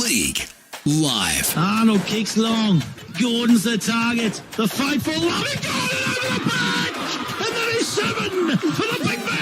League live. Arnold kicks long. Gordon's the target. The fight for Loving Gordon over the bench. And there is 7 for the big man.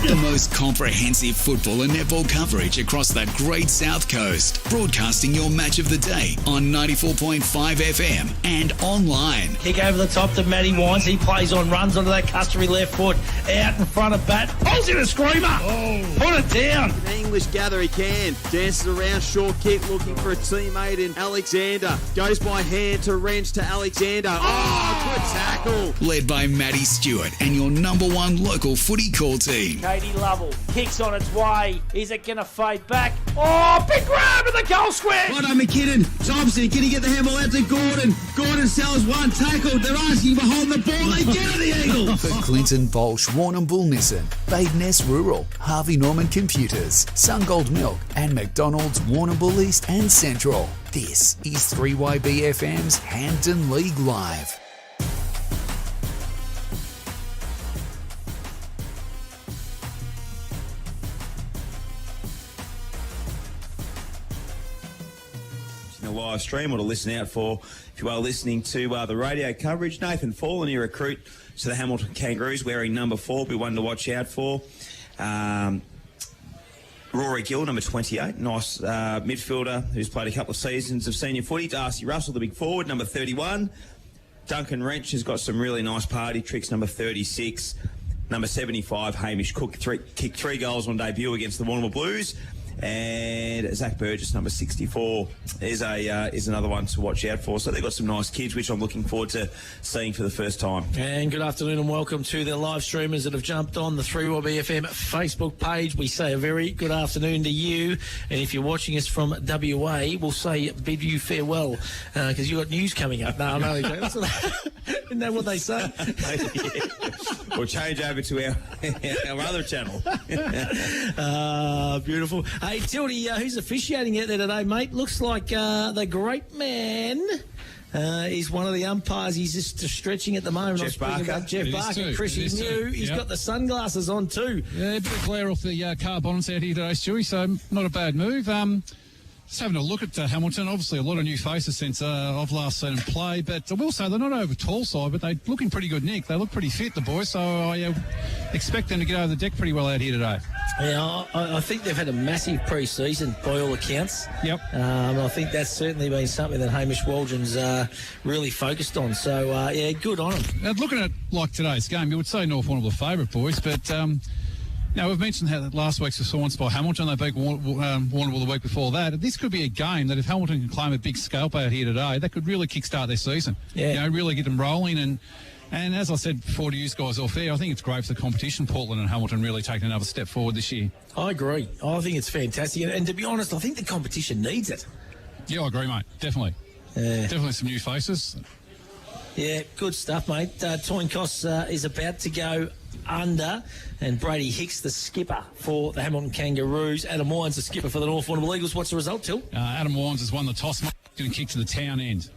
The most comprehensive football and netball coverage across the great South Coast. Broadcasting your match of the day on 94.5 FM and online. Kick over the top to Matty Wines. He plays on, runs onto that customary left foot. Out in front of bat. Pulls in a screamer. Oh. Put it down. An English gather he can. Dances around, short kick, looking for a teammate in Alexander. Goes by hand to Wrench to Alexander. Oh, good tackle. Led by Matty Stewart and your number one local footy call team. Katie Lovell kicks on its way. Is it going to fade back? Oh, big grab in the goal square. Right on McKinnon. Thompson, can he get the handball out to Gordon? Gordon sells one tackle. They're asking for holding the ball. They get it, the Eagles. For Clinton, Baulch, Warrnambool Nissan, Bade Ness Rural, Harvey Norman Computers, Sungold Milk and McDonalds Warrnambool East and Central. This is 3YBFM's Hampden League Live. Live stream or to listen out for if you are listening to the radio coverage. Nathan Fall, a new recruit to the Hamilton Kangaroos, wearing number 4, be one to watch out for. Rory Gill, number 28, nice midfielder who's played a couple of seasons of senior footy. Darcy Russell, the big forward, number 31. Duncan Wrench has got some really nice party tricks, number 36. Number 75, Hamish Cook, kicked 3 goals on debut against the Warrnambool Blues. And Zach Burgess, number 64, is another one to watch out for. So they've got some nice kids, which I'm looking forward to seeing for the first time. And good afternoon and welcome to the live streamers that have jumped on the 3YBFM Facebook page. We say a very good afternoon to you. And if you're watching us from WA, we'll say bid you farewell because you've got news coming up. No, isn't that what they say? We'll change over to our other channel. Beautiful. Hey, Tildy, who's officiating out there today, mate? Looks like the great man is one of the umpires. He's just stretching at the moment. Jeff Barker. Jeff Barker. Chrissy New. He's got the sunglasses on too. Yeah, a bit of glare off the car bonnets out here today, Stewie, so not a bad move. Just having a look at Hamilton, obviously a lot of new faces since I've last seen them play, but I will say they're not over tall side, but they're looking pretty good, Nick. They look pretty fit, the boys, so I expect them to get over the deck pretty well out here today. Yeah, I think they've had a massive pre-season by all accounts. Yep. I think that's certainly been something that Hamish Waldron's really focused on. So, yeah, good on them. Now, looking at like today's game, you would say North Warrnambool favourite, boys, but now, we've mentioned how last week's performance by Hamilton, they beat Warrnambool the week before that. This could be a game that if Hamilton can claim a big scalp out here today, that could really kickstart their season. Yeah. Really get them rolling. And as I said before to you guys off air, I think it's great for the competition, Portland and Hamilton really taking another step forward this year. I agree. I think it's fantastic. And to be honest, I think the competition needs it. Yeah, I agree, mate. Definitely. Definitely some new faces. Yeah, good stuff, mate. Toynkos is about to go under, and Brady Hicks, the skipper for the Hamilton Kangaroos. Adam Wines, the skipper for the North Warrnambool Eagles. What's the result, Till? Adam Wines has won the toss. Going to kick to the town end.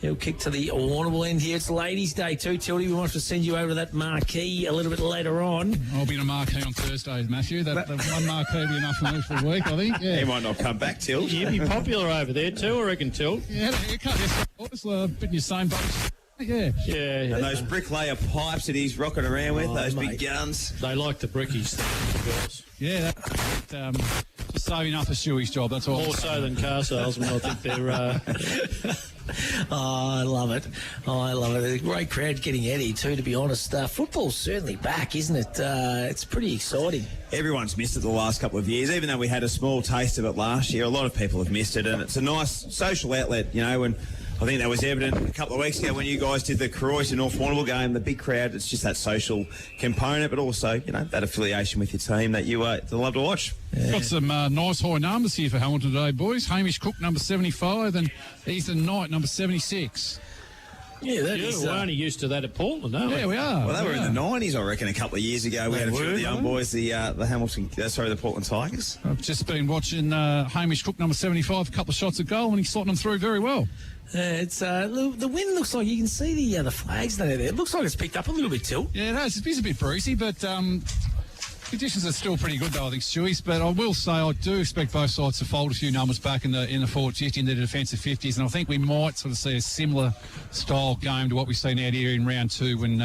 He'll kick to the Warrnambool end here. It's Ladies' Day too, Tildy. We want to send you over to that marquee a little bit later on. I'll be in a marquee on Thursday, Matthew. The one marquee will be enough for me for a week, I think. Yeah. He might not come back, Till. You'd be popular over there too, I reckon, Till. Yeah, you can't just bit in your same boat. Yeah. And those bricklayer pipes that he's rocking around with, those mate. big guns. They like the brickies, the girls. Yeah, just saving up for Stewie's job, that's all. More so than car salesmen, I think they're... I love it. A great crowd getting Eddie too, to be honest. Football's certainly back, isn't it? It's pretty exciting. Everyone's missed it the last couple of years. Even though we had a small taste of it last year, a lot of people have missed it, and it's a nice social outlet, and I think that was evident a couple of weeks ago when you guys did the Kangaroos and North Warrnambool game, the big crowd. It's just that social component, but also, that affiliation with your team that you love to watch. Yeah. Got some nice high numbers here for Hamilton today, boys. Hamish Cook, number 75, and Ethan Knight, number 76. Yeah, we're only used to that at Portland, aren't we? Yeah, we are. Well, they were in the 90s, I reckon, a couple of years ago. We had a few of the young boys, the Portland Tigers. I've just been watching Hamish Cook, number 75, a couple of shots at goal, and he's slotting them through very well. It's the wind looks like you can see the flags that are there. It looks like it's picked up a little bit, Till. Yeah, it has. It's a bit breezy, but Conditions are still pretty good, though, I think, Stewie. But I will say I do expect both sides to fold a few numbers back in the forward 50 and the defensive 50s, and I think we might sort of see a similar style game to what we've seen out here in round 2 when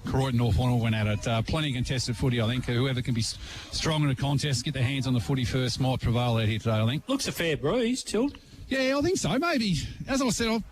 Koroit and North Warrnambool went at it. Plenty of contested footy, I think. Whoever can be strong in a contest, get their hands on the footy first, might prevail out here today, I think. Looks a fair breeze, Tilt. Yeah, I think so. Maybe, as I said,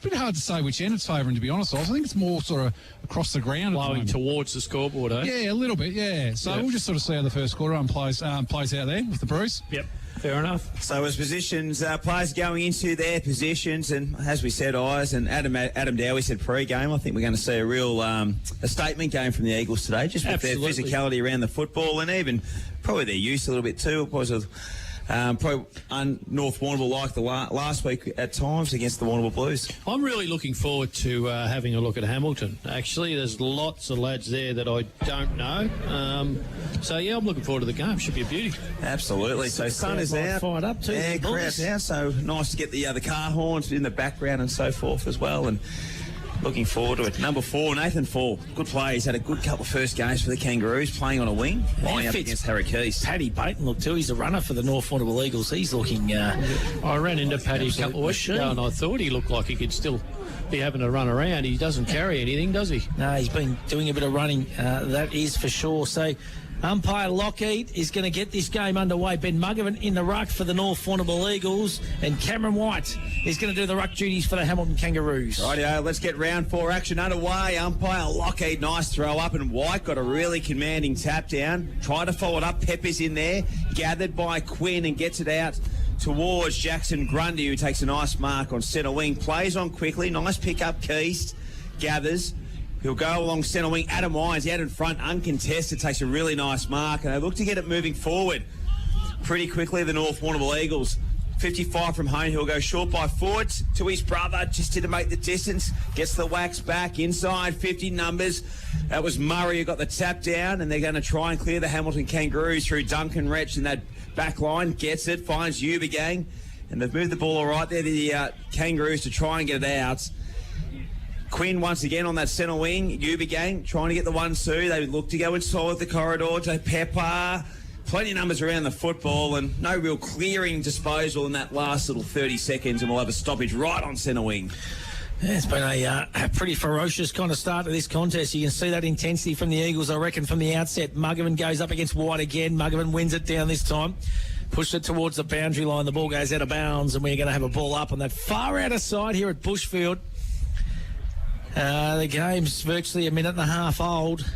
pretty hard to say which end it's favouring, to be honest. I think it's more sort of across the ground. Blowing towards the scoreboard, eh? Yeah, a little bit, yeah. So we'll just sort of see how the first quarter plays out there with the Bruce. Yep, fair enough. So as positions, players going into their positions, and as we said, and Adam Dowie said pre-game, I think we're going to see a real a statement game from the Eagles today, just with their physicality around the football and even probably their use a little bit too. It was probably North Warrnambool like the last week at times against the Warrnambool Blues. I'm really looking forward to having a look at Hamilton. Actually, there's lots of lads there that I don't know. So, yeah, I'm looking forward to the game. Should be a beauty. Absolutely. So, sun is out. Fired up too. Yeah, crowd's out. So, nice to get the car horns in the background and so forth as well. And looking forward to it. Number 4, Nathan Fall. Good play. He's had a good couple of first games for the Kangaroos, playing on a wing, lining up against Harry Keys. Paddy Baton look too. He's a runner for the North Warrnambool Eagles. He's looking... I ran into Paddy a couple of weeks ago and I thought he looked like he could still be having to run around. He doesn't carry anything, does he? No, he's been doing a bit of running, that is for sure. So umpire Lockheed is going to get this game underway. Ben Muggerman in the ruck for the North Warrnambool Eagles, and Cameron White is going to do the ruck duties for the Hamilton Kangaroos. Rightio, let's get round 4 action underway. Umpire Lockheed, nice throw up, and White got a really commanding tap down. Tried to follow it up. Pepper's in there, gathered by Quinn and gets it out towards Jackson Grundy, who takes a nice mark on centre wing. Plays on quickly, nice pick up. Keast gathers. He'll go along centre wing. Adam Wines out in front, uncontested, takes a really nice mark, and they look to get it moving forward pretty quickly, the North Warrnambool Eagles. 55 from home, he'll go short by forwards to his brother, just to make the distance, gets the wax back, inside 50 numbers. That was Murray who got the tap down, and they're going to try and clear the Hamilton Kangaroos through Duncan Wretch in that back line, gets it, finds Ubergang, and they've moved the ball all right there, the Kangaroos, to try and get it out. Quinn once again on that centre wing. Ubergang trying to get the 1-2. They look to go inside the corridor to Pepper. Plenty of numbers around the football and no real clearing disposal in that last little 30 seconds, and we'll have a stoppage right on centre wing. Yeah, it's been a pretty ferocious kind of start to this contest. You can see that intensity from the Eagles, I reckon, from the outset. Muggerman goes up against White again. Muggerman wins it down this time. Pushed it towards the boundary line. The ball goes out of bounds, and we're going to have a ball up on that far outer side here at Bushfield. The game's virtually a minute and a half old.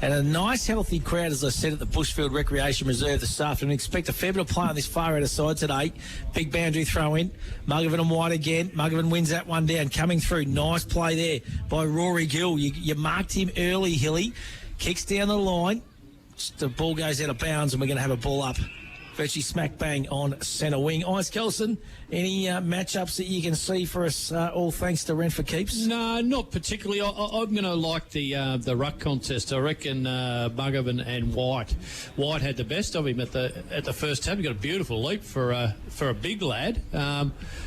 And a nice, healthy crowd, as I said, at the Bushfield Recreation Reserve this afternoon. Expect a fair bit of play on this far outer side today. Big boundary throw in. Muggerman and White again. Muggerman wins that one down. Coming through. Nice play there by Rory Gill. You marked him early, Hilly. Kicks down the line. The ball goes out of bounds, and we're going to have a ball up. Virtually smack bang on centre wing. Ice Kelson, any matchups that you can see for us, all thanks to Rent for Keeps? No, not particularly. I'm going to like the ruck contest. I reckon Muggerman and White. White had the best of him at the first tab. He got a beautiful leap for a big lad. Yeah,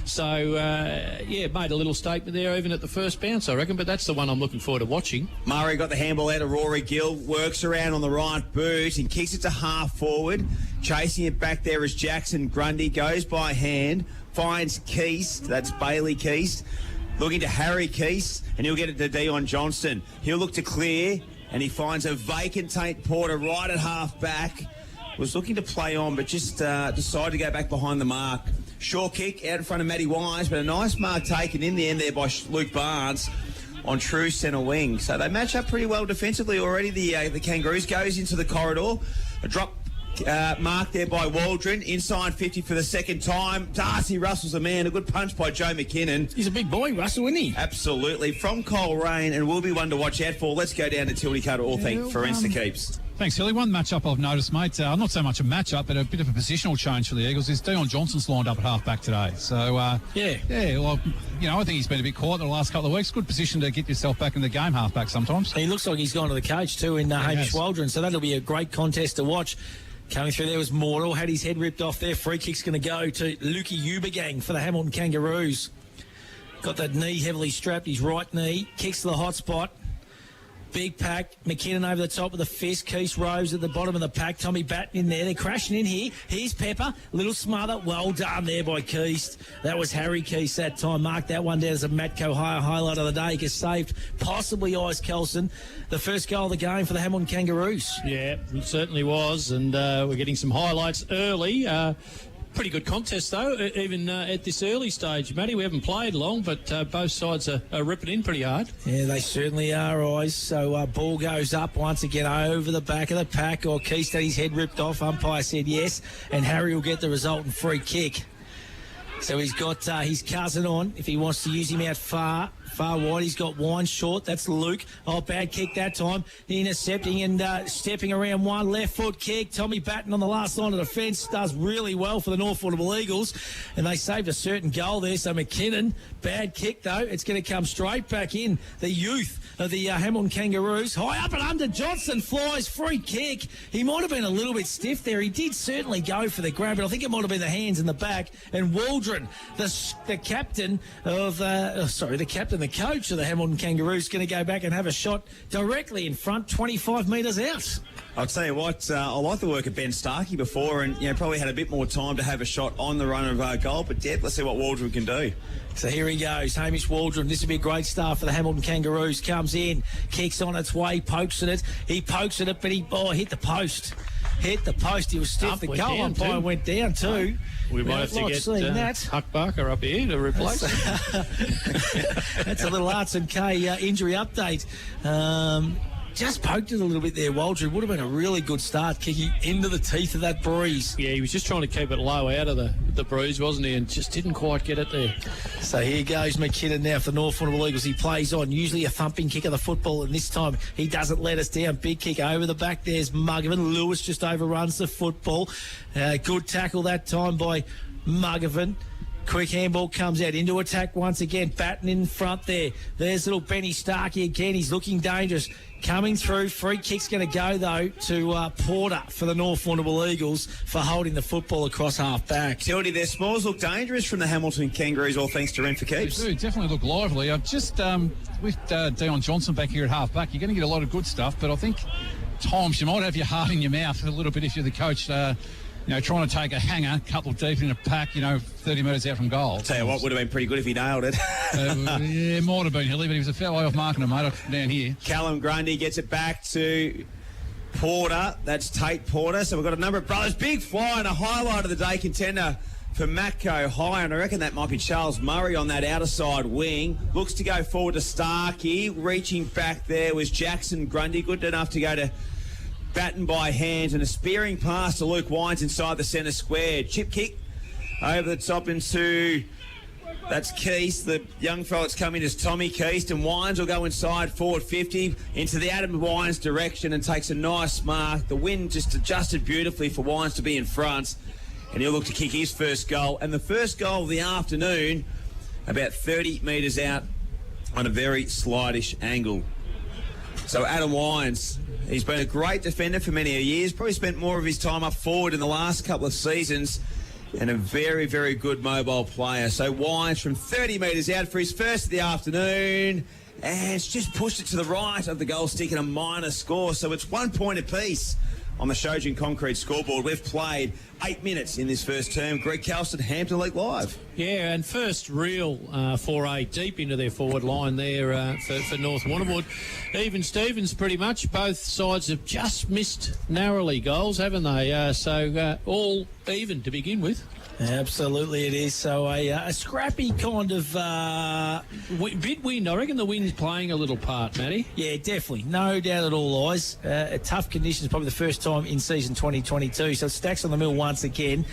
made a little statement there even at the first bounce, I reckon. But that's the one I'm looking forward to watching. Murray got the handball out of Rory Gill, works around on the right boot and kicks it to half forward. Chasing it back there is Jackson Grundy, goes by hand, finds Keast, that's Bailey Keast, looking to Harry Keast, and he'll get it to Dion Johnston. He'll look to clear, and he finds a vacant Tate Porter right at half back. Was looking to play on, but just decided to go back behind the mark. Short kick out in front of Matty Wise, but a nice mark taken in the end there by Luke Barnes on true centre wing. So they match up pretty well defensively already. The Kangaroos goes into the corridor, a drop mark there by Waldron, inside 50 for the second time. Darcy Russell's a man, a good punch by Joe McKinnon. He's a big boy, Russell, isn't he? Absolutely. From Coleraine, and will be one to watch out for. Let's go down to Tildy Cutter, all thank for Insta Keeps. Thanks, Hilly. One matchup I've noticed, mate, not so much a matchup, but a bit of a positional change for the Eagles, is Dion Johnson's lined up at half-back today. So, well, I think he's been a bit quiet in the last couple of weeks. Good position to get yourself back in the game, half-back sometimes. He looks like he's gone to the cage too in Hamish Waldron, so that'll be a great contest to watch. Coming through there was Mortal, had his head ripped off there. Free kick's going to go to Lukey Ubergang for the Hamilton Kangaroos. Got that knee heavily strapped, his right knee. Kicks to the hot spot. Big pack. McKinnon over the top with a fist. Keith Rose at the bottom of the pack. Tommy Batten in there. They're crashing in here. Here's Pepper. Little smother. Well done there by Keith. That was Harry Keith that time. Mark that one down as a Matco highlight of the day. Gets saved possibly Ice Kelson. The first goal of the game for the Hampden Kangaroos. Yeah, it certainly was. And we're getting some highlights early. Pretty good contest, though, even at this early stage. Matty, we haven't played long, but both sides are ripping in pretty hard. Yeah, they certainly are, Eyes. So ball goes up once again over the back of the pack. Or Keith had his head ripped off. Umpire said yes. And Harry will get the resultant free kick. So he's got his cousin on if he wants to use him out far wide. He's got Wine short. That's Luke. Oh, bad kick that time. Intercepting and stepping around one. Left foot kick. Tommy Batten on the last line of defence does really well for the North Warrnambool Eagles. And they saved a certain goal there. So McKinnon, bad kick though. It's going to come straight back in. The youth of the Hampden Kangaroos. High up and under. Johnson flies. Free kick. He might have been a little bit stiff there. He did certainly go for the grab, but I think it might have been the hands in the back. And Waldron, the captain of, the coach of the Hampden Kangaroos, going to go back and have a shot directly in front, 25 metres out. I'll tell you what, I like the work of Ben Starkey before, and probably had a bit more time to have a shot on the run of goal. But yeah, let's see what Waldron can do. So here he goes, Hamish Waldron. This will be a great start for the Hampden Kangaroos. Comes in, kicks on its way, pokes at it. He pokes at it, but he hit the post. Hit the post. He was stiff. The goal umpire went down too. We might have to get Huck Barker up here to replace him. That's a little Arts and K injury update. Just poked it a little bit there, Waldron. Would have been a really good start, kicking into the teeth of that breeze. Yeah, he was just trying to keep it low out of the breeze, wasn't he? And just didn't quite get it there. So here goes McKinnon now for the North Warrnambool Eagles. He plays on, usually a thumping kick of the football, and this time he doesn't let us down. Big kick over the back. There's Muggerman. Lewis just overruns the football. Good tackle that time by Muggerman. Quick handball comes out into attack once again. Batten in front there. There's little Benny Starkey again. He's looking dangerous. Coming through. Free kick's going to go, though, to Porter for the North Warrnambool Eagles for holding the football across half-back. Tildy, their smalls look dangerous from the Hamilton Kangaroos, all thanks to Rent for Keeps. They do definitely look lively. I've just, with Dion Johnson back here at half-back, you're going to get a lot of good stuff, but I think times you might have your heart in your mouth a little bit if you're the coach. Trying to take a hanger, couple deep in a pack, 30 metres out from goal. I'll tell you what, would have been pretty good if he nailed it. Yeah, might have been Hilly, but he was a fair way off marking him, mate, down here. Callum Grundy gets it back to Porter. That's Tate Porter. So we've got a number of brothers. Big fly and a highlight of the day contender for Matco High, and I reckon that might be Charles Murray on that outer side wing. Looks to go forward to Starkey. Reaching back there was Jackson Grundy. Good enough to go to Batten by hand, and a spearing pass to Luke Wines inside the centre square. Chip kick over the top into, that's Keast. The young fella that's coming is Tommy Keast, and Wines will go inside forward 50 into the Adam Wines direction and takes a nice mark. The wind just adjusted beautifully for Wines to be in front, and he'll look to kick his first goal. And the first goal of the afternoon, about 30 metres out on a very slightish angle. So Adam Wines, he's been a great defender for many years, probably spent more of his time up forward in the last couple of seasons, and a very, very good mobile player. So Wines from 30 metres out for his first of the afternoon, and it's just pushed it to the right of the goal stick and a minor score. So it's 1 point apiece on the Shojin Concrete scoreboard. We've played 8 minutes in this first term. Greg Calston, Hampton League Live. Yeah, and first real foray deep into their forward line there for North Warrnambool. Even Stevens, pretty much. Both sides have just missed narrowly goals, haven't they? So all even to begin with. Absolutely it is. So a scrappy kind of... bit wind. I reckon the wind's playing a little part, Matty. Yeah, definitely. No doubt at all, Eyes. Tough conditions, probably the first time in season 2022. So Stacks on the mill once again.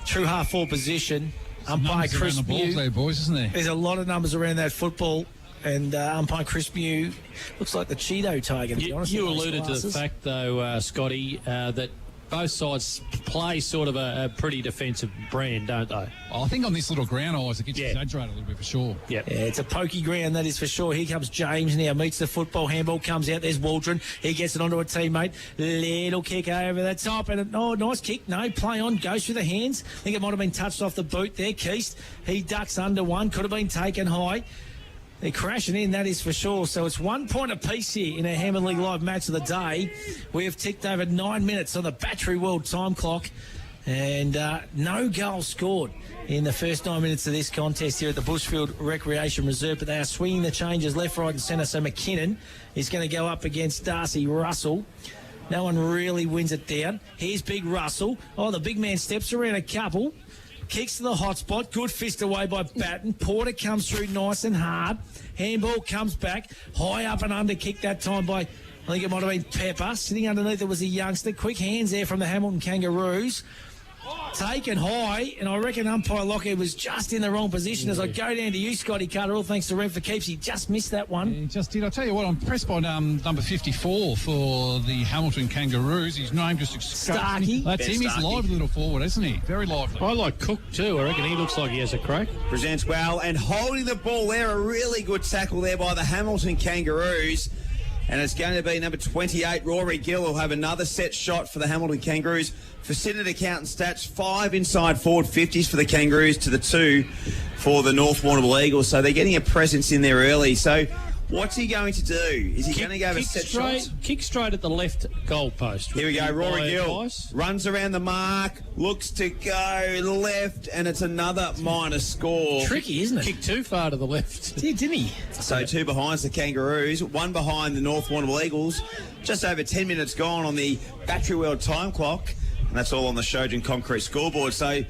True half-forward position. Umpire Chris Mew. There, boys, isn't there? There's a lot of numbers around that football. And umpire Chris Mew looks like the Cheeto tiger, to be honest. You alluded to the fact, though, Scotty, that both sides play sort of a pretty defensive brand, don't they? I think on this little ground, Eyes, it gets exaggerated a little bit for sure. Yep. Yeah, it's a pokey ground, that is for sure. Here comes James now, meets the football. Handball comes out. There's Waldron. He gets it onto a teammate. Little kick over the top. And nice kick. No, play on. Goes through the hands. I think it might have been touched off the boot there. Keast, he ducks under one. Could have been taken high. They're crashing in, that is for sure. So it's 1 point apiece here in our Hampden League Live match of the day. We have ticked over 9 minutes on the Battery World time clock, and no goals scored in the first 9 minutes of this contest here at the Bushfield Recreation Reserve. But they are swinging the changes left, right and centre. So McKinnon is going to go up against Darcy Russell. No one really wins it down. Here's Big Russell. Oh, the big man steps around a couple. Kicks to the hot spot. Good fist away by Batten. Porter comes through nice and hard. Handball comes back. High up and under kick that time by, I think it might have been Pepper. Sitting underneath it was a youngster. Quick hands there from the Hamilton Kangaroos. Taken high, and I reckon umpire Lockheed was just in the wrong position. As I go down to you, Scotty Carter, all thanks to Rem for Keeps. He just missed that one. He just did. I'll tell you what, I'm impressed by number 54 for the Hamilton Kangaroos. His name just Starkey. That's him. He's lively little forward, isn't he? Very lively. I like Cook too. I reckon he looks like he has a crack. Presents well, and holding the ball there, a really good tackle there by the Hamilton Kangaroos. And it's going to be number 28, Rory Gill, will have another set shot for the Hamilton Kangaroos. For Senate Accountant stats, 5 inside forward 50s for the Kangaroos to the 2 for the North Warrnambool Eagles. So they're getting a presence in there early. So what's he going to do? Is he going to go with set shots? Kick straight at the left goal post. Here we go, Rory Gill runs around the mark, looks to go left, and it's another minus score. Tricky, isn't it? Kicked too far to the left. Didn't he? So 2 behind the Kangaroos, 1 behind the North Warrnambool Eagles. Just over 10 minutes gone on the Battery World time clock. And that's all on the Shojan concrete scoreboard. So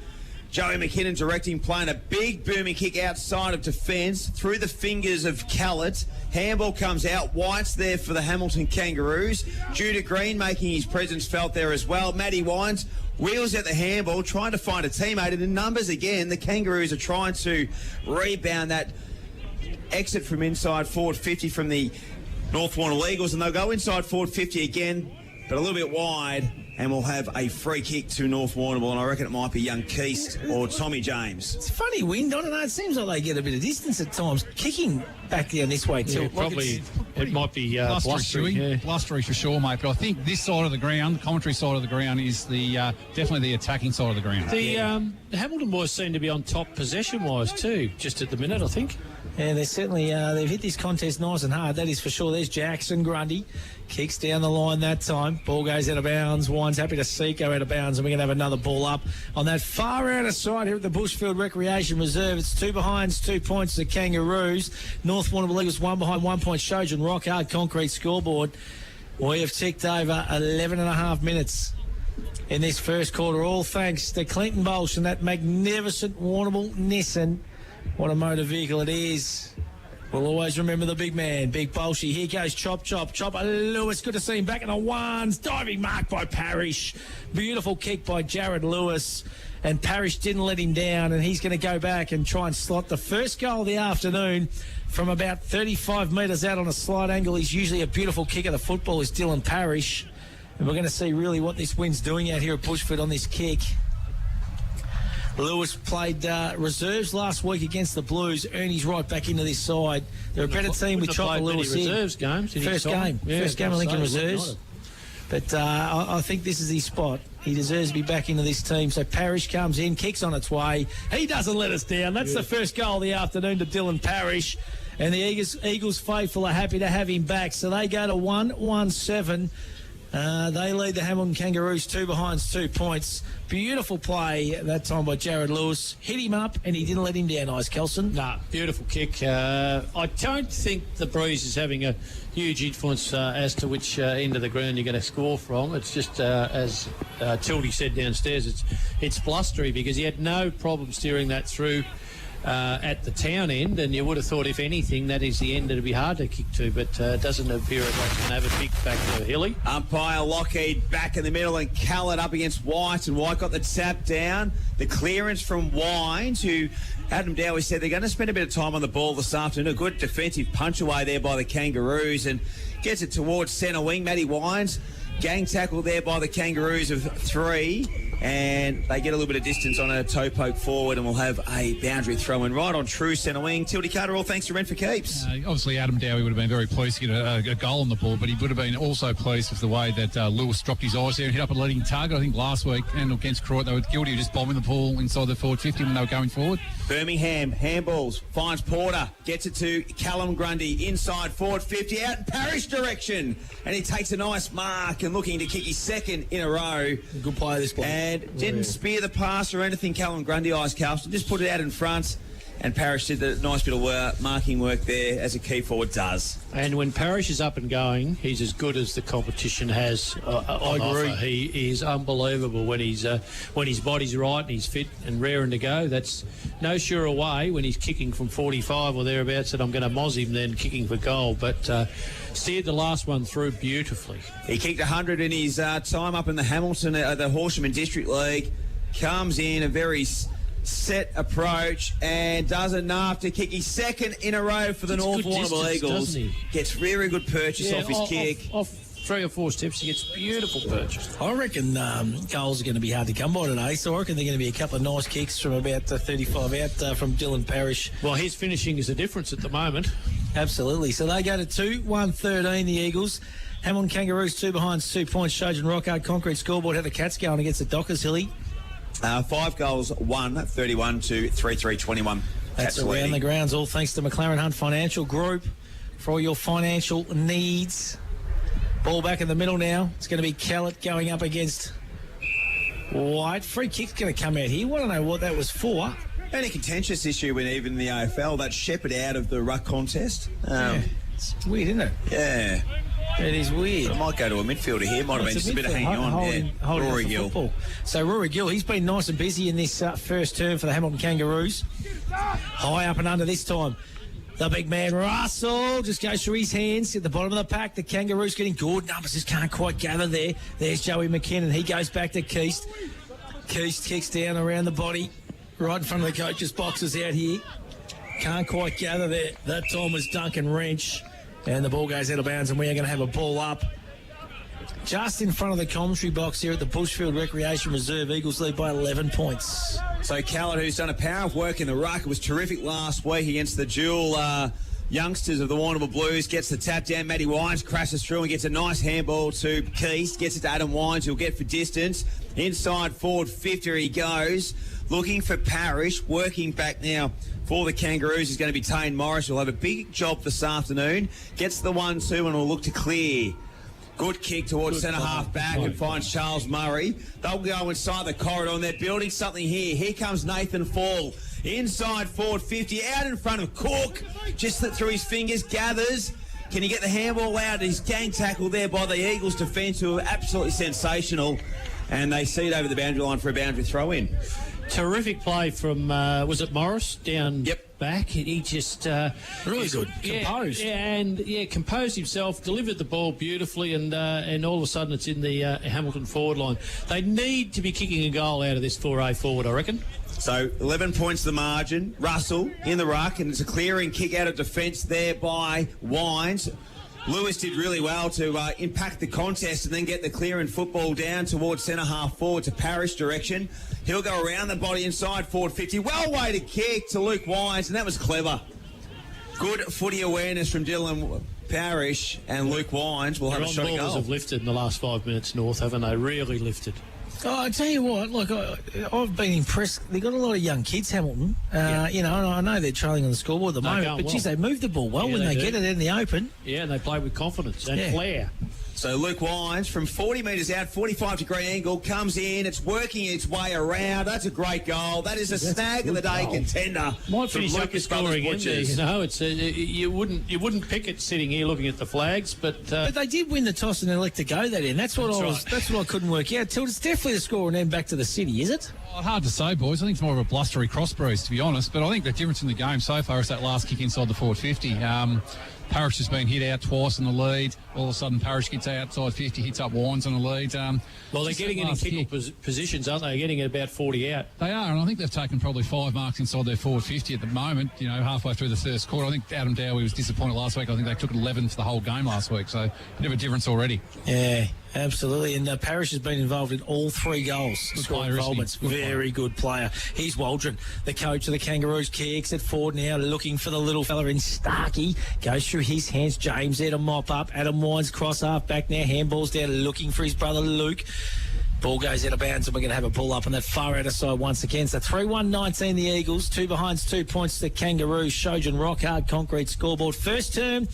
Joey McKinnon directing, playing a big booming kick outside of defence through the fingers of Callett. Handball comes out. White's there for the Hamilton Kangaroos. Judah Green making his presence felt there as well. Matty Wines wheels out the handball, trying to find a teammate. And in numbers again, the Kangaroos are trying to rebound that exit from inside forward 50 from the North Warrnambool Eagles. And they'll go inside forward 50 again, but a little bit wide. And we'll have a free kick to North Warrnambool, and I reckon it might be young Keast or Tommy James. It's a funny wind. I don't know. It seems like they get a bit of distance at times. Kicking back down this way too. Yeah, probably it might be blustery. Yeah. Blustery for sure, mate. But I think this side of the ground, the commentary side of the ground, is the definitely the attacking side of the ground. The Hamilton boys seem to be on top possession-wise too, just at the minute, I think. Yeah, they're certainly they've hit this contest nice and hard, that is for sure. There's Jackson Grundy, kicks down the line that time. Ball goes out of bounds. Wine's happy to see it go out of bounds, and we're going to have another ball up on that far outer side here at the Bushfield Recreation Reserve. It's 2 behinds, 2 points to the Kangaroos. North Warrnambool Eagles 1 behind, 1 point. Shojan rock hard concrete scoreboard. We have ticked over 11 and a half minutes in this first quarter, all thanks to Clinton Baulch and that magnificent Warrnambool Nissan. What a motor vehicle it is. We'll always remember the big man, Big Bolshy. Here goes Chop. Lewis, good to see him back in the ones. Diving mark by Parrish. Beautiful kick by Jared Lewis. And Parrish didn't let him down, and he's going to go back and try and slot the first goal of the afternoon from about 35 metres out on a slight angle. He's usually a beautiful kick of the football, is Dylan Parrish. And we're going to see really what this wind's doing out here at Bushford on this kick. Lewis played reserves last week against the Blues. Ernie's right back into this side. They're a better team with Chopper Lewis in. Reserves games. First game of Lincoln Reserves. But I think this is his spot. He deserves to be back into this team. So Parrish comes in, kicks on its way. He doesn't let us down. That's the first goal of the afternoon to Dylan Parrish. And the Eagles faithful are happy to have him back. So they go to 1-1-7. They lead the Hamilton Kangaroos 2 behinds, 2 points. Beautiful play that time by Jared Lewis. Hit him up and he didn't let him down, Ice Kelson. Nah, beautiful kick. I don't think the breeze is having a huge influence as to which end of the ground you're going to score from. It's just, as Tildy said downstairs, it's blustery because he had no problem steering that through at the town end, and you would have thought, if anything, that is the end that would be hard to kick to, but it doesn't appear like it's going to have a big back to Hilly. Umpire Lockheed back in the middle, and Callett up against White, and White got the tap down. The clearance from Wines, who Adam Dowie said they're going to spend a bit of time on the ball this afternoon. A good defensive punch away there by the Kangaroos, and gets it towards centre wing. Matty Wines, gang tackle there by the Kangaroos of 3. And they get a little bit of distance on a toe poke forward, and we'll have a boundary throw in right on true centre wing. Tildy Carter, all thanks to Rent for Keeps. Obviously, Adam Dowie would have been very pleased to get a goal on the ball, but he would have been also pleased with the way that Lewis dropped his eyes there and hit up a leading target. I think last week and against Croydon, they were guilty of just bombing the ball inside the forward 50 when they were going forward. Birmingham handballs, finds Porter, gets it to Callum Grundy inside forward 50, out in Parish direction, and he takes a nice mark and looking to kick his second in a row. Good play this ball. And didn't spear the pass or anything, Callum Grundy, Ice Castle, just put it out in front. And Parish did a nice bit of marking work there, as a key forward does. And when Parish is up and going, he's as good as the competition has on agree. offer. He is unbelievable when his body's right and he's fit and raring to go. That's no surer way when he's kicking from 45 or thereabouts that I'm going to moz him then kicking for goal. But steered the last one through beautifully. He kicked 100 in his time up in the Hamilton, the Horsham District League. Comes in a very set approach and does enough to kick his second in a row for the North Warrnambool Eagles. Gets very good purchase off his kick. Off 3 or 4 steps, he gets beautiful purchase. I reckon goals are going to be hard to come by today, so I reckon they're going to be a couple of nice kicks from about 35 out from Dylan Parish. Well, his finishing is the difference at the moment. Absolutely. So they go to 2-1-13, the Eagles. Hamilton Kangaroos 2 behind 2 points. Trojan Rockhard Concrete scoreboard. How the Cats going against the Dockers, Hilly? 5 goals, 1, 31 to 3-3-21. That's around the grounds, all thanks to McLaren Hunt Financial Group for all your financial needs. Ball back in the middle now. It's going to be Kellett going up against White. Free kick's going to come out here. Want to know what that was for? Only contentious issue when even in the AFL, that Shepherd out of the ruck contest. Yeah, it's weird, isn't it? Yeah. It is weird. I might go to a midfielder here. Might have been just a bit of hanging on. Rory Gill. Football. So Rory Gill, he's been nice and busy in this first term for the Hamilton Kangaroos. High up and under this time. The big man, Russell, just goes through his hands at the bottom of the pack. The Kangaroos getting good numbers, just can't quite gather there. There's Joey McKinnon. He goes back to Keast. Keast kicks down around the body, right in front of the coach's boxes out here. Can't quite gather there. That time was Duncan Wrench. And the ball goes out of bounds, and we are going to have a ball up just in front of the commentary box here at the Bushfield Recreation Reserve. Eagles lead by 11 points. So Callett, who's done a power of work in the ruck, it was terrific last week against the dual youngsters of the Warrnambool Blues, gets the tap down. Matty Wines crashes through and gets a nice handball to Keast, gets it to Adam Wines, who'll get for distance. Inside forward 50 he goes, looking for Parish, working back now. For the Kangaroos is going to be Tane Morris. He'll have a big job this afternoon. Gets the 1-2 and will look to clear. Good kick towards centre-half back and finds Charles Murray. They'll go inside the corridor and they're building something here. Here comes Nathan Fall. Inside forward 50, out in front of Cook. Just slipped through his fingers, gathers. Can he get the handball out? His gang tackle there by the Eagles defence, who are absolutely sensational. And they see it over the boundary line for a boundary throw-in. Terrific play from, was it Morris, down back? He just... really good. Composed. Composed himself, delivered the ball beautifully, and all of a sudden it's in the Hamilton forward line. They need to be kicking a goal out of this 4A forward, I reckon. So 11 points the margin. Russell in the ruck, and it's a clearing kick out of defence there by Wines. Lewis did really well to impact the contest and then get the clearing football down towards centre-half forward to Parish direction. He'll go around the body inside forward 50. Well-weighted kick to Luke Wines, and that was clever. Good footy awareness from Dylan Parish, and Luke Wines will have a shot at goal. Have lifted in the last 5 minutes, North, haven't they? Really lifted. Oh, I tell you what, look, I've been impressed. They've got a lot of young kids, Hamilton. You know, and I know they're trailing on the scoreboard at the moment, but geez, they move the ball well when they get it in the open. Yeah, and they play with confidence and flair. So Luke Wines from 40 metres out, 45-degree angle, comes in. It's working its way around. That's a great goal. That is a snag of the day contender. Might finish up the scoring in there. You know, it's you wouldn't pick it sitting here looking at the flags, but they did win the toss and elect to go that in. That's what I couldn't work out. Till it's definitely the score and then back to the city, is it? Oh, hard to say, boys. I think it's more of a blustery cross breeze, to be honest. But I think the difference in the game so far is that last kick inside the forward 50. Parish has been hit out twice in the lead. All of a sudden, Parish gets outside 50, hits up Wines on the lead. Well, they're getting in kickable positions, aren't they? They're getting at about 40 out. They are, and I think they've taken probably 5 marks inside their forward 50 at the moment, you know, halfway through the first quarter. I think Adam Dowie was disappointed last week. I think they took 11 for the whole game last week, so a bit of a difference already. Yeah. Absolutely, and Parrish has been involved in all 3 goals. Scoring involvements. Very good player. Here's Waldron, the coach of the Kangaroos. Kicks it forward now, looking for the little fella in Starkey. Goes through his hands. James there to mop up. Adam Wines cross half back now. Handballs down, looking for his brother Luke. Ball goes out of bounds, and we're going to have a pull up on that far outer side once again. So 3-1-19 the Eagles. 2 behinds, 2 points to the Kangaroos. Shojan Rock Hard Concrete scoreboard. First term,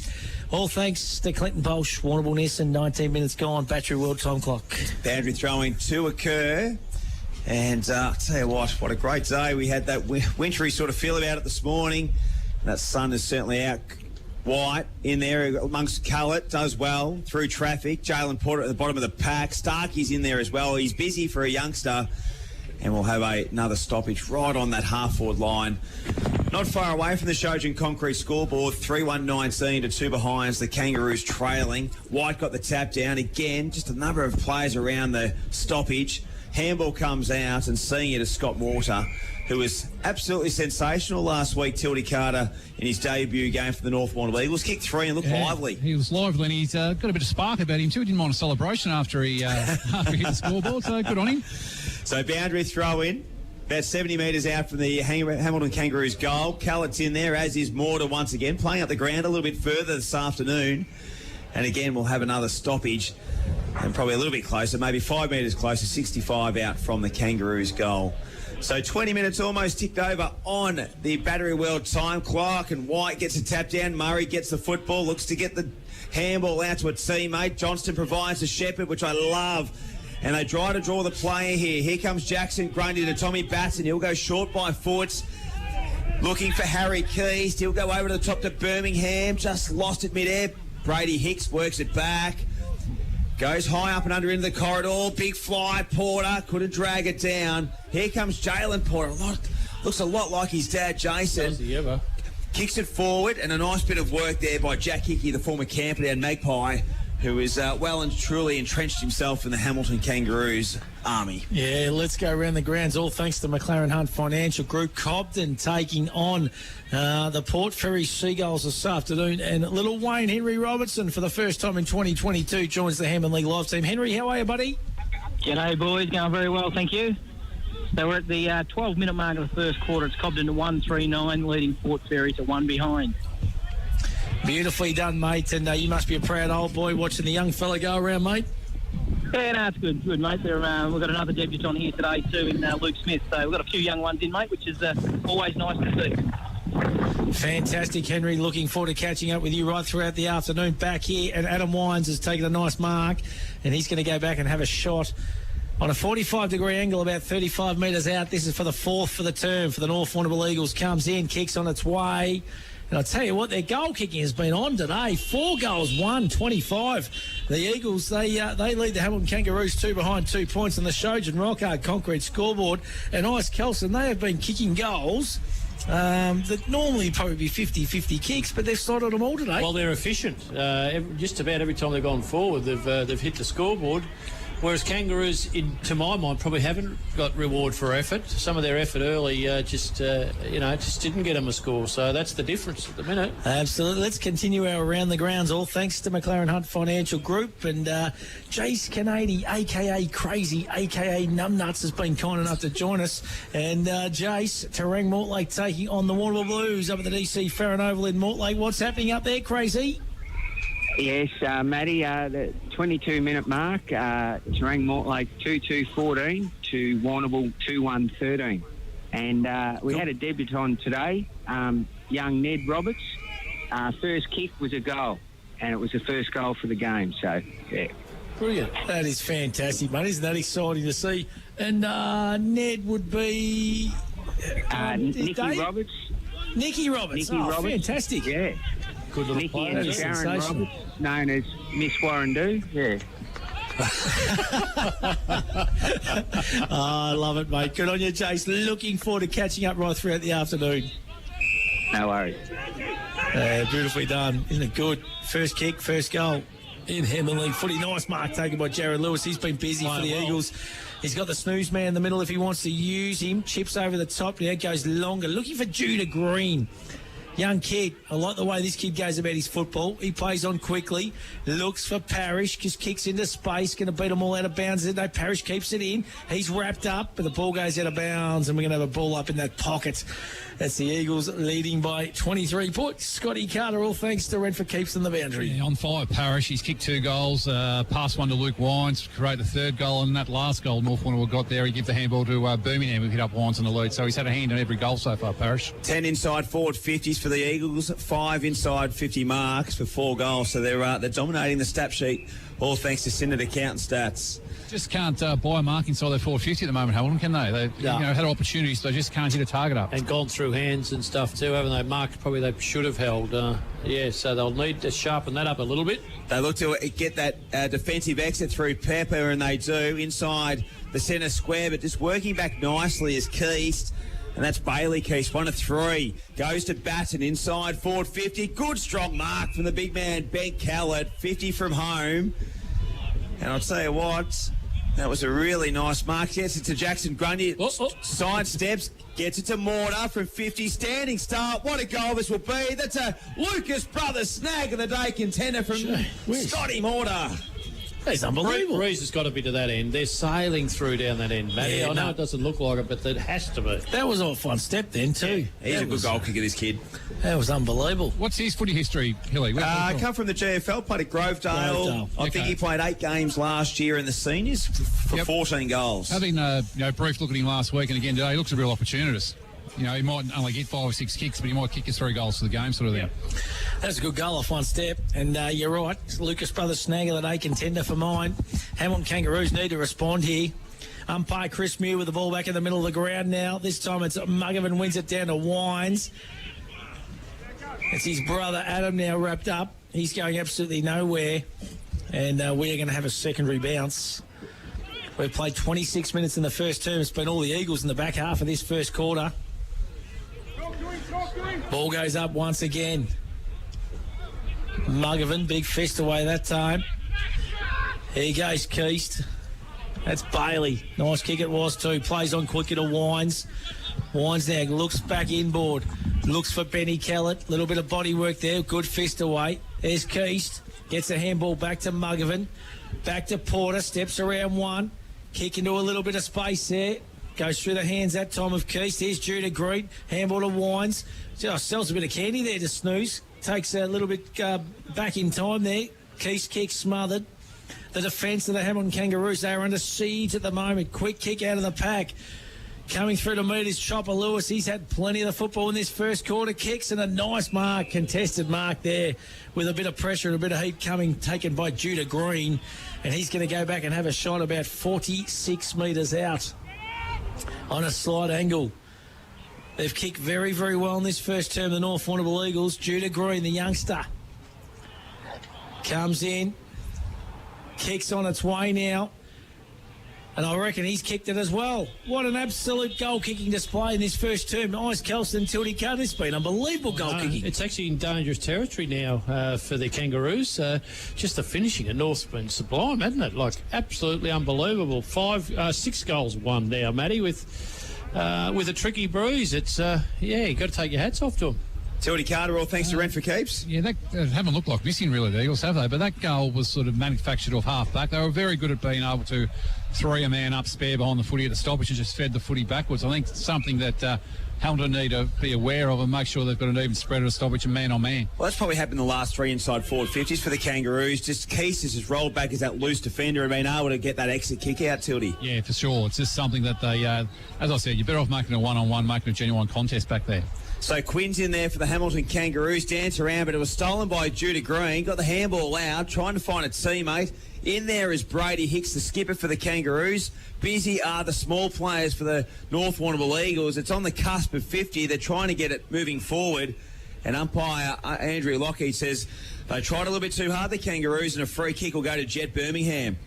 all thanks to Clinton Baulch, Warrnambool Nissan. 19 minutes gone. Battery World time clock. Boundary throwing to occur. And I'll tell you what a great day. We had that wintry sort of feel about it this morning. That sun is certainly out. White in there amongst Cullett does well through traffic. Jalen Porter at the bottom of the pack. Starkey's in there as well. He's busy for a youngster. And we'll have another stoppage right on that half-forward line. Not far away from the Shojan Concrete scoreboard. 3-1-19 to 2 behinds. The Kangaroos trailing. White got the tap down. Again, just a number of players around the stoppage. Handball comes out, and seeing it is Scott Mortar, who was absolutely sensational last week. Tildy Carter in his debut game for the North Warrnambool Eagles kicked 3 and looked lively. He was lively, and he's got a bit of spark about him too. He didn't mind a celebration after he after he hit the scoreboard, so good on him. So boundary throw in. About 70 metres out from the Hamilton Kangaroos goal. Callett's in there, as is Mortar once again, playing up the ground a little bit further this afternoon. And again, we'll have another stoppage, and probably a little bit closer, maybe 5 metres closer, 65 out from the Kangaroos goal. So 20 minutes almost ticked over on the Battery World time clock, and White gets a tap down. Murray gets the football, looks to get the handball out to a teammate. Johnston provides a shepherd, which I love. And they try to draw the player here. Here comes Jackson Grundy to Tommy Batson. He'll go short by foot. Looking for Harry Keys. He'll go over to the top to Birmingham. Just lost it midair. Brady Hicks works it back. Goes high up and under into the corridor. Big fly. Porter couldn't drag it down. Here comes Jalen Porter. Looks a lot like his dad, Jason. Does he ever? Kicks it forward, and a nice bit of work there by Jack Hickey, the former Camperdown Magpie, who is well and truly entrenched himself in the Hamilton Kangaroos army. Yeah, let's go around the grounds. All thanks to McLaren Hunt Financial Group. Cobden taking on the Port Fairy Seagulls this afternoon. And little Wayne Henry Robertson, for the first time in 2022, joins the Hammond League Live team. Henry, how are you, buddy? G'day, boys. Going very well, thank you. So we're at the 12-minute mark of the first quarter. It's Cobden to 1-3-9, leading Port Fairy to 1 behind. Beautifully done, mate. And you must be a proud old boy watching the young fella go around, mate. Yeah, no, it's good, mate. We've got another debutant here today too in Luke Smith. So we've got a few young ones in, mate, which is always nice to see. Fantastic, Henry. Looking forward to catching up with you right throughout the afternoon back here. And Adam Wines has taken a nice mark, and he's going to go back and have a shot on a 45-degree angle about 35 metres out. This is for the 4th for the term for the North Warrnambool Eagles. Comes in, kicks on its way. And I'll tell you what, their goal kicking has been on today. 4 goals, 1-25. The Eagles, they lead the Hamilton Kangaroos 2 behind 2 points on the Shojan Rock Hard Concrete scoreboard. And Ice Kelson, they have been kicking goals that normally probably be 50-50 kicks, but they've slotted them all today. Well, they're efficient. Just about every time they've gone forward, they've hit the scoreboard. Whereas Kangaroos, to my mind, probably haven't got reward for effort. Some of their effort early just didn't get them a score. So that's the difference at the minute. Absolutely. Let's continue our Around the Grounds, all thanks to McLaren Hunt Financial Group. And Jace Kennedy, a.k.a. Crazy, a.k.a. Numbnuts, has been kind enough to join us. And Jace, Terang Mortlake taking on the Warrnambool Blues up at the DC Farron Oval in Mortlake. What's happening up there, Crazy? Yes, Matty, the 22-minute mark, Terang Mortlake 2-2-14 to Warrnambool 2-1-13. And we had a debutant today, young Ned Roberts. First kick was a goal, and it was the first goal for the game. So, yeah. Brilliant. That is fantastic, mate. Isn't that exciting to see? And Ned would be... Nicky Roberts. Nicky Roberts. Roberts. Fantastic. Yeah. Good little Nicky player. and Sharon Roberts, known as Miss Warrnambool. Yeah. I love it, mate. Good on you, Jace. Looking forward to catching up right throughout the afternoon. No worries. Beautifully done. Isn't it good? First kick, first goal in Hammond League footy. Nice mark taken by Jared Lewis. He's been busy for the Eagles. He's got the snooze man in the middle if he wants to use him. Chips over the top. Now goes longer. Looking for Judah Green. Young kid. I like the way this kid goes about his football. He plays on quickly, looks for Parrish, just kicks into space, going to beat them all out of bounds. No, Parrish keeps it in. He's wrapped up, but the ball goes out of bounds, and we're going to have a ball up in that pocket. That's the Eagles leading by 23 points. Scotty Carter, all thanks to Redford keeps in the boundary. Yeah, on fire, Parrish. He's kicked 2 goals, passed one to Luke Wines, create the 3rd goal, and that last goal North Warrnambool got there, he gave the handball to Birmingham, who hit up Wines on the lead. So he's had a hand on every goal so far, Parrish. 10 inside forward 50s for the Eagles, 5 inside 50 marks for 4 goals. So they're dominating the stat sheet, all thanks to Synod Account Stats. Just can't buy a mark inside their 450 at the moment, Hamilton, can they? They've had opportunities, they just can't hit a target up. And gone through hands and stuff too, haven't they? Marked probably they should have held. So they'll need to sharpen that up a little bit. They look to get that defensive exit through Pepper, and they do inside the centre square, but just working back nicely is Keast. And that's Bailey Keast, 1 of 3. Goes to Batten inside forward 50. Good strong mark from the big man, Ben Callett, 50 from home. And I'll tell you what, that was a really nice mark. Gets it to Jackson Grundy. Side steps, gets it to Mortar from 50. Standing start. What a goal this will be. That's a Lucas Brothers snag of the day contender from Scotty Mortar. That's unbelievable. Reese has got to be to that end. They're sailing through down that end, Matty. Yeah, I know it doesn't look like it, but it has to be. That was a fun step then too. He's a good goal kicker, this kid. That was unbelievable. What's his footy history, Hilly? Come from the GFL, played at Grovedale. I think he played 8 games last year in the seniors for 14 goals. Having a brief look at him last week and again today, he looks a real opportunist. He might only get 5 or 6 kicks, but he might kick us 3 goals for the game sort of thing. That's a good goal off one step. And you're right, Lucas Brothers snag of the day contender for mine. Hamilton Kangaroos need to respond here. Umpire Chris Muir with the ball back in the middle of the ground now. This time it's Muggerman wins it down to Wines. It's his brother Adam now wrapped up. He's going absolutely nowhere. And we are going to have a secondary bounce. We've played 26 minutes in the first term. It's been all the Eagles in the back half of this first quarter. Ball goes up once again. Muggerman, big fist away that time. Here goes Keast. That's Bailey. Nice kick it was too. Plays on quicker to Wines. Wines now looks back inboard. Looks for Benny Callett. Little bit of body work there. Good fist away. There's Keast. Gets the handball back to Muggerman. Back to Porter. Steps around one. Kick into a little bit of space there. Goes through the hands that time of Keast. There's Judah Green. Handball to Wines. Just sells a bit of candy there to Snooze. Takes a little bit back in time there. Keast kick smothered. The defence of the Hampden Kangaroos, they are under siege at the moment. Quick kick out of the pack. Coming through to meet is Chopper Lewis. He's had plenty of the football in this first quarter. Kicks and a nice mark, contested mark there with a bit of pressure and a bit of heat coming, taken by Judah Green. And he's going to go back and have a shot about 46 metres out on a slight angle. They've kicked very, very well in this first term, the North Warrnambool Eagles. Judah Green, the youngster, comes in, kicks on its way now, and I reckon he's kicked it as well. What an absolute goal-kicking display in this first term. Nice Kelston Tildy Cut. It's been unbelievable goal-kicking. It's actually in dangerous territory now for the Kangaroos. Just the finishing at North's been sublime, hasn't it? Like, absolutely unbelievable. 6 goals won now, Matty, with a tricky bruise. It's, you've got to take your hats off to him. Tildy Carter, all thanks to Rent for Keeps. Yeah, they haven't looked like missing really, the Eagles, have they? But that goal was sort of manufactured off half-back. They were very good at being able to three a man up, spare behind the footy at the stoppage and just fed the footy backwards. I think something that Hampden need to be aware of and make sure they've got an even spread at a stoppage and man on man. Well, that's probably happened in the last 3 inside forward 50s for the Kangaroos. Just Keast has just rolled back as that loose defender and been able to get that exit kick out, Tildy. Yeah, for sure. It's just something that they, as I said, you're better off making a one-on-one, making a genuine contest back there. So Quinn's in there for the Hamilton Kangaroos, dance around, but it was stolen by Judah Green. Got the handball out, trying to find a teammate. In there is Brady Hicks, the skipper for the Kangaroos. Busy are the small players for the North Warrnambool Eagles. It's on the cusp of 50. They're trying to get it moving forward. And umpire Andrew Lockheed says they tried a little bit too hard, the Kangaroos, and a free kick will go to Jet Birmingham.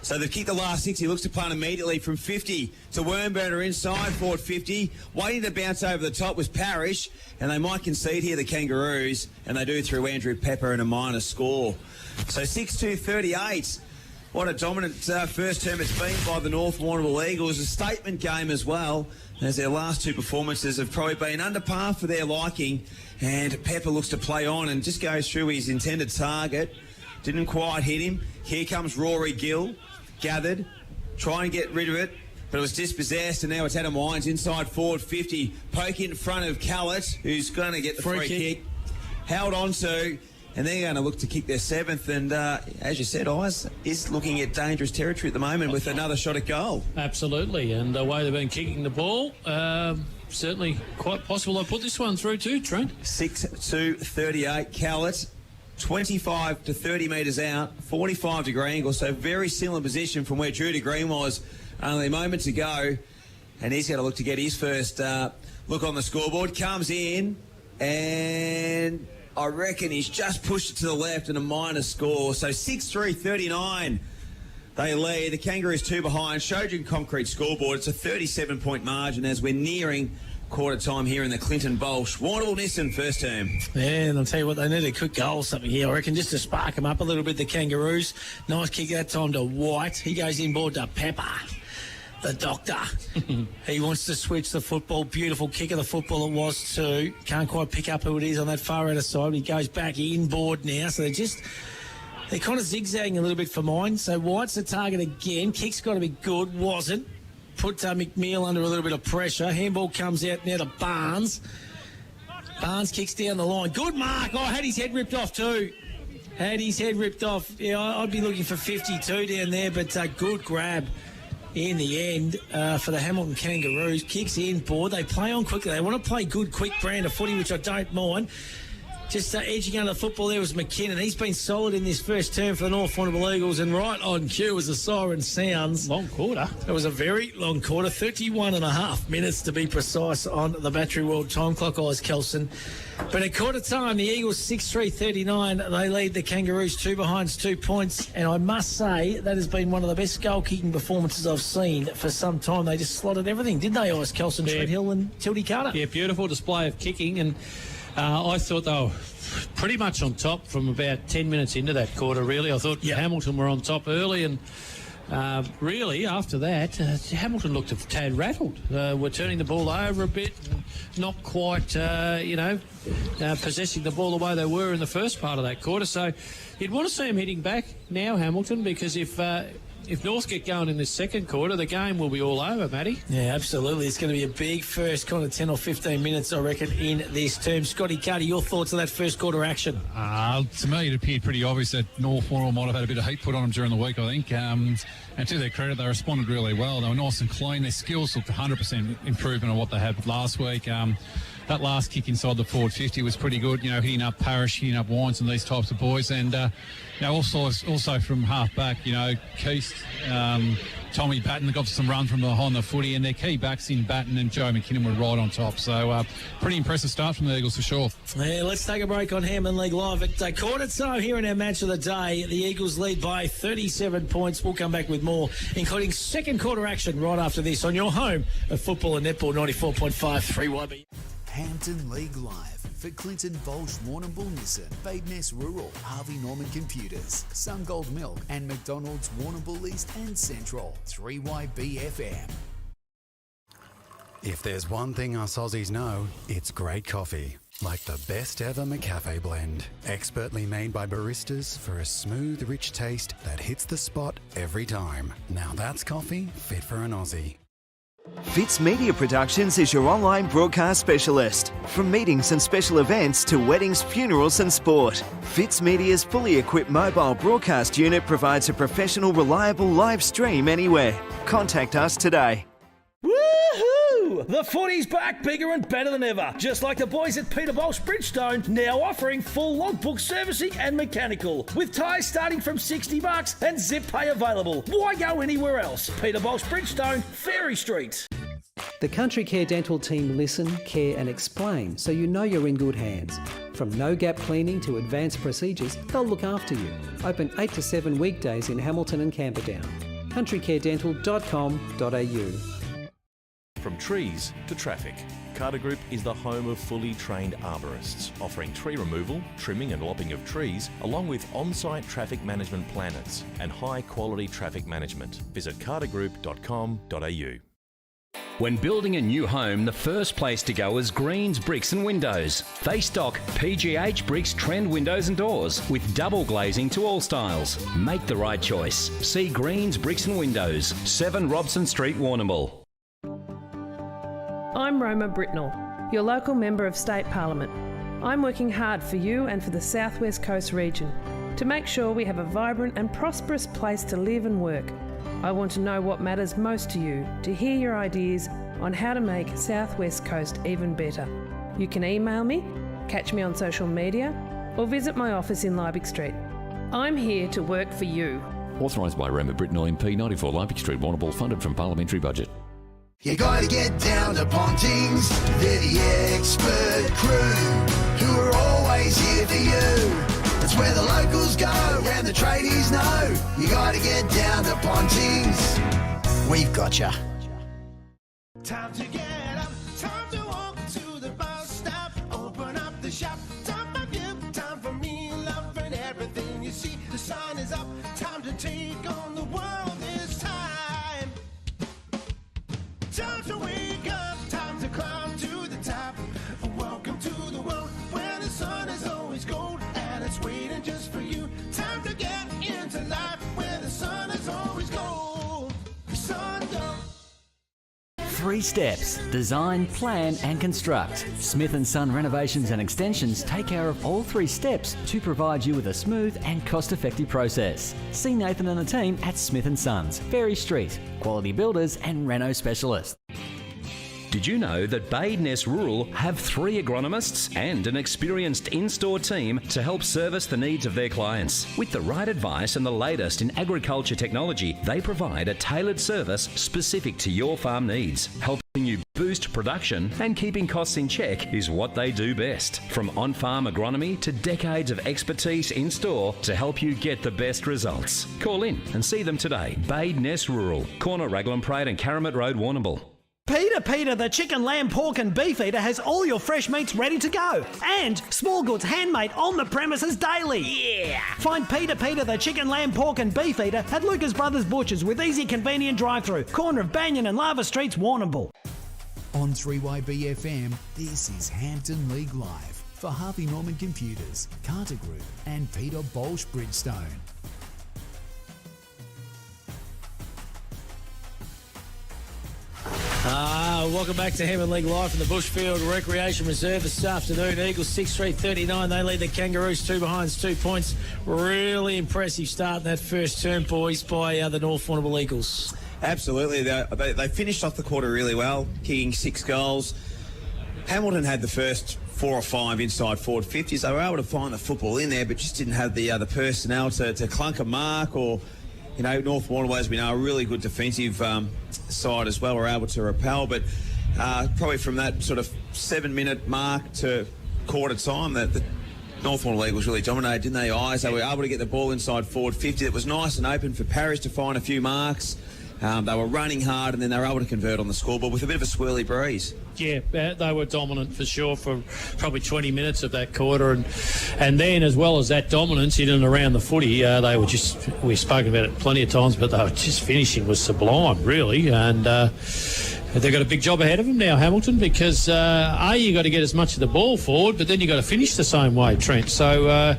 So they've kicked the last 6. He looks to punt immediately from 50 to Wormburner inside forward 50. Waiting to bounce over the top was Parrish, and they might concede here, the Kangaroos, and they do through Andrew Pepper and a minor score. So 6-2-38. What a dominant first term it's been by the North Warrnambool Eagles. A statement game as well. as their last two performances have probably been under par for their liking, and Pepper looks to play on and just goes through his intended target. Didn't quite hit him. Here comes Rory Gill, gathered, trying to get rid of it, but it was dispossessed, and now it's Adam Wines inside forward 50, poking in front of Callett, who's going to get the free kick. Held on to, and they're going to look to kick their seventh, and as you said, Ice is looking at dangerous territory at the moment with another shot at goal. Absolutely, and the way they've been kicking the ball, certainly quite possible they'll put this one through too, Trent. 6-2-38, Callett. 25 to 30 metres out, 45 degree angle, so very similar position from where Drew de Green was only moments ago. And he's going to look to get his first look on the scoreboard. Comes in, and I reckon he's just pushed it to the left and a minor score. So 6-3-39, they lead. The Kangaroos 2 behind. Showed you concrete scoreboard. It's a 37-point margin as we're nearing quarter time here in the Clinton Baulch Warrnambool Nissan first term. Yeah, and I'll tell you what, they need a quick goal or something here, I reckon, just to spark them up a little bit, the Kangaroos. Nice kick that time to White. He goes inboard to Pepper, the doctor. He wants to switch the football. Beautiful kick of the football it was too. Can't quite pick up who it is on that far outer side. He goes back inboard now, so they're kind of zigzagging a little bit for mine. So White's the target again. Kick's got to be good. Wasn't. Put McNeil under a little bit of pressure. Handball comes out now to Barnes. Barnes kicks down the line. Good mark. Oh, had his head ripped off too. Had his head ripped off. Yeah, I'd be looking for 52 down there, but good grab in the end for the Hamilton Kangaroos. Kicks in board. They play on quickly. They want to play good, quick brand of footy, which I don't mind. Just edging under the football there was McKinnon. He's been solid in this first term for the North Warrnambool Eagles, and right on cue as the siren sounds. Long quarter. It was a very long quarter, 31 and a half minutes to be precise on the Battery World time clock, Oz Kelson. But at quarter time, the Eagles 6-3-39. They lead the Kangaroos 2 behind 2 points, and I must say that has been one of the best goal-kicking performances I've seen for some time. They just slotted everything, didn't they, Oz Kelson, Trent Hill and Tildy Carter? Yeah, beautiful display of kicking, and I thought they were pretty much on top from about 10 minutes into that quarter, really. I thought Hamilton were on top early, and really after that, Hamilton looked a tad rattled. We're turning the ball over a bit, not quite, possessing the ball the way they were in the first part of that quarter. So you'd want to see them hitting back now, Hamilton, because if North get going in this second quarter, the game will be all over, Matty. Yeah, absolutely. It's going to be a big first kind of 10 or 15 minutes, I reckon, in this term. Scotty Carter, your thoughts on that first quarter action? To me, it appeared pretty obvious that North Warrnambool might have had a bit of heat put on them during the week, I think. And to their credit, they responded really well. They were nice and clean. Their skills looked 100% improvement on what they had last week. That last kick inside the forward 50 was pretty good, hitting up Parrish, hitting up Wines and these types of boys. And, also from half back, Keith, Tommy Batten got some run from behind the footy, and their key backs in Batten and Joe McKinnon were right on top. So pretty impressive start from the Eagles for sure. Yeah, let's take a break on Hampden League Live at quarter time here in our match of the day. The Eagles lead by 37 points. We'll come back with more, including second quarter action right after this on your home of football and netball 94.5 3YB. Hampden League Live for Clinton Baulch Warrnambool Nissan, Bade Ness Rural, Harvey Norman Computers, Sungold Milk, and McDonalds Warrnambool East and Central, 3YB FM. If there's one thing us Aussies know, it's great coffee. Like the best ever McCafe blend. Expertly made by baristas for a smooth, rich taste that hits the spot every time. Now that's coffee fit for an Aussie. Fitz Media Productions is your online broadcast specialist. From meetings and special events to weddings, funerals and sport. Fitz Media's fully equipped mobile broadcast unit provides a professional, reliable live stream anywhere. Contact us today. Woohoo! The footy's back, bigger and better than ever. Just like the boys at Peter Baulch Bridgestone, now offering full logbook servicing and mechanical. With tyres starting from $60 and zip pay available. Why go anywhere else? Peter Baulch Bridgestone, Ferry Street. The Country Care Dental team listen, care and explain so you know you're in good hands. From no-gap cleaning to advanced procedures, they'll look after you. Open 8 to 7 weekdays in Hamilton and Camperdown. countrycaredental.com.au. From trees to traffic, Carter Group is the home of fully trained arborists, offering tree removal, trimming and lopping of trees, along with on-site traffic management planners and high-quality traffic management. Visit cartergroup.com.au. When building a new home, the first place to go is Greens Bricks and Windows. They stock PGH Bricks trend windows and doors with double glazing to all styles. Make the right choice. See Greens Bricks and Windows, 7 Robson Street, Warrnambool. I'm Roma Britnell, your local Member of State Parliament. I'm working hard for you and for the South West Coast region to make sure we have a vibrant and prosperous place to live and work. I want to know what matters most to you, to hear your ideas on how to make South West Coast even better. You can email me, catch me on social media, or visit my office in Liebig Street. I'm here to work for you. Authorised by Roma Britnell MP, 94 Liebig Street, Warrnambool, funded from parliamentary budget. You gotta get down to Pontings, they're the expert crew, who are always here for you. That's where the locals go and the tradies know. You gotta get down to Pontings, we've got ya. Time to get up, time to walk to the bus stop, open up the shop, time for you, time for me, loving everything you see. The sun is up, time to take on the world this time. Time to wake up, time to climb to the top. Welcome to the world where the sun is always gold and it's waiting just for you. Time to get into life where the sun is always gold. Sungold. 3 steps: design, plan and construct. Smith & Son Renovations and Extensions take care of all 3 steps to provide you with a smooth and cost-effective process. See Nathan and the team at Smith & Sons, Ferry Street, quality builders and reno specialists. Did you know that Bade Ness Rural have 3 agronomists and an experienced in-store team to help service the needs of their clients? With the right advice and the latest in agriculture technology, they provide a tailored service specific to your farm needs. Helping you boost production and keeping costs in check is what they do best. From on-farm agronomy to decades of expertise in-store to help you get the best results. Call in and see them today. Bade Ness Rural, corner Raglan Parade and Caramit Road, Warrnambool. Peter, the chicken, lamb, pork and beef eater has all your fresh meats ready to go. And small goods handmade on the premises daily. Yeah! Find Peter, the chicken, lamb, pork and beef eater at Lucas Brothers Butchers with easy, convenient drive-through. Corner of Banyan and Lava Streets, Warrnambool. On 3YBFM, this is Hampden League Live for Harvey Norman Computers, Carter Group and Peter Baulch Bridgestone. Welcome back to Hampden League Live from the Bushfield Recreation Reserve this afternoon. Eagles 6-3-39. They lead the Kangaroos 2 behind 2 points. Really impressive start in that first term, boys, by the North Warrnambool Eagles. Absolutely. They finished off the quarter really well, kicking 6 goals. Hamilton had the first 4 or 5 inside forward 50s. They were able to find the football in there, but just didn't have the personnel to clunk a mark or... You know, North Warrnambool, as we know, a really good defensive side as well, were able to repel. But probably from that sort of 7-minute mark to quarter time, that the North Warrnambool Eagles really dominated, didn't they, Eyes? They were able to get the ball inside forward 50. It was nice and open for Parrish to find a few marks. They were running hard and then they were able to convert on the scoreboard with a bit of a swirly breeze. Yeah, they were dominant for sure for probably 20 minutes of that quarter. And then as well as that dominance in and around the footy, they were just, we've spoken about it plenty of times, but they were just finishing was sublime, really. And they've got a big job ahead of them now, Hamilton, because you got to get as much of the ball forward, but then you got to finish the same way, Trent. So,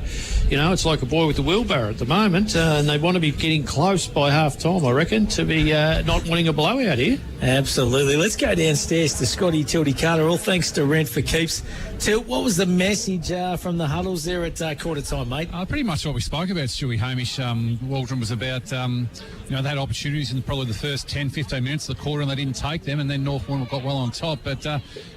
it's like a boy with a wheelbarrow at the moment, and they want to be getting close by half-time, I reckon, to be not wanting a blowout here. Absolutely. Let's go downstairs to Scotty Tildy Carter. All thanks to Rent for Keeps. Tilt, what was the message from the huddles there at quarter time, mate? Pretty much what we spoke about, Stewie, Hamish. Waldron was about, they had opportunities in probably the first 10, 15 minutes of the quarter and they didn't take them, and then North Warrnambool got well on top. But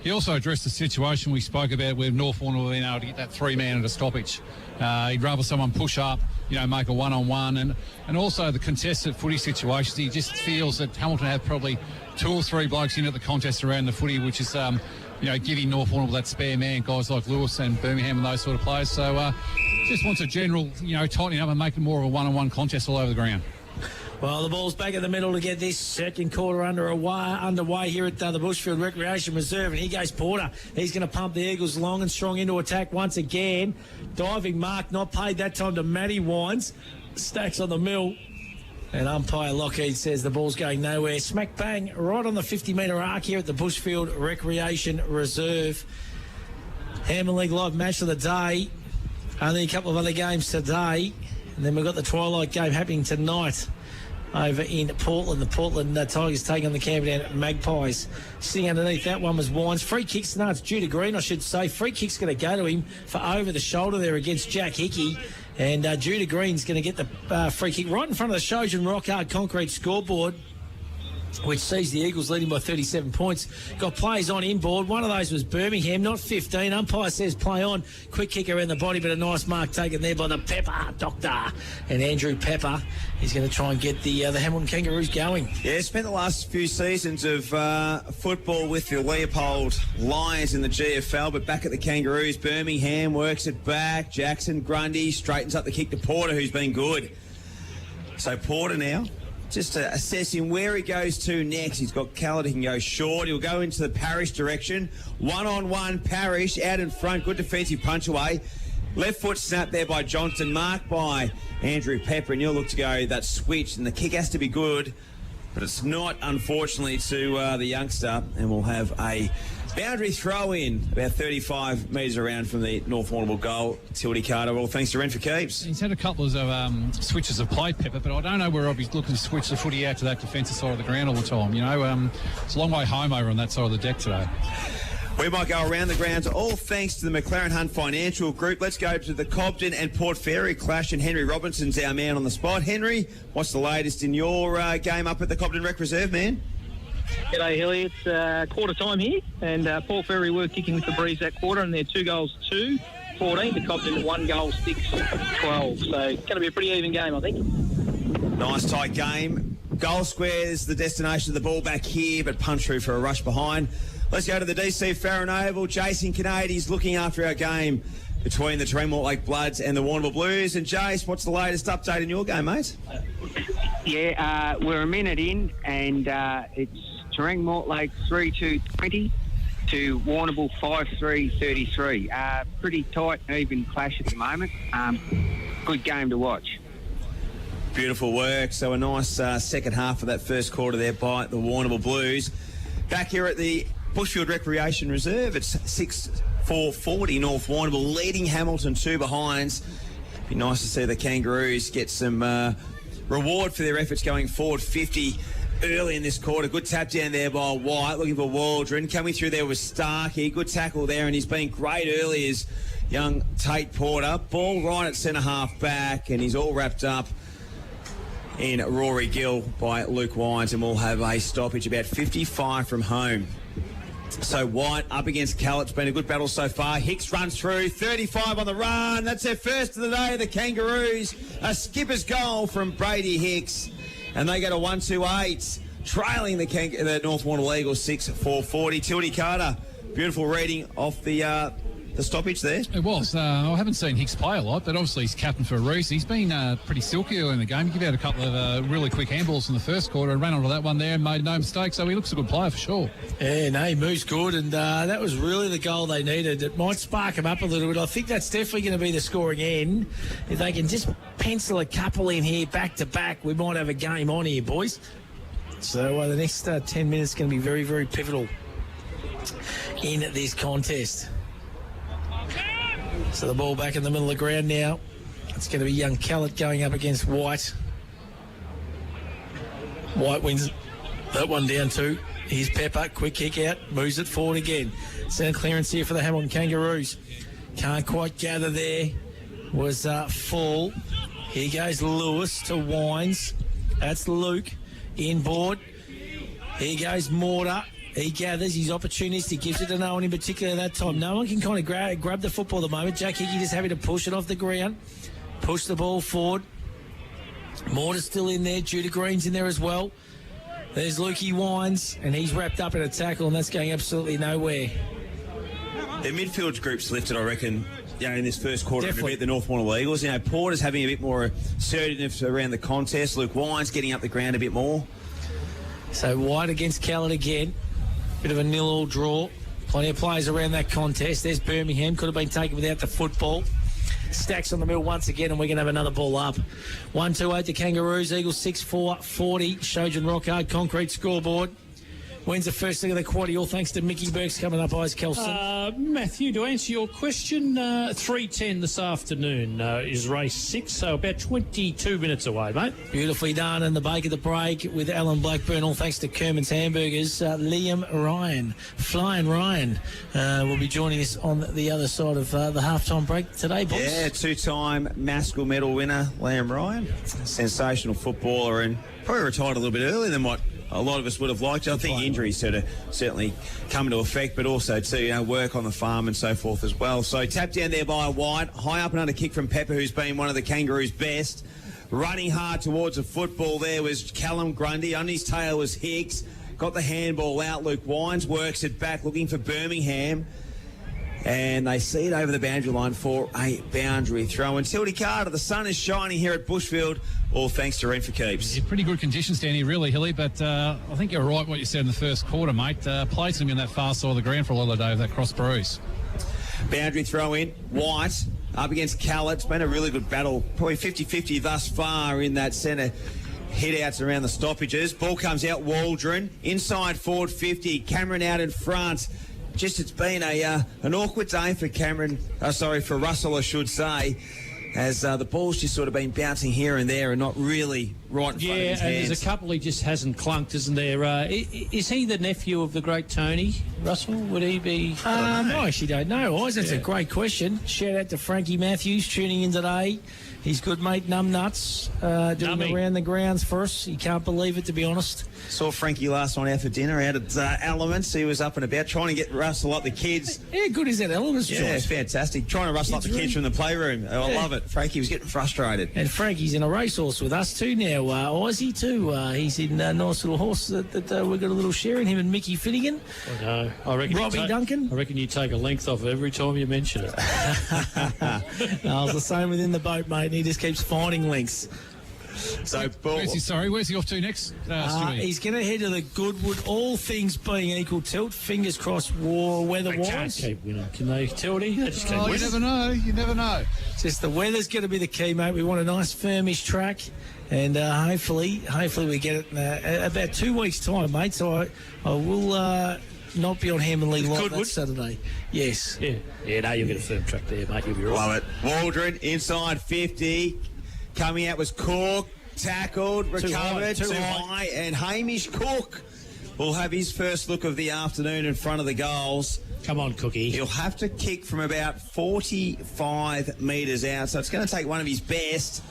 he also addressed the situation we spoke about where North Warrnambool being able to get that 3-man at a stoppage. He'd rather someone push up, make a one-on-one, and also the contested footy situations. He just feels that Hamilton have probably 2 or 3 blokes in at the contest around the footy, which is, giving North Warrnambool that spare man, guys like Lewis and Birmingham and those sort of players. So just wants a general, tightening up and making more of a one-on-one contest all over the ground. Well, the ball's back in the middle to get this second quarter underway here at the Bushfield Recreation Reserve. And here goes Porter. He's going to pump the Eagles long and strong into attack once again. Diving mark, not paid that time to Matty Wines. Stacks on the mill. And umpire Lockheed says the ball's going nowhere. Smack bang right on the 50-metre arc here at the Bushfield Recreation Reserve. Hampden League Live match of the day. Only a couple of other games today. And then we've got the twilight game happening tonight over in Portland. The Portland Tigers taking on the Camberdown Magpies. Sitting underneath that one was Wines. Free kicks. No, it's Judah Green, I should say. Free kick's going to go to him for over the shoulder there against Jack Hickey. And Judah Green's going to get the free kick right in front of the Shojan Rock Hard Concrete scoreboard, which sees the Eagles leading by 37 points. Got players on inboard. One of those was Birmingham, not 15. Umpire says play on. Quick kick around the body, but a nice mark taken there by the Pepper Doctor. And Andrew Pepper is going to try and get the Hamilton Kangaroos going. Yeah, spent the last few seasons of football with the Leopold Lions in the GFL, but back at the Kangaroos, Birmingham works it back. Jackson Grundy straightens up the kick to Porter, who's been good. So Porter now, just assessing where he goes to next. He's got Callard, he can go short. He'll go into the Parrish direction. One-on-one Parrish out in front. Good defensive punch away. Left foot snap there by Johnston, marked by Andrew Pepper, and he'll look to go that switch, and the kick has to be good, but it's not, unfortunately, to the youngster, and we'll have a boundary throw in about 35 metres around from the North Warrnambool goal. Tildy Carter, well, thanks to Ren for keeps. He's had a couple of switches of play, Pepper, but I don't know where he's looking to switch the footy out to that defensive side of the ground all the time. You know, it's a long way home over on that side of the deck today. We might go around the grounds, all thanks to the McLaren Hunt Financial Group. Let's go to the Cobden and Port Fairy clash, and Henry Robinson's our man on the spot. Henry, what's the latest in your game up at the Cobden Rec Reserve, man? G'day, Hilly. It's quarter time here, and Port Fairy were kicking with the breeze that quarter, and they're 2 goals 2-14 to Cobden, 1 goal 6-12. So it's going to be a pretty even game, I think. Nice tight game. Goal squares, the destination of the ball back here, but punch through for a rush behind. Let's go to the DC Farron Oval. Jason Canadi's looking after our game between the Tremont Lake Bloods and the Warrnambool Blues. And Jace, what's the latest update in your game, mate? Yeah, we're a minute in, and it's Terang Mortlake 3-2-20 to Warrnambool 5-3-33. Pretty tight, even clash at the moment. Good game to watch. Beautiful work. So a nice second half of that first quarter there by the Warrnambool Blues. Back here at the Bushfield Recreation Reserve, it's 6-4-40 North Warrnambool, leading Hamilton 2 behinds. Be nice to see the Kangaroos get some reward for their efforts going forward. 50 early in this quarter. Good tap down there by White, looking for Waldron. Coming through there was Starkey. Good tackle there, and he's been great early as young Tate Porter. Ball right at centre half back, and he's all wrapped up in Rory Gill by Luke Wines, and we'll have a stoppage about 55 from home. So White up against Callett. It's been a good battle so far. Hicks runs through, 35 on the run. That's their first of the day, the Kangaroos. A skipper's goal from Brady Hicks, and they go to 1-2-8, trailing the North Warrnambool Eagles 6-4-40. Tildy Carter, beautiful reading off the stoppage there. It was. I haven't seen Hicks play a lot, but obviously he's captain for a reason. He's been pretty silky early in the game. He gave out a couple of really quick handballs in the first quarter and ran onto that one there and made no mistake, so he looks a good player for sure. Yeah, no, he moves good, and that was really the goal they needed. It might spark him up a little bit. I think that's definitely going to be the scoring end. If they can just pencil a couple in here back-to-back, we might have a game on here, boys. So the next 10 minutes is going to be very, very pivotal in this contest. So the ball back in the middle of the ground now. It's going to be young Callett going up against White. White wins that one down too. Here's Pepper, quick kick out, moves it forward again. Centre clearance here for the Hamilton Kangaroos. Can't quite gather there. Was full. Here goes Lewis to Wines. That's Luke. Inboard. Here goes Mortar. He gathers, he's opportunistic, gives it to no one in particular that time. No one can kind of grab the football at the moment. Jack Hickey just having to push it off the ground, push the ball forward. Mortar's still in there, Judah Green's in there as well. There's Lukey Wines, and he's wrapped up in a tackle, and that's going absolutely nowhere. Their midfield group's lifted, I reckon, in this first quarter to Definitely. beat the North Warrnambool Eagles. Porter's having a bit more assertiveness around the contest. Luke Wines getting up the ground a bit more. So White against Callett again. Bit of a 0-0 draw. Plenty of players around that contest. There's Birmingham. Could have been taken without the football. Stacks on the mill once again, and we're going to have another ball up. 1-2-8 the Kangaroos, Eagles 6-4-40. Shojan Rockhard, concrete scoreboard. When's the first leg of the quarter? All thanks to Mickey Burks coming up, Eyes Kelson. Matthew, to answer your question, 3:10 this afternoon is race 6, so about 22 minutes away, mate. Beautifully done, and the bake of the break with Alan Blackburn, all thanks to Kerman's Hamburgers. Liam Ryan, Flying Ryan, will be joining us on the other side of the halftime break today, boys. Yeah, two-time Maskell medal winner, Liam Ryan. Sensational footballer, and probably retired a little bit earlier than what a lot of us would have liked. I think injuries certainly come into effect, but also to work on the farm and so forth as well. So tapped down there by White, high up and under kick from Pepper, who's been one of the Kangaroos' best. Running hard towards the football there was Callum Grundy. On his tail was Hicks. Got the handball out. Luke Wines works it back, looking for Birmingham. And they see it over the boundary line for a boundary throw. And Tildy Carter, the sun is shining here at Bushfield, all thanks to Rent for Keeps. Yeah, pretty good conditions down here, really, Hilly, but I think you're right what you said in the first quarter, mate. Placing him in that far side of the ground for a lot of the day with that cross bruise. Boundary throw in. White up against Callett. It's been a really good battle. Probably 50-50 thus far in that centre. Hit-outs around the stoppages. Ball comes out, Waldron. Inside forward 50. Cameron out in front. It's been an awkward day for for Russell, I should say, as the ball's just sort of been bouncing here and there and not really right in front of his hands. Yeah, and there's a couple he just hasn't clunked, isn't there? Is he the nephew of the great Tony Russell? Would he be? I actually don't know, Oz. That's a great question. Shout out to Frankie Matthews tuning in today. His good mate Numbnuts doing around the grounds for us. He can't believe it, to be honest. Saw Frankie last night out for dinner out at Elements. He was up and about trying to get Russell up the kids. How good is that Elements? Yeah, it's fantastic. Trying to rustle up the kids from the playroom. I love it. Frankie was getting frustrated. And Frankie's in a racehorse with us too now. Aussie too. He's in a nice little horse that we've got a little share in him and Mickey Finnegan. I know. I reckon Robbie Duncan. I reckon you take a length off every time you mention it. It's the same within the boat, mate. And he just keeps finding links. So, where's he off to next? He's going to head to the Goodwood, all things being equal. Tilt, fingers crossed, weather-wise. They can't keep winning, can they, Tildy? They just you never know. You never know. Just the weather's going to be the key, mate. We want a nice firmish track, and hopefully we get it in about 2 weeks' time, mate. So I will not be on Hammerley Light that Saturday. Yes. Yeah, no, you'll get a firm track there, mate. You'll be right. Love it. Waldron, inside 50. Coming out was Cork, tackled, recovered, too high, and Hamish Cook will have his first look of the afternoon in front of the goals. Come on, Cookie. He'll have to kick from about 45 metres out, so it's going to take one of his best,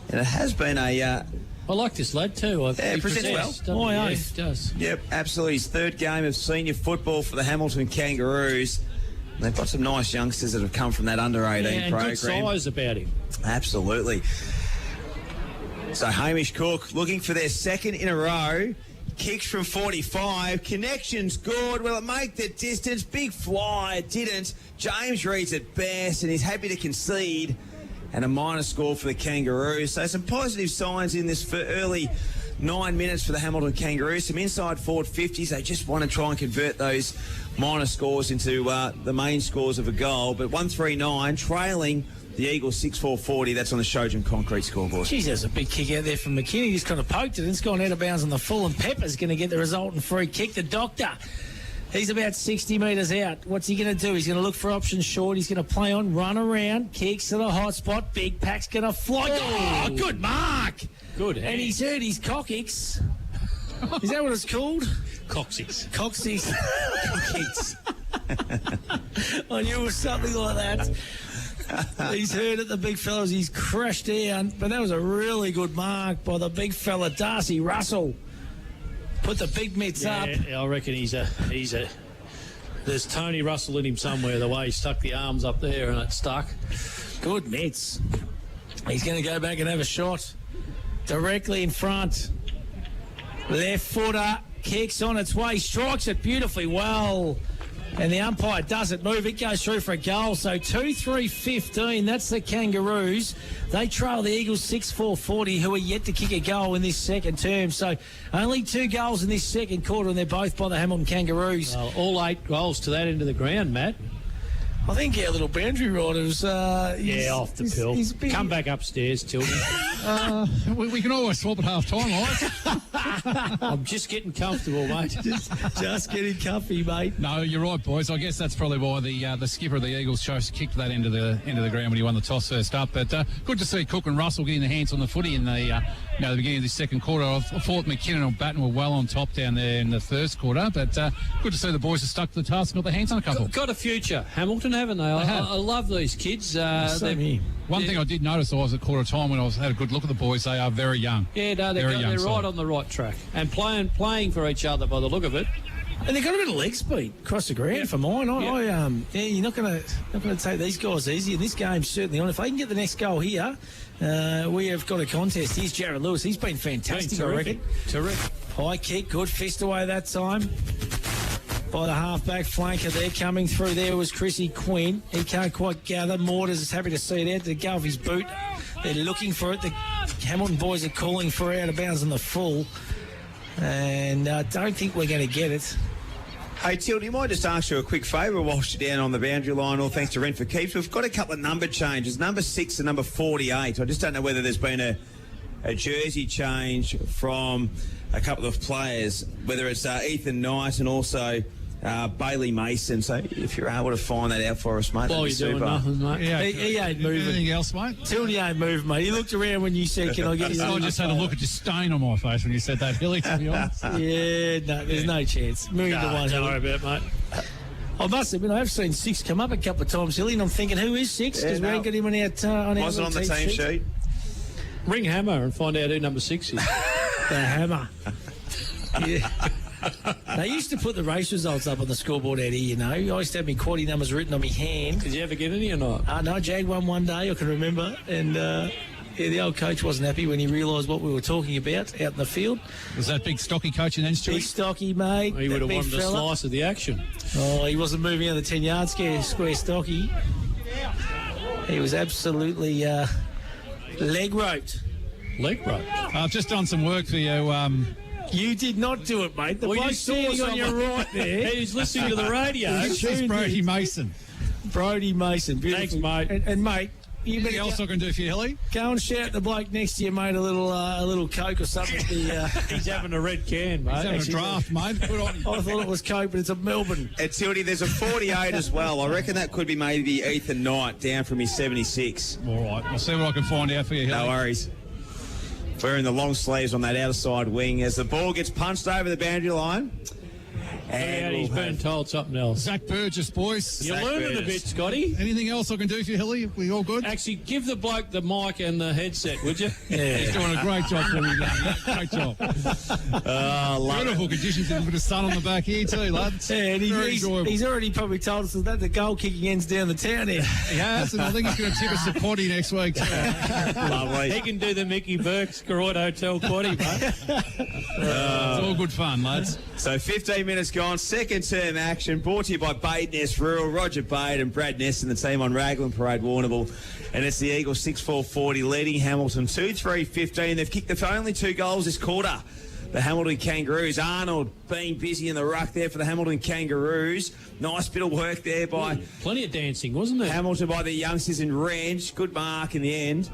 and it has been a... I like this lad too. He presents well. Yeah, he does. Yep, absolutely. His third game of senior football for the Hamilton Kangaroos. They've got some nice youngsters that have come from that under-18 program. Good size about him. Absolutely. So Hamish Cook looking for their second in a row. Kicks from 45. Connection's good. Will it make the distance? Big fly. It didn't. James reads it best and he's happy to concede. And a minor score for the Kangaroos. So some positive signs in this for early 9 minutes for the Hamilton Kangaroos. Some inside forward 50s. They just want to try and convert those minor scores into the main scores of a goal. But 139 trailing the Eagles 6-4-40. That's on the Shojan concrete scoreboard. Geez, there's a big kick out there from McKinney. He's kind of poked it and it's gone out of bounds on the full, and Pepper's going to get the resultant free kick. The doctor, he's about 60 metres out. What's he going to do? He's going to look for options short. He's going to play on, run around, kicks to the hot spot. Big Pack's going to fly. Oh, good mark. Good. And he's heard his cockix. Is that what it's called? Coccyx. Coccyx. I knew it was something like that. He's heard it, the big fellas. He's crashed down, but that was a really good mark by the big fella, Darcy Russell. Put the big mitts up. Yeah, I reckon he's a. There's Tony Russell in him somewhere. The way he stuck the arms up there and it stuck. Good mitts. He's going to go back and have a shot directly in front. Left footer kicks on its way, strikes it beautifully well. And the umpire doesn't move. It goes through for a goal. So 2-3-15. That's the Kangaroos. They trail the Eagles 6-4-40, who are yet to kick a goal in this second term. So only 2 goals in this second quarter, and they're both by the Hamilton Kangaroos. Well, all 8 goals to that end of the ground, Matt. I think our little boundary rider's... off the pill. Come back upstairs, Tildy. We can always swap at half-time, right? I'm just getting comfortable, mate. Just getting comfy, mate. No, you're right, boys. I guess that's probably why the skipper of the Eagles chose to kick that into the ground when he won the toss first up. But good to see Cook and Russell getting their hands on the footy in the beginning of the second quarter. I thought McKinnon and Batten were well on top down there in the first quarter. But good to see the boys have stuck to the task and got their hands on a couple. Got a future, Hamilton, haven't they? I love these kids. One thing I did notice I was at quarter time when I had a good look at the boys, they are very young. Yeah, no, they're right on the right track and playing for each other by the look of it. And they've got a bit of leg speed across the ground for mine. You're not going to take these guys easy, and this game's certainly on. If they can get the next goal here, we have got a contest. Here's Jared Lewis. He's been fantastic, I reckon. Terrific. High kick, good fist away that time. By the half-back flanker there, coming through there was Chrissy Quinn. He can't quite gather. Mortars is happy to see it out to go off his boot. They're looking for it. The Hamilton boys are calling for out of bounds on the full. And I don't think we're going to get it. Hey, Till, do you mind just ask you a quick favour whilst you're down on the boundary line, all thanks to Rent for Keeps? We've got a couple of number changes, number 6 and number 48. I just don't know whether there's been a jersey change from a couple of players, whether it's Ethan Knight and also Bailey Mason. So if you're able to find that out for us, mate, well, you're doing nothing, mate. Yeah, he ain't moving. Anything else, mate? Tildy ain't moving, mate. He looked around when you said, can I get you? I just had a look at your stain on my face when you said that, Hilly, to be honest. Yeah, no, there's no chance. Moving to one. Don't worry about it, mate. I must admit, I've seen 6 come up a couple of times, Hilly, and I'm thinking, who is 6? Because we ain't got him on our Wasn't on the team sheet. Ring Hammer and find out who number 6 is. The Hammer. Yeah. They used to put the race results up on the scoreboard out here, you know. I used to have my quaddie numbers written on my hand. Did you ever get any or not? No, Jag won one day, I can remember. And, the old coach wasn't happy when he realised what we were talking about out in the field. Was that big stocky coach in then, Stuart? Big stocky, mate. Well, he would have wanted a slice of the action. Oh, he wasn't moving out of the 10-yard square stocky. He was absolutely leg roped. Leg roped? I've just done some work for you. You did not do it, mate. The bloke standing on your right there. He's listening to the radio. It's Brody Mason. Brody Mason. Beautiful. Thanks, mate. And mate, you anything else I can do for you, Hilly? Go and shout the bloke next to you, mate, a little Coke or something. He's having a red can, mate. He's having a draft, mate. Good on him. I thought it was Coke, but it's a Melbourne. It's Tildy, there's a 48 as well. I reckon that could be maybe Ethan Knight down from his 76. All right. I'll see what I can find out for you, Hilly. No worries. Wearing the long sleeves on that outer side wing as the ball gets punched over the boundary line. And he's been told something else. Zach Burgess, boys. You're learning a bit, Scotty. Anything else I can do for you, Hilly? We all good? Actually, give the bloke the mic and the headset, would you? Yeah. He's doing a great job for you. Great job. Beautiful conditions with a bit of sun on the back here too, lads. Yeah, and he's already probably told us that the goal kicking ends down the town here. He has, and I think he's going to tip us a quaddie next week too. Lovely. He can do the Mickey Burke's Garroyd Hotel quaddie, mate. It's all good fun, lads. So 15 minutes gone, second term action, brought to you by Bade Ness Rural, Roger Bade and Bade Ness and the team on Raglan Parade, Warrnambool. And it's the Eagles 6-4-40 leading Hamilton 2-3-15. They've kicked the only 2 goals this quarter. The Hamilton Kangaroos. Arnold being busy in the ruck there for the Hamilton Kangaroos. Nice bit of work there by... Plenty of dancing, wasn't there? Hamilton by the youngsters in Ranch. Good mark in the end.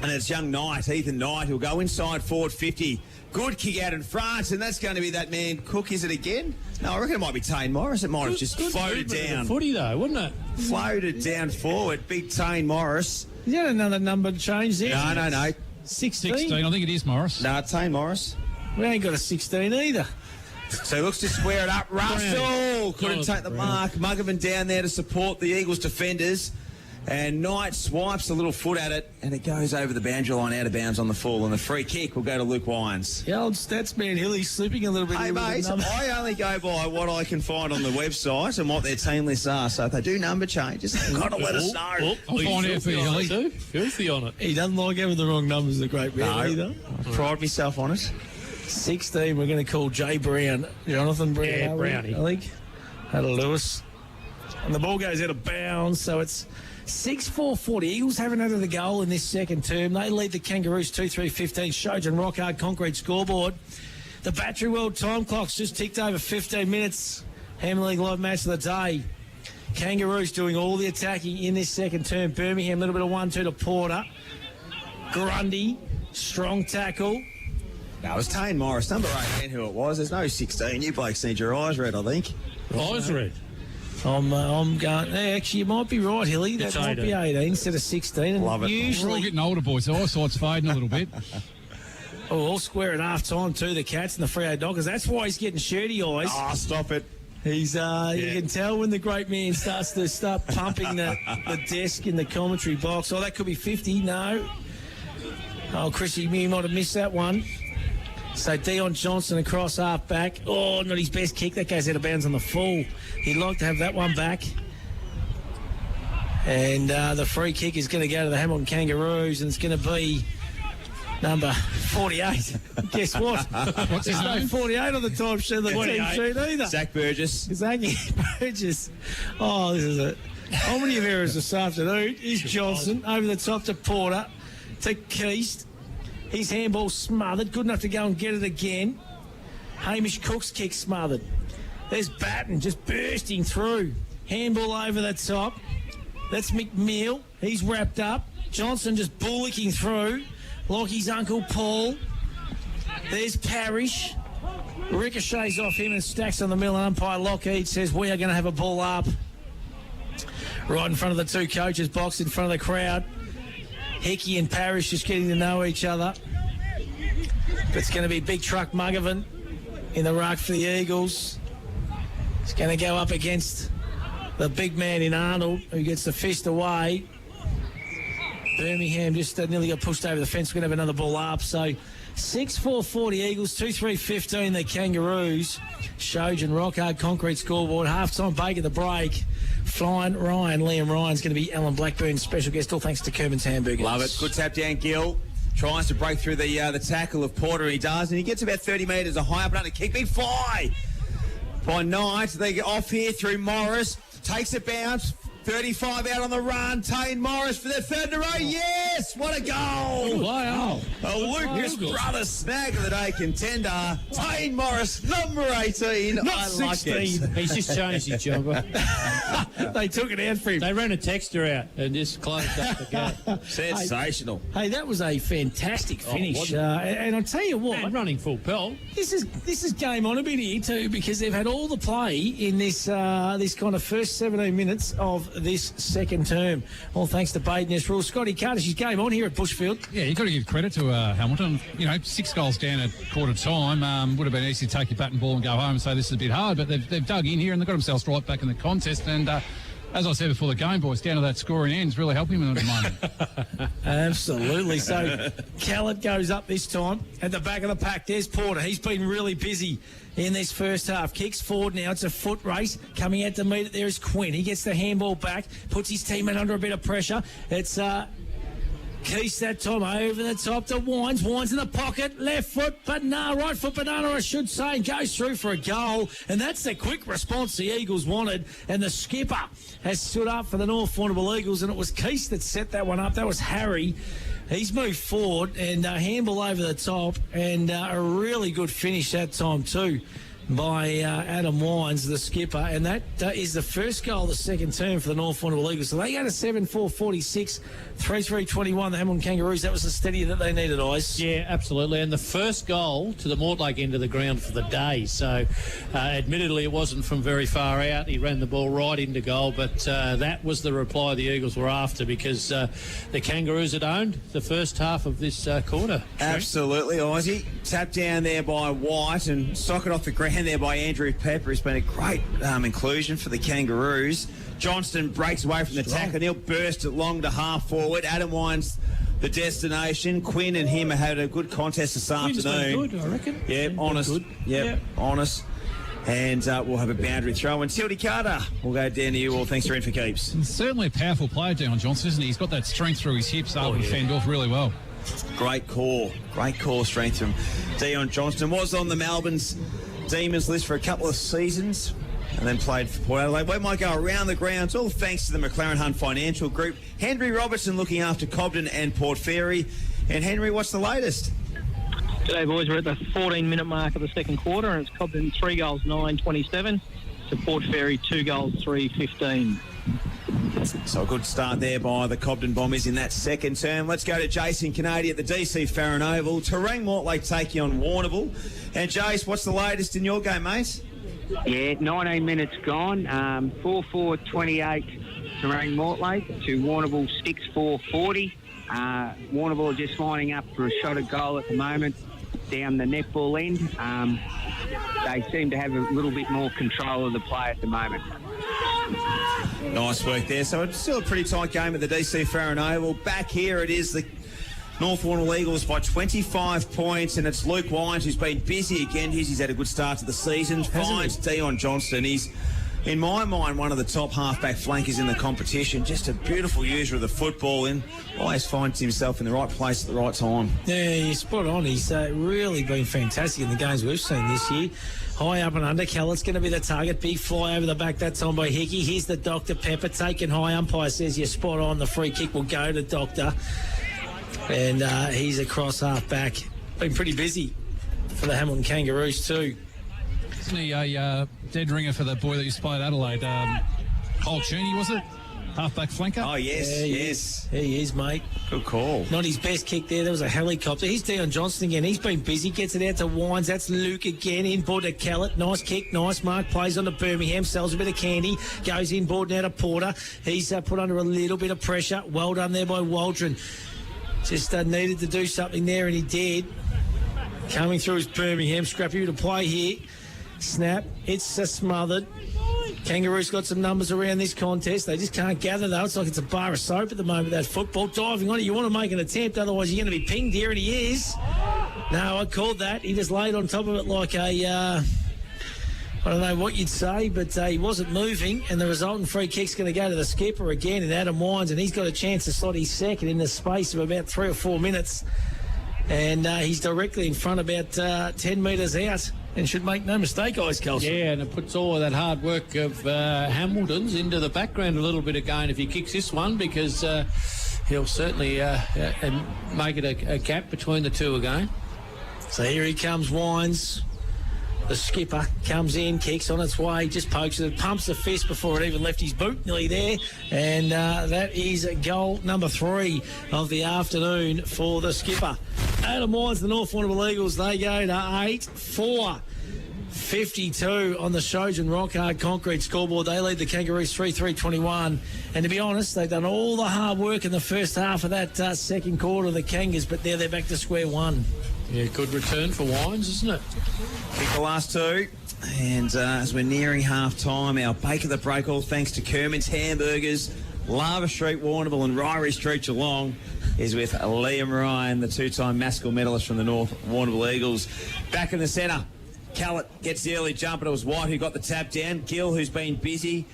And it's young Knight, Ethan Knight, who'll go inside forward 50. Good kick out in front, and that's going to be that man Cook, is it again? No, I reckon it might be Tane Morris. It might have just floated down. Footy, though, wouldn't it? Floated down forward. Big Tane Morris. Is that another number change there? No. 16? 16, I think it is Morris. No, Tane Morris. We ain't got a 16 either. So he looks to square it up. Russell couldn't take the mark. Muggerman down there to support the Eagles defenders. And Knight swipes a little foot at it, and it goes over the boundary line out of bounds on the full. And the free kick will go to Luke Wines. The old stats man Hilly's slipping a little bit. Hey, mate, I only go by what I can find on the website and what their team lists are. So if they do number changes, they've got to let us know. I'll find out for you, Hilly. Filthy on it. He doesn't like having the wrong numbers, the great man either. I pride myself on it. 16, we're going to call Jay Brown. Jonathan Brown. Yeah, Brownie. I think. Had a Lewis. And the ball goes out of bounds, so it's 6-4-40. Eagles haven't had the goal in this second term. They lead the Kangaroos 2-3-15. Shojan rock hard concrete scoreboard. The Battery World time clock's just ticked over 15 minutes. Hammer League live match of the day. Kangaroos doing all the attacking in this second term. Birmingham, a little bit of 1-2 to Porter. Grundy, strong tackle. No, it was Tane Morris, number 18 who it was. There's no 16. You blokes need your eyes read, I think. Eyes red. I'm going. Actually, you might be right, Hilly. That might be 18 instead of 16. And Love it. Usually, We're all getting older, boys, so eyesight's fading a little bit. all square at half time too. The Cats and the Freo Dockers. That's why he's getting shirty eyes. Oh, stop it. He's you can tell when the great man starts to pumping the desk in the commentary box. Oh, that could be 50. No. Oh, Chrissy, you might have missed that one. So Dion Johnson across half back. Oh, not his best kick. That goes out of bounds on the full. He'd like to have that one back. And the free kick is going to go to the Hamilton Kangaroos, and it's going to be number 48. Guess what? What's his name? No 48 on the time sheet of the team sheet either. Zach Burgess. Zach Burgess. Oh, this is it. How many of errors this afternoon? Is Johnson over the top to Porter, to Keast. His handball smothered. Good enough to go and get it again. Hamish Cook's kick smothered. There's Batten just bursting through. Handball over the top. That's McMill. He's wrapped up. Johnson just bullocking through like his Uncle Paul. There's Parrish. Ricochets off him and stacks on the middle. And umpire Lockheed says we are going to have a ball up. Right in front of the two coaches, box in front of the crowd. Hickey and Parrish just getting to know each other. But it's going to be Big Truck Muggervan in the ruck for the Eagles. It's going to go up against the big man in Arnold, who gets the fist away. Birmingham just nearly got pushed over the fence. We're going to have another ball up. So 6-4-40 Eagles, 2-3-15 the Kangaroos. Shojan, rock hard concrete scoreboard. Half-time break at the break. Flying Ryan, Liam Ryan's going to be Alan Blackburn's special guest. All thanks to Kerman's Hamburgers. Love it. Good tap down, Gill. Tries to break through the tackle of Porter, and he does, and he gets about 30 metres, a high up and under kick. Big fly by Knight. They get off here through Morris. Takes a bounce. 35 out on the run. Tane Morris for their third in a row. Yes! What a goal! Wow. A Lucas Brothers snag of the day contender. Tane Morris, number 18. Not I 16. like it. He's just changed his jumper. They took it out for him. They ran a texter out and just closed up the gate. Sensational. Hey, that was a fantastic finish. And I'll tell you what. And running full pelt. This is game on a bit here too, because they've had all the play in this this kind of first 17 minutes of this second term. All thanks to Bade Ness Rural. Scotty Carter, she's game on here at Bushfield. Yeah, you've got to give credit to Hamilton. 6 goals down at quarter time. Would have been easy to take your bat and ball and go home and say this is a bit hard, but they've dug in here and they've got themselves right back in the contest. And as I said before the game, boys, down to that scoring end is really helping them at the moment. Absolutely. So Callett goes up this time at the back of the pack. There's Porter. He's been really busy in this first half. Kicks forward now. It's a foot race. Coming out to meet it there is Quinn. He gets the handball back, puts his teammate under a bit of pressure. It's Keast that time over the top to Wines. Wines in the pocket. Left foot, right foot banana, I should say, and goes through for a goal. And that's the quick response the Eagles wanted. And the skipper has stood up for the North Warrnambool Eagles, and it was Keast that set that one up. That was Harry. He's moved forward and handball over the top, and a really good finish that time too by Adam Wines, the skipper, and that is the first goal of the second term for the North Warrnambool Eagles. So they go to 7-4-46, 3-3-21, the Hamilton Kangaroos. That was the steady that they needed, Ice. Yeah, absolutely. And the first goal to the Mortlake end of the ground for the day. So, admittedly, it wasn't from very far out. He ran the ball right into goal, but that was the reply the Eagles were after, because the Kangaroos had owned the first half of this quarter. Absolutely, Ozzy. Tapped down there by White and socket off the ground there by Andrew Pepper. It's been a great inclusion for the Kangaroos. Johnston breaks away from the tackle, and he'll burst it long to half forward. Adam Wines, the destination. Quinn and him have had a good contest this Quinn's afternoon. been good, I reckon. Yeah, honest. Good. Yep, honest. And we'll have a boundary throw. And Sildy Carter will go down to you all. Thanks for in for keeps. He's certainly a powerful player, Dion Johnson, isn't he? He's got that strength through his hips, able to fend off really well. Great core strength from Dion Johnston. Was on the Melbourne's Demons list for a couple of seasons and then played for Port Adelaide. We might go around the grounds, all thanks to the McLaren Hunt Financial Group. Henry Robertson looking after Cobden and Port Fairy. And Henry, what's the latest? Today, boys, we're at the 14-minute mark of the second quarter, and it's Cobden 3 goals, 9-27. to Port Fairy, 2 goals, 3-15. So a good start there by the Cobden Bombers in that second term. Let's go to Jason Kennedy at the DC Farron Oval. Terang Mortlake taking on Warrnambool. And Jace, what's the latest in your game, mate? Yeah, 19 minutes gone. 4-4-28 Terang Mortlake to Warrnambool 6-4-40. Warrnambool are just lining up for a shot at goal at the moment down the netball end. They seem to have a little bit more control of the play at the moment. Nice work there. So it's still a pretty tight game at the DC Farron Oval. Back here it is the North Warrnambool Eagles by 25 points, and it's Luke Wines who's been busy again. He's had a good start to the season. Finds Dion Johnston. He's, in my mind, one of the top halfback flankers in the competition. Just a beautiful user of the football and always finds himself in the right place at the right time. Yeah, you're spot on. He's really been fantastic in the games we've seen this year. High up and under. Callett's going to be the target. Big fly over the back that time by Hickey. Here's the Dr. Pepper taken high. Umpire says you're spot on. The free kick will go to Doctor. And he's across half back. Been pretty busy for the Hamilton Kangaroos too. Isn't he a dead ringer for the boy that used to play at Adelaide? Cole Cheney, was it? Halfback flanker? Oh, yes, Yeah, yes. He is, mate. Good call. Not his best kick there. There was a helicopter. He's Dion Johnston again. He's been busy. Gets it out to Wines. That's Luke again. Inboard to Callett. Nice kick. Nice mark. Plays on to Birmingham. Sells a bit of candy. Goes inboard now to Porter. He's put under a little bit of pressure. Well done there by Waldron. Just needed to do something there, and he did. Coming through is Birmingham. Scrappy to play here. Snap. It's smothered. Kangaroos got some numbers around this contest. They just can't gather, though. It's like it's a bar of soap at the moment, that football. Diving on it. You want to make an attempt, otherwise you're going to be pinged here, and he is. No, I called that. He just laid on top of it like a... I don't know what you'd say, but he wasn't moving, and the resultant free kick's going to go to the skipper again in Adam Wines, and he's got a chance to slot his second in the space of about 3 or 4 minutes. And he's directly in front, about 10 metres out, and should make no mistake, guys, Kelsey. Yeah, and it puts all of that hard work of Hamilton's into the background a little bit again if he kicks this one, because he'll certainly make it a gap between the two again. So here he comes, Wines. The skipper comes in, kicks on its way, just pokes it, pumps the fist before it even left his boot, nearly there. And that is goal number 3 of the afternoon for the skipper. Adam Wines, the North Warrnambool Eagles, they go to 8-4. 52 on the Shojan Rock Hard Concrete scoreboard. They lead the Kangaroos 3-3-21. And to be honest, they've done all the hard work in the first half of that second quarter, the Kangas, but now they're back to square one. Yeah, good return for Wines, isn't it? Kick the last two. And as we're nearing half-time, our Bake of the Break, all thanks to Kerman's Hamburgers, Lava Street Warrnambool and Ryrie Street Geelong, is with Liam Ryan, the two-time Maskell medalist from the North Warrnambool Eagles. Back in the centre, Callett gets the early jump, and it was White who got the tap down. Gill, who's been busy,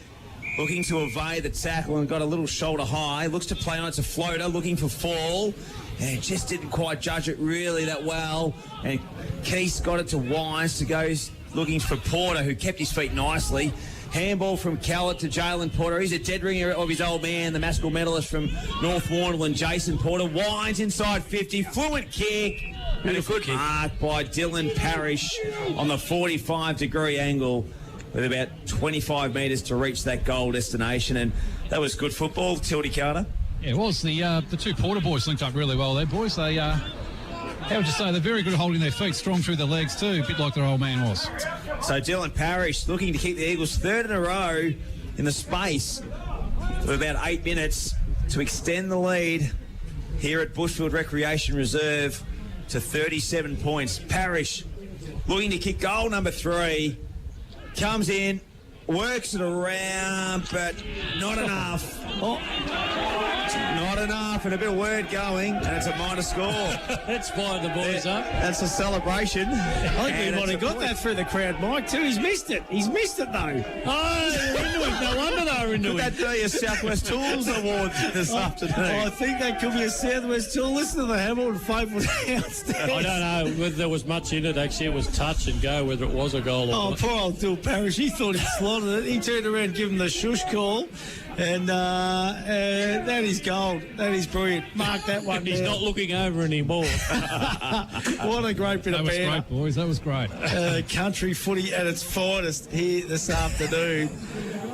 looking to evade the tackle and got a little shoulder high. Looks to play on it to Floater, looking for fall. And just didn't quite judge it really that well. And Keith got it to Wines to go looking for Porter, who kept his feet nicely. Handball from Callett to Jalen Porter. He's a dead ringer of his old man, the Maskell medalist from North Warrnambool, and Jason Porter. Wines inside 50. Fluent kick. And a good mark by Dylan Parrish on the 45-degree angle with about 25 metres to reach that goal destination. And that was good football, Tildy Carter. Yeah, it was. The two Porter boys linked up really well there, boys. They, how would you say, they're very good holding their feet, strong through the legs too, a bit like their old man was. So Dylan Parrish looking to keep the Eagles third in a row in the space of about 8 minutes to extend the lead here at Bushfield Recreation Reserve to 37 points. Parrish looking to kick goal number 3. Comes in, works it around, but not enough. Not enough, and a bit of word going, and it's a minor score. That's fired the boys up. That's a celebration. I think we might have got that through the crowd, Mike, too. He's missed it. He's missed it, though. Oh, they're into it. No wonder they were into Could it. that be a Southwest Tools Award this afternoon? I think that could be a Southwest tool. Listen to the Hamilton faithful downstairs. I don't know whether there was much in it. Actually, it was touch and go, whether it was a goal or Oh, not. poor old Dill Parrish. He thought he slotted it. He turned around, give him the shush call. And that is gold. That is brilliant. Mark that one. He's not looking over anymore. What a great bit of banter. That was great, boys. That was great. Country footy at its finest here this afternoon.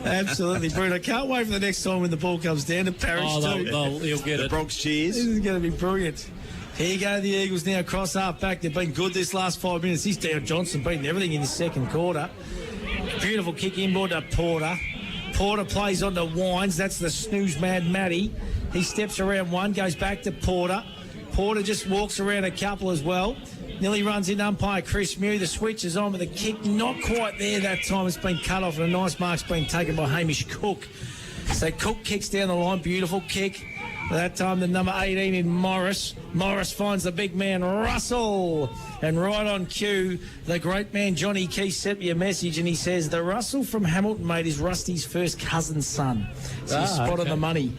Absolutely brilliant. I can't wait for the next time when the ball comes down to Parrish too. He'll get it. Bronx cheers. This is going to be brilliant. Here you go, the Eagles now cross half back. They've been good this last 5 minutes. He's down Johnson, beating everything in the second quarter. Beautiful kick inboard to Porter. Porter plays on to Wines. That's the snooze mad Matty. He steps around one, goes back to Porter. Porter just walks around a couple as well. Nearly runs in umpire Chris Mew. The switch is on with the kick. Not quite there that time. It's been cut off and a nice mark's been taken by Hamish Cook. So Cook kicks down the line. Beautiful kick. That time the number 18 in Morris. Morris finds the big man Russell. And right on cue, the great man Johnny Keith sent me a message and he says, the Russell from Hamilton, mate, is Rusty's first cousin's son. So he's spot on the money.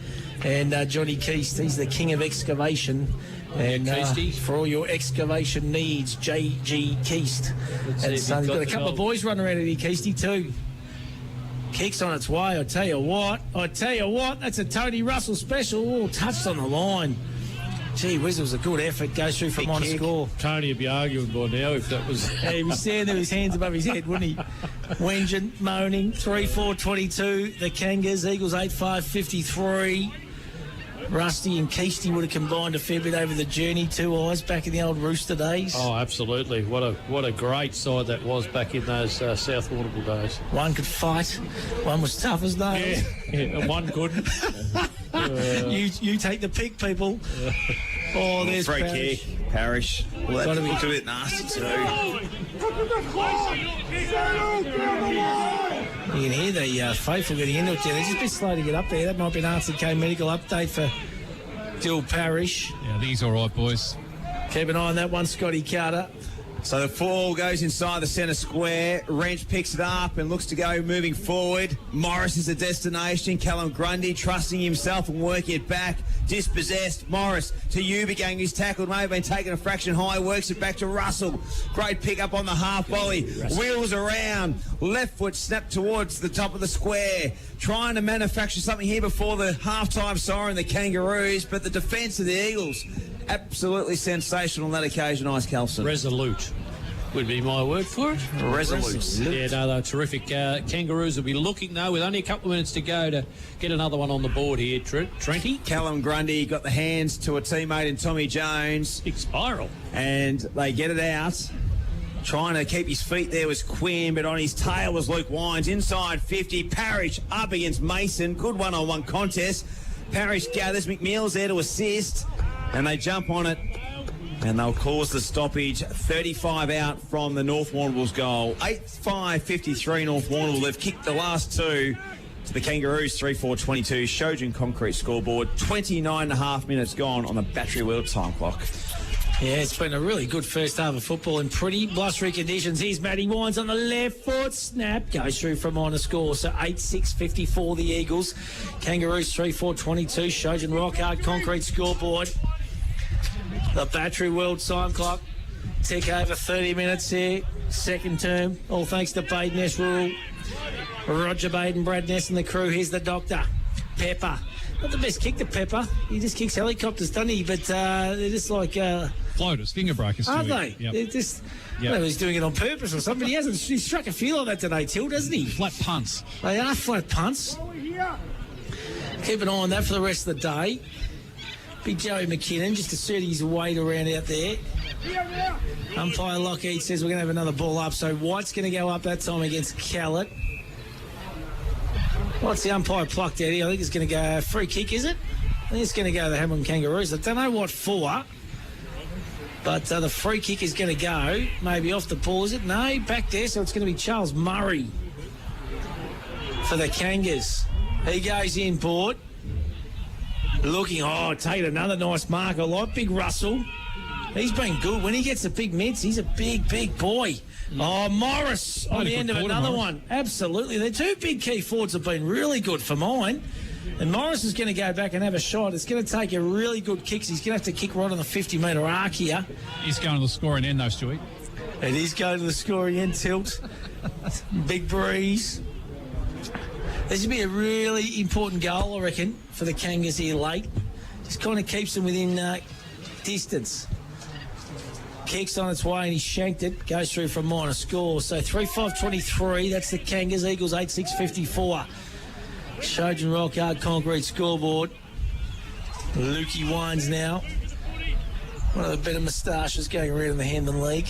And Johnny Keith, he's the king of excavation. And for all your excavation needs, J.G. Keist. And he's got a couple of boys running around here, Keisty too. Kick's on its way, I tell you what, that's a Tony Russell special. Oh, touched on the line. Gee whiz, it was a good effort. Goes through from on score. Tony would be arguing by now if that was... Yeah, he was standing there with his hands above his head, wouldn't he? Wengen moaning. 3-4-22. The Kangas, Eagles 8-5-53. Rusty and Keisty would have combined a fair bit over the journey. 2 eyes back in the old Rooster days. Oh, absolutely. What a great side that was back in those South Warrnambool days. One could fight. One was tough as nails. Yeah, and one couldn't. You take the pick, people. Oh, there's free Parrish. kick. Parrish. Well, that looked a bit nasty too. You can hear the faithful getting into it there. They're just a bit slow to get up there. That might be an Answer K medical update for Dill Parrish. Yeah, I think he's all right, boys. Keep an eye on that one, Scotty Carter. So the ball goes inside the centre square. Wrench picks it up and looks to go moving forward. Morris is the destination. Callum Grundy trusting himself and working it back. Dispossessed. Morris to Eubank. He's tackled. May have been taken a fraction high. Works it back to Russell. Great pick up on the half volley. Wheels around. Left foot snapped towards the top of the square. Trying to manufacture something here before the halftime siren, the Kangaroos. But the defence of the Eagles, absolutely sensational on that occasion, Ice Kelson. Resolute would be my word for it. Resolute. Yeah, no, they're terrific. Kangaroos will be looking, though, with only a couple of minutes to go to get another one on the board here, Trenty. Callum Grundy got the hands to a teammate in Tommy Jones. Big spiral. And they get it out. Trying to keep his feet there was Quinn, but on his tail was Luke Wines. Inside 50, Parrish up against Mason. Good one-on-one contest. Parrish gathers, McNeil's there to assist, and they jump on it, and they'll cause the stoppage. 35 out from the North Warrnambool's goal. 8-5-53 North Warrnambool. They've kicked the last two to the Kangaroos. 3-4-22. Shojin Concrete scoreboard. 29.5 minutes gone on the Battery World time clock. Yeah, it's been a really good first half of football in pretty blustery conditions. Here's Matty Wines on the left foot. Snap. Goes through from on a score. So 8-6-54 the Eagles. Kangaroos 3-4-22. Shojin Rock Hard Concrete scoreboard. The Battery World time clock. Tick over 30 minutes here. Second term. All thanks to Bade Ness Rural. Roger Bade and Brad Ness and the crew. Here's the doctor. Pepper. Not the best kick to Pepper. He just kicks helicopters, doesn't he? But they're just like... floaters, finger breakers. Aren't they? Yep. They're just... I don't know if he's doing it on purpose or something. He hasn't. He struck a few like that today, Till, doesn't he? Flat punts. They are flat punts. Keep an eye on that for the rest of the day. Big Joey McKinnon just asserting his weight around out there. Umpire Lockheed says we're going to have another ball up. So White's going to go up that time against Callett. What's the umpire plucked out here? I think it's going to go free kick, is it? I think it's going to go to the Hamilton Kangaroos. I don't know what for, but the free kick is going to go maybe off the ball, is it? No, back there, so it's going to be Charles Murray for the Kangas. He goes in, Port. Looking, taking another nice mark. I like Big Russell. He's been good. When he gets the big mitts, he's a big, big boy. Oh, Morris on the end of another one. Absolutely. The two big key forwards have been really good for mine. And Morris is going to go back and have a shot. It's going to take a really good kick. He's going to have to kick right on the 50-metre arc here. He's going to the scoring end, though, Stewie. It is going to the scoring end, Tilt. Big breeze. This would be a really important goal, I reckon, for the Kangas here late. Just kind of keeps them within distance. Kicks on its way and he shanked it. Goes through for a minor score. So 3-5-23. That's the Kangas. Eagles 8-6-54. Shojan Rock Hard Concrete scoreboard. Lukey Wines now. One of the better moustaches going around in the Hampden League.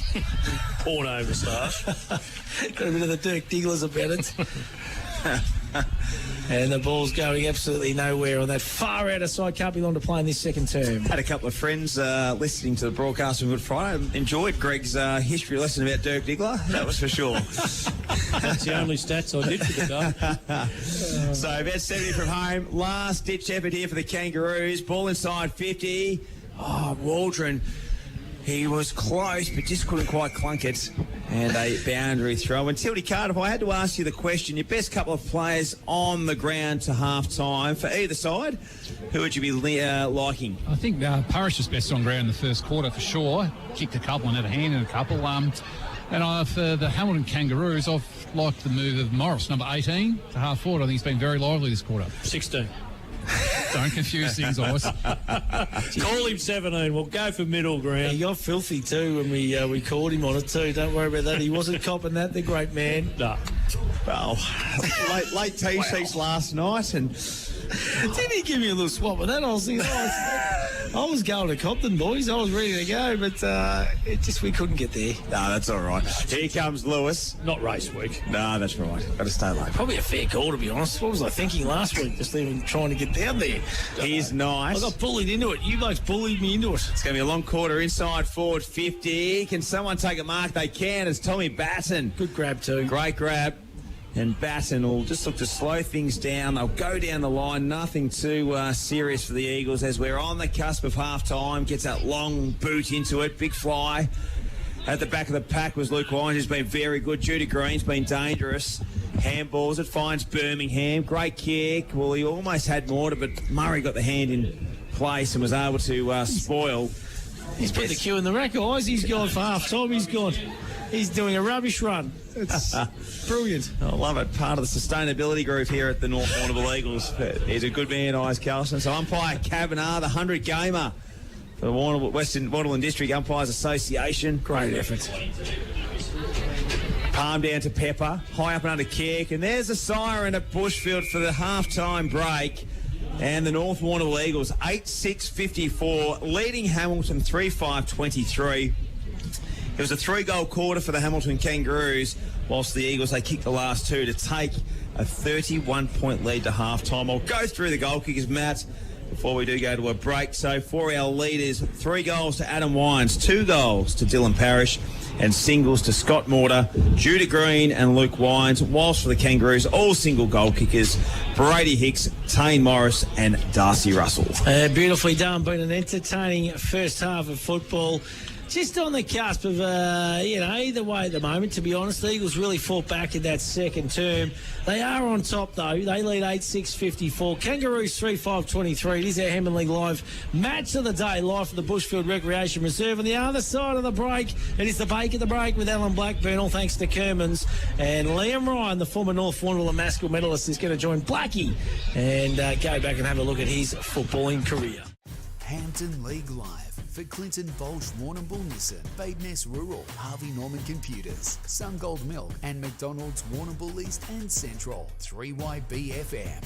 Porno moustache. Got a bit of the Dirk Digglers about it. And the ball's going absolutely nowhere on that far outer side. Can't be long to play in this second term. Had a couple of friends listening to the broadcast on Good Friday. Enjoyed Greg's history lesson about Dirk Diggler. That was for sure. That's the only stats I did for the day. So about 70 from home. Last ditch effort here for the Kangaroos. Ball inside 50. Oh, Waldron. He was close, but just couldn't quite clunk it. And a boundary throw. And Tildy Carter, if I had to ask you the question, your best couple of players on the ground to half-time for either side, who would you be liking? I think Parrish was best on ground in the first quarter for sure. Kicked a couple and had a hand in a couple. And for the Hamilton Kangaroos, I've liked the move of Morris, number 18, to half forward. I think he's been very lively this quarter. 16. Don't confuse things, Oz. Call him 17. We'll go for middle ground. He got filthy too when we called him on it too. Don't worry about that. He wasn't copping that. The great man. No. Well, late tea sheets last night, and didn't he give me a little swap with that? I was thinking, I was going to Compton, boys. I was ready to go, but we couldn't get there. No, that's all right. Here comes Lewis. Not race week. No, that's right. Got to stay late. Probably a fair call, to be honest. What was I thinking last week? Just even trying to get down there. Here's nice. I got bullied into it. You blokes bullied me into it. It's going to be a long quarter inside forward 50. Can someone take a mark? They can. It's Tommy Batten. Good grab too. Great grab. And Batten will just look to slow things down. They'll go down the line. Nothing too serious for the Eagles as we're on the cusp of half-time. Gets that long boot into it. Big fly. At the back of the pack was Luke Wines, who's been very good. Judah Green's been dangerous. Handballs, it finds Birmingham. Great kick. Well, he almost had more, but Murray got the hand in place and was able to spoil. He's put the cue in the rack, guys. He's gone for half-time. He's doing a rubbish run. It's brilliant. I love it. Part of the sustainability group here at the North Warrnambool Eagles. He's a good man, Eyes Carlson. So umpire Kavanagh, the 100-gamer for the Western Waterland District Umpires Association. Great effort. Palm down to Pepper. High up and under kick. And there's a siren at Bushfield for the half-time break. And the North Warrnambool Eagles, 8-6-54, leading Hamilton 3-5-23. It was a 3-goal quarter for the Hamilton Kangaroos, whilst the Eagles, they kicked the last two to take a 31-point lead to half-time. I'll go through the goal kickers, Matt, before we do go to a break. So for our leaders, 3 goals to Adam Wines, 2 goals to Dylan Parrish, and singles to Scott Mortar, Judah Green and Luke Wines, whilst for the Kangaroos, all single goal kickers, Brady Hicks, Tane Morris and Darcy Russell. Beautifully done. Been an entertaining first half of football. Just on the cusp of, either way at the moment, to be honest. The Eagles really fought back in that second term. They are on top, though. They lead 8-6-54. Kangaroos 3-5-23. It is our Hampden League Live match of the day, live from the Bushfield Recreation Reserve. On the other side of the break, it is the Bake at the Break with Alan Blackburn, all thanks to Kermans. And Liam Ryan, the former North Warrnambool and Maskell medalist, is going to join Blackie and go back and have a look at his footballing career. Hampden League Live for Clinton Baulch Warrnambool Nissan, Bade Ness Rural, Harvey Norman Computers, Sungold Milk and McDonalds Warrnambool East and Central, 3YBFM.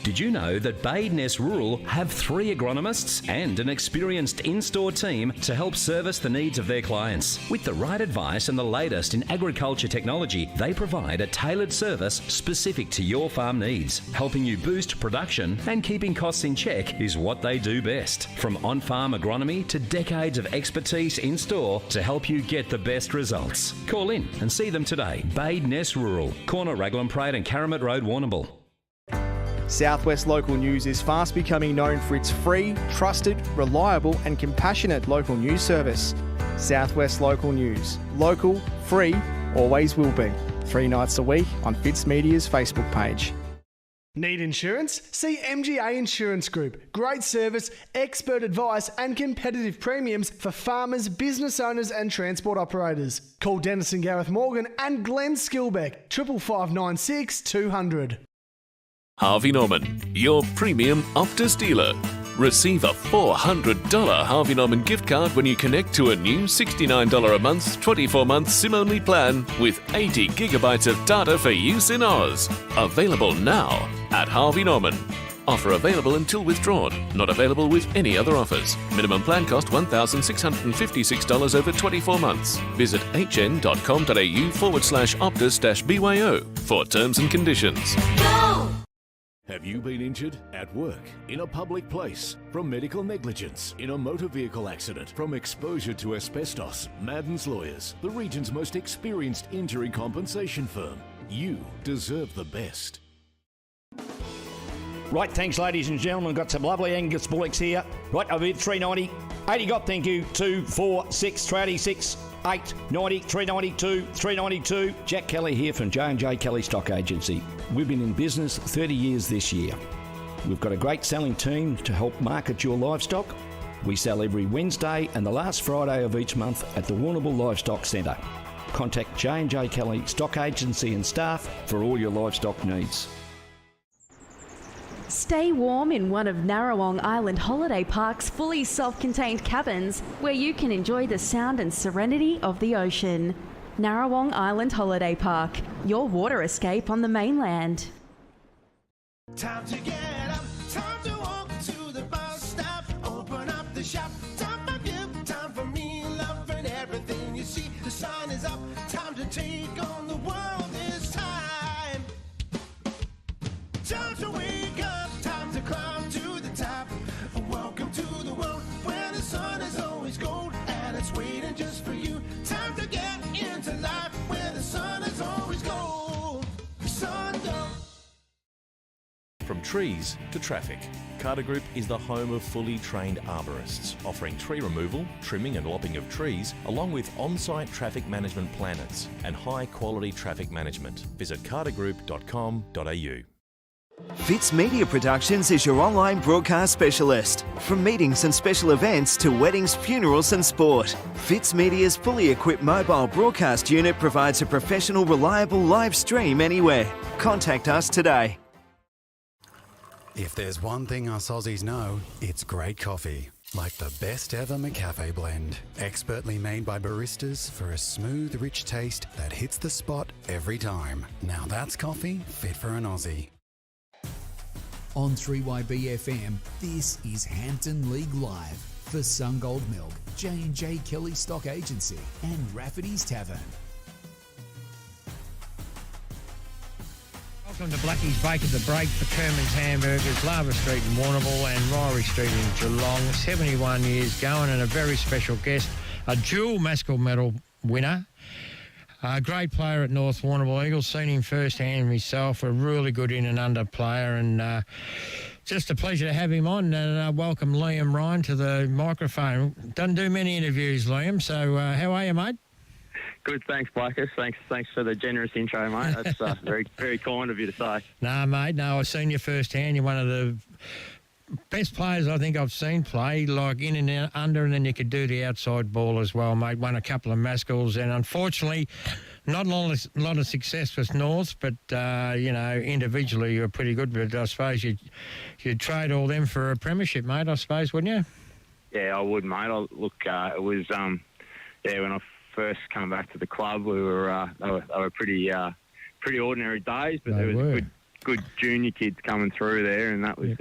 Did you know that Bade Ness Rural have 3 agronomists and an experienced in-store team to help service the needs of their clients? With the right advice and the latest in agriculture technology, they provide a tailored service specific to your farm needs. Helping you boost production and keeping costs in check is what they do best. From on-farm agronomy to decades of expertise in-store to help you get the best results. Call in and see them today. Bade Ness Rural, corner Raglan Parade and Caramit Road, Warrnambool. Southwest Local News is fast becoming known for its free, trusted, reliable and compassionate local news service. Southwest Local News. Local, free, always will be. 3 nights a week on Fitzmedia's Facebook page. Need insurance? See MGA Insurance Group. Great service, expert advice and competitive premiums for farmers, business owners and transport operators. Call Dennis and Gareth Morgan and Glenn Skilbeck, 55596 200. Harvey Norman, your premium Optus dealer. Receive a $400 Harvey Norman gift card when you connect to a new $69 a month, 24-month SIM-only plan with 80 gigabytes of data for use in Oz. Available now at Harvey Norman. Offer available until withdrawn. Not available with any other offers. Minimum plan cost $1,656 over 24 months. Visit hn.com.au/Optus-BYO for terms and conditions. Have you been injured? At work, in a public place, from medical negligence, in a motor vehicle accident, from exposure to asbestos? Madden's Lawyers, the region's most experienced injury compensation firm. You deserve the best. Right, thanks ladies and gentlemen. Got some lovely Angus bullocks here. Right, I've hit 390. 80 got, thank you. 2, 4, 6, 386, 8, 90, 392, 392. Jack Kelly here from J&J Kelly Stock Agency. We've been in business 30 years this year. We've got a great selling team to help market your livestock. We sell every Wednesday and the last Friday of each month at the Warrnambool Livestock Centre. Contact J&J Kelly Stock Agency and staff for all your livestock needs. Stay warm in one of Narrawong Island Holiday Park's fully self-contained cabins where you can enjoy the sound and serenity of the ocean. Narrawong Island Holiday Park, your water escape on the mainland. Time to get up, time to walk to the bus stop, open up the shop, time for you, time for me, loving everything you see. The sun is up, time to take on the world this time. Time to wake up, time to climb to the top. Welcome to the world where the sun is always gold and it's waiting just for you. Time to get into life where the sun is always gold. Sungold. From trees to traffic, Carter Group is the home of fully trained arborists, offering tree removal, trimming and lopping of trees, along with on-site traffic management planners and high-quality traffic management. Visit cartergroup.com.au. Fitz Media Productions is your online broadcast specialist. From meetings and special events to weddings, funerals and sport, Fitz Media's fully equipped mobile broadcast unit provides a professional, reliable live stream anywhere. Contact us today. If there's one thing us Aussies know, it's great coffee. Like the best ever McCafe blend. Expertly made by baristas for a smooth, rich taste that hits the spot every time. Now that's coffee fit for an Aussie. On 3YBFM, this is Hampden League Live for Sungold Milk, J&J Kelly Stock Agency and Rafferty's Tavern. Welcome to Blackie's Bake at the Break for Kerman's Hamburgers, Lava Street in Warrnambool and Ryrie Street in Geelong. 71 years going and a very special guest, a dual Maskell Medal winner. A great player at North Warrnambool Eagles, seen him firsthand myself, a really good in and under player, and just a pleasure to have him on. And welcome Liam Ryan to the microphone. Doesn't do many interviews, Liam, so how are you, mate? Good, thanks, Blackus. Thanks for the generous intro, mate. That's very, very kind of you to say. No, mate, no, I've seen you firsthand. You're one of the best players I think I've seen play, like in and out, under, and then you could do the outside ball as well, mate. Won a couple of Maskells, and unfortunately, not a lot of success with North, but, individually you were pretty good. But I suppose you'd trade all them for a premiership, mate, I suppose, wouldn't you? Yeah, I would, mate. It was, when I first came back to the club, we were, they were pretty ordinary days, but there was good junior kids coming through there, and that was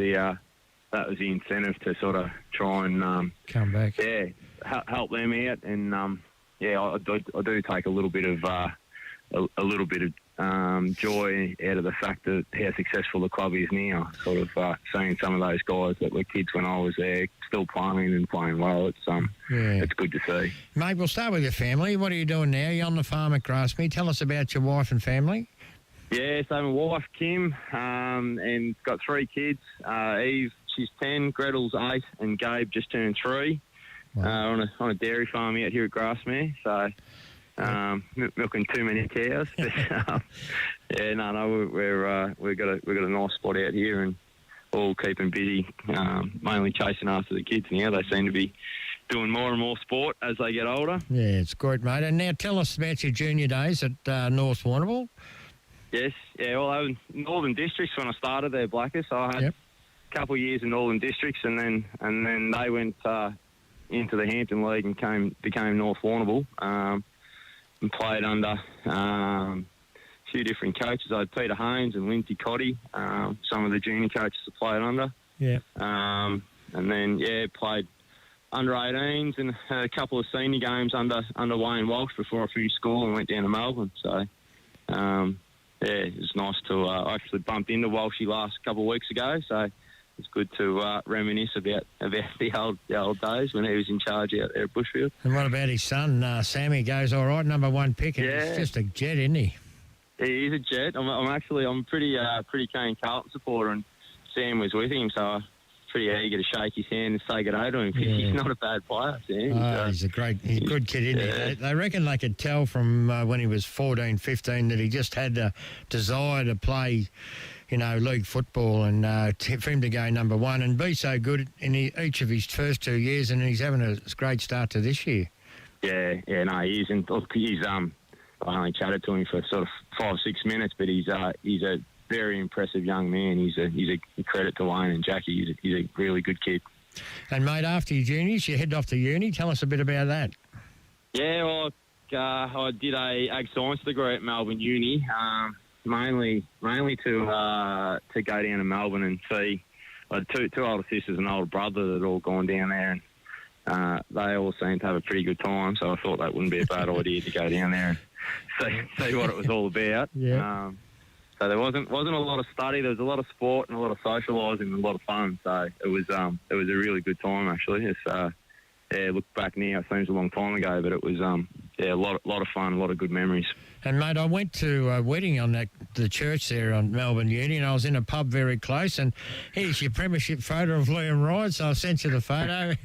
that was the incentive to sort of try and come back. Yeah, help them out, and I do take a little bit of joy out of the fact that how successful the club is now. Sort of seeing some of those guys that were kids when I was there still playing and playing well. It's good to see. Mate, we'll start with your family. What are you doing now? You're on the farm at Grassmere. Tell us about your wife and family. Yeah, so my wife, Kim, and got 3 kids. Eve, she's 10, Gretel's 8, and Gabe just turned 3 on a dairy farm out here at Grassmere. So, milking too many cows. But, we've got a nice spot out here and all keeping busy, mainly chasing after the kids now. They seem to be doing more and more sport as they get older. Yeah, it's good, mate. And now tell us about your junior days at North Warrnambool. Yes, yeah. Well, I was in Northern Districts when I started there, Blackers. So I had a couple of years in Northern Districts, and then they went into the Hampden League and became North Warrnambool, and played under a few different coaches. I had Peter Haynes and Lindsay Cotty, some of the junior coaches I played under. Yeah. And then played under 18s and had a couple of senior games under Wayne Walsh before I finished school and went down to Melbourne. So, it was nice to I actually bumped into Walshy last couple of weeks ago. So it's good to reminisce about the old days when he was in charge out there at Bushfield. And what about his son, Sammy? Goes all right, number 1 pick. And he's just a jet, isn't he? He is a jet. I'm a pretty keen Carlton supporter, and Sam was with him, so I'm pretty eager to shake his hand and say good day to him. Yeah. He's not a bad player, Sam. He's a good kid, isn't he? They reckon they could tell from when he was 14, 15 that he just had a desire to play, league football, and for him to go number 1 and be so good in each of his first 2 years, and he's having a great start to this year. Yeah, no, he is. And look, I only chatted to him for sort of 5 or 6 minutes, but he's a very impressive young man. He's a credit to Wayne and Jackie. He's a really good kid. And mate, after your juniors, you head off to uni. Tell us a bit about that. Yeah, well, I did a ag science degree at Melbourne Uni, mainly to go down to Melbourne and see. I had two older sisters and an older brother that had all gone down there, and they all seemed to have a pretty good time. So I thought that wouldn't be a bad idea to go down there and see what it was all about. Yeah. So there wasn't a lot of study. There was a lot of sport and a lot of socialising and a lot of fun. So it was a really good time actually. It's look back now, it seems a long time ago, but it was a lot of fun, a lot of good memories. And mate, I went to a wedding on the church there on Melbourne Uni, and I was in a pub very close, and here's your premiership photo of Liam Ride, so I sent you the photo,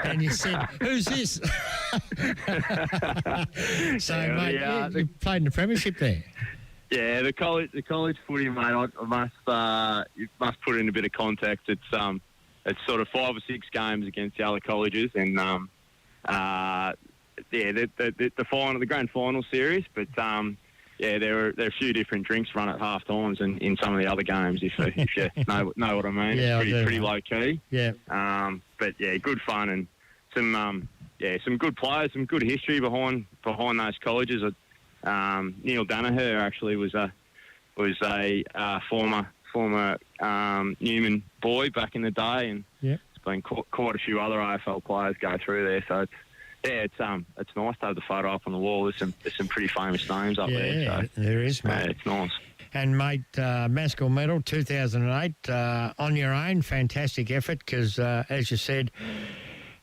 and you said, "Who's this?" So, mate, you played in the premiership there. Yeah, the college footy, mate. You must put it in a bit of context. It's sort of 5 or 6 games against the other colleges, and the final, the grand final series. But there are a few different drinks run at half times and in some of the other games. If you know what I mean, Yeah, it's pretty low key. Yeah. But yeah, good fun and some good players, some good history behind those colleges. Neil Danaher actually was a former Newman boy back in the day, and there's been quite a few other AFL players go through there. So it's nice to have the photo up on the wall. There's some pretty famous names up there. So there is, mate. It's nice. And mate, Mascol Medal 2008 on your own, fantastic effort because as you said.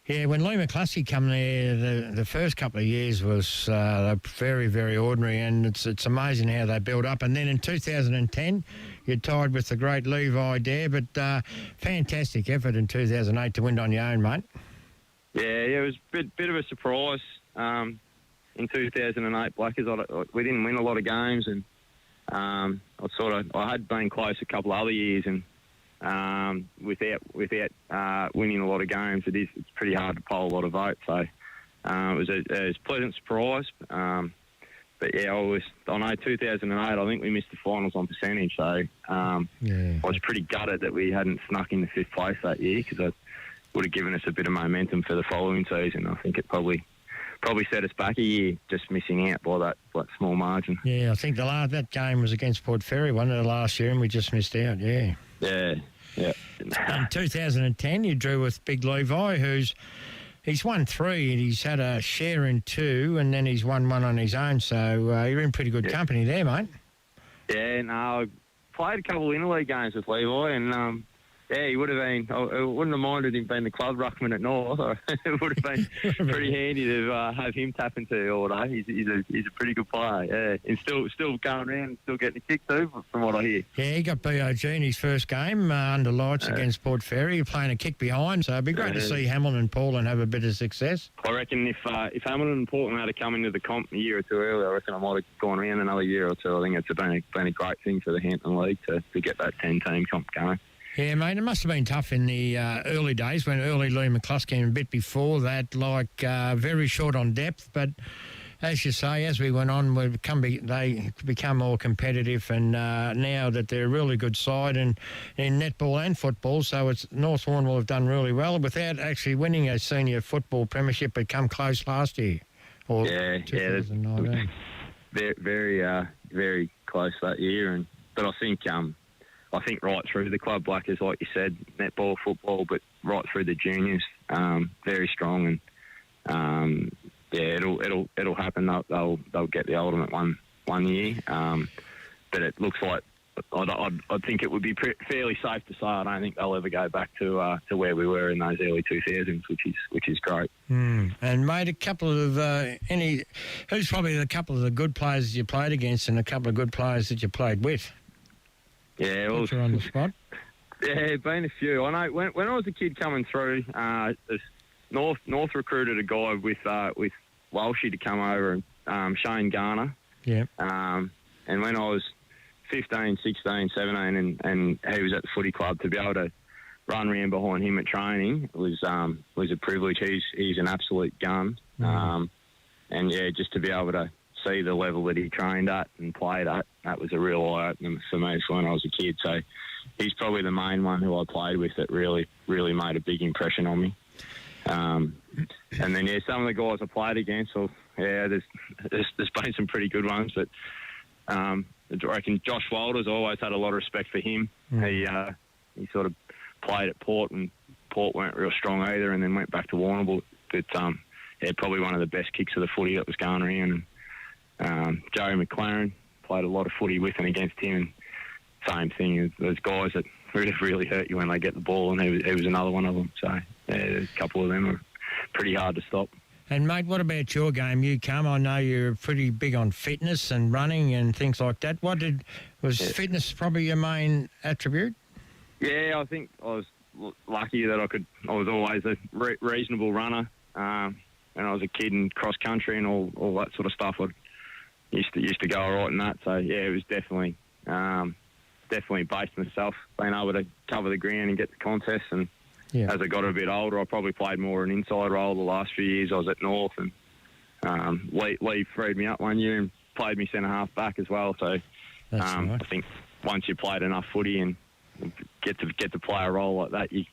Yeah, when Lee McCluskey come there, the first couple of years was very, very ordinary, and it's amazing how they build up. And then in 2010, you tied with the great Levi Dare, but fantastic effort in 2008 to win on your own, mate. Yeah, it was a bit of a surprise in 2008. Blackers, we didn't win a lot of games, and I had been close a couple of other years, and without winning a lot of games, it's pretty hard to poll a lot of votes. So it was a pleasant surprise. But yeah, I know 2008, I think we missed the finals on percentage. So I was pretty gutted that we hadn't snuck into 5th place that year because it would have given us a bit of momentum for the following season. I think it probably set us back a year, just missing out by that small margin. Yeah, I think that game was against Port Fairy, wasn't it, last year, and we just missed out, yeah. Yeah. In 2010, you drew with Big Levi, he's won 3 and he's had a share in 2, and then he's won 1 on his own. So you're in pretty good company there, mate. Yeah, no, I played a couple of interleague games with Levi, and Yeah, he would have been. I wouldn't have minded him being the club ruckman at North. It would have been pretty handy to have him tap into all day. He's a pretty good player, yeah. And still going around and still getting a kick too, from what I hear. Yeah, he got BOG in his first game under lights against Port Fairy, playing a kick behind. So it'd be great to see Hamilton and Portland have a bit of success. I reckon if Hamilton and Portland had to come into the comp a year or two earlier, I reckon I might have gone around another year or two. I think it's been a great thing for the Hampden League to get that 10-team comp going. Yeah, mate, it must have been tough in the early days when early Lee McCluskey and a bit before that, very short on depth. But as you say, as we went on, they become more competitive, and now that they're a really good side in netball and football, so it's North Warrnambool have done really well without actually winning a senior football premiership, but come close last year. Yeah, 2019. Very close that year, but I think right through the club, like you said, netball, football, but right through the juniors, very strong, and it'll happen. They'll get the ultimate one year, but it looks like I think it would be fairly safe to say I don't think they'll ever go back to where we were in those early 2000s, which is great. And mate, a couple of who's probably a couple of the good players you played against, and a couple of good players that you played with. Yeah, well, you're on the spot. Yeah, been a few. I know when I was a kid coming through, North recruited a guy with Walshy to come over, and Shane Garner. Yeah. And when I was 15, 16, 17, and he was at the footy club, to be able to run around behind him at training was a privilege. He's an absolute gun. And yeah, just to be able to see the level that he trained at and played at, that was a real eye-opener for me when I was a kid. So he's probably the main one who I played with that really made a big impression on me. And then, some of the guys I played against, there's been some pretty good ones, but I reckon Josh Walters, I always had a lot of respect for him. He sort of played at Port, and Port weren't real strong either, and then went back to Warrnambool. But probably one of the best kicks of the footy that was going around. And Joey McLaren, played a lot of footy with and against him. And same thing, there's guys that really hurt you when they get the ball, and he was another one of them. So there's a couple of them are pretty hard to stop. And mate, what about your game? I know you're pretty big on fitness and running and things like that. Was fitness probably your main attribute? Yeah, I think I was lucky that I was always a reasonable runner. When I was a kid in cross country and all that sort of stuff, I used to go all right in that. So yeah, it was definitely based myself, being able to cover the ground and get the contests. And as I got a bit older, I probably played more an inside role the last few years. I was at North, and Lee freed me up one year and played me centre half back as well. So I think once you played enough footy and get to play a role like that, you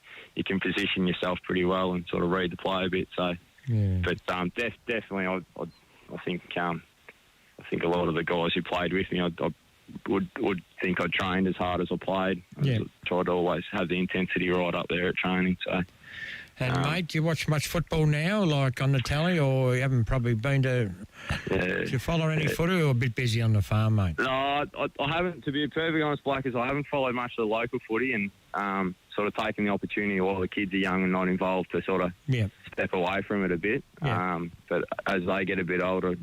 can position yourself pretty well and sort of read the play a bit. So, but definitely, I think a lot of the guys who played with me, I would think I trained as hard as I played. I tried to always have the intensity right up there at training. So, and mate, do you watch much football now, like on the telly, or you haven't probably been to? Do you follow any footy, or a bit busy on the farm, mate? No, I haven't. To be perfectly honest, Blake, I haven't followed much of the local footy, and sort of taken the opportunity while the kids are young and not involved to sort of step away from it a bit. But as they get a bit older,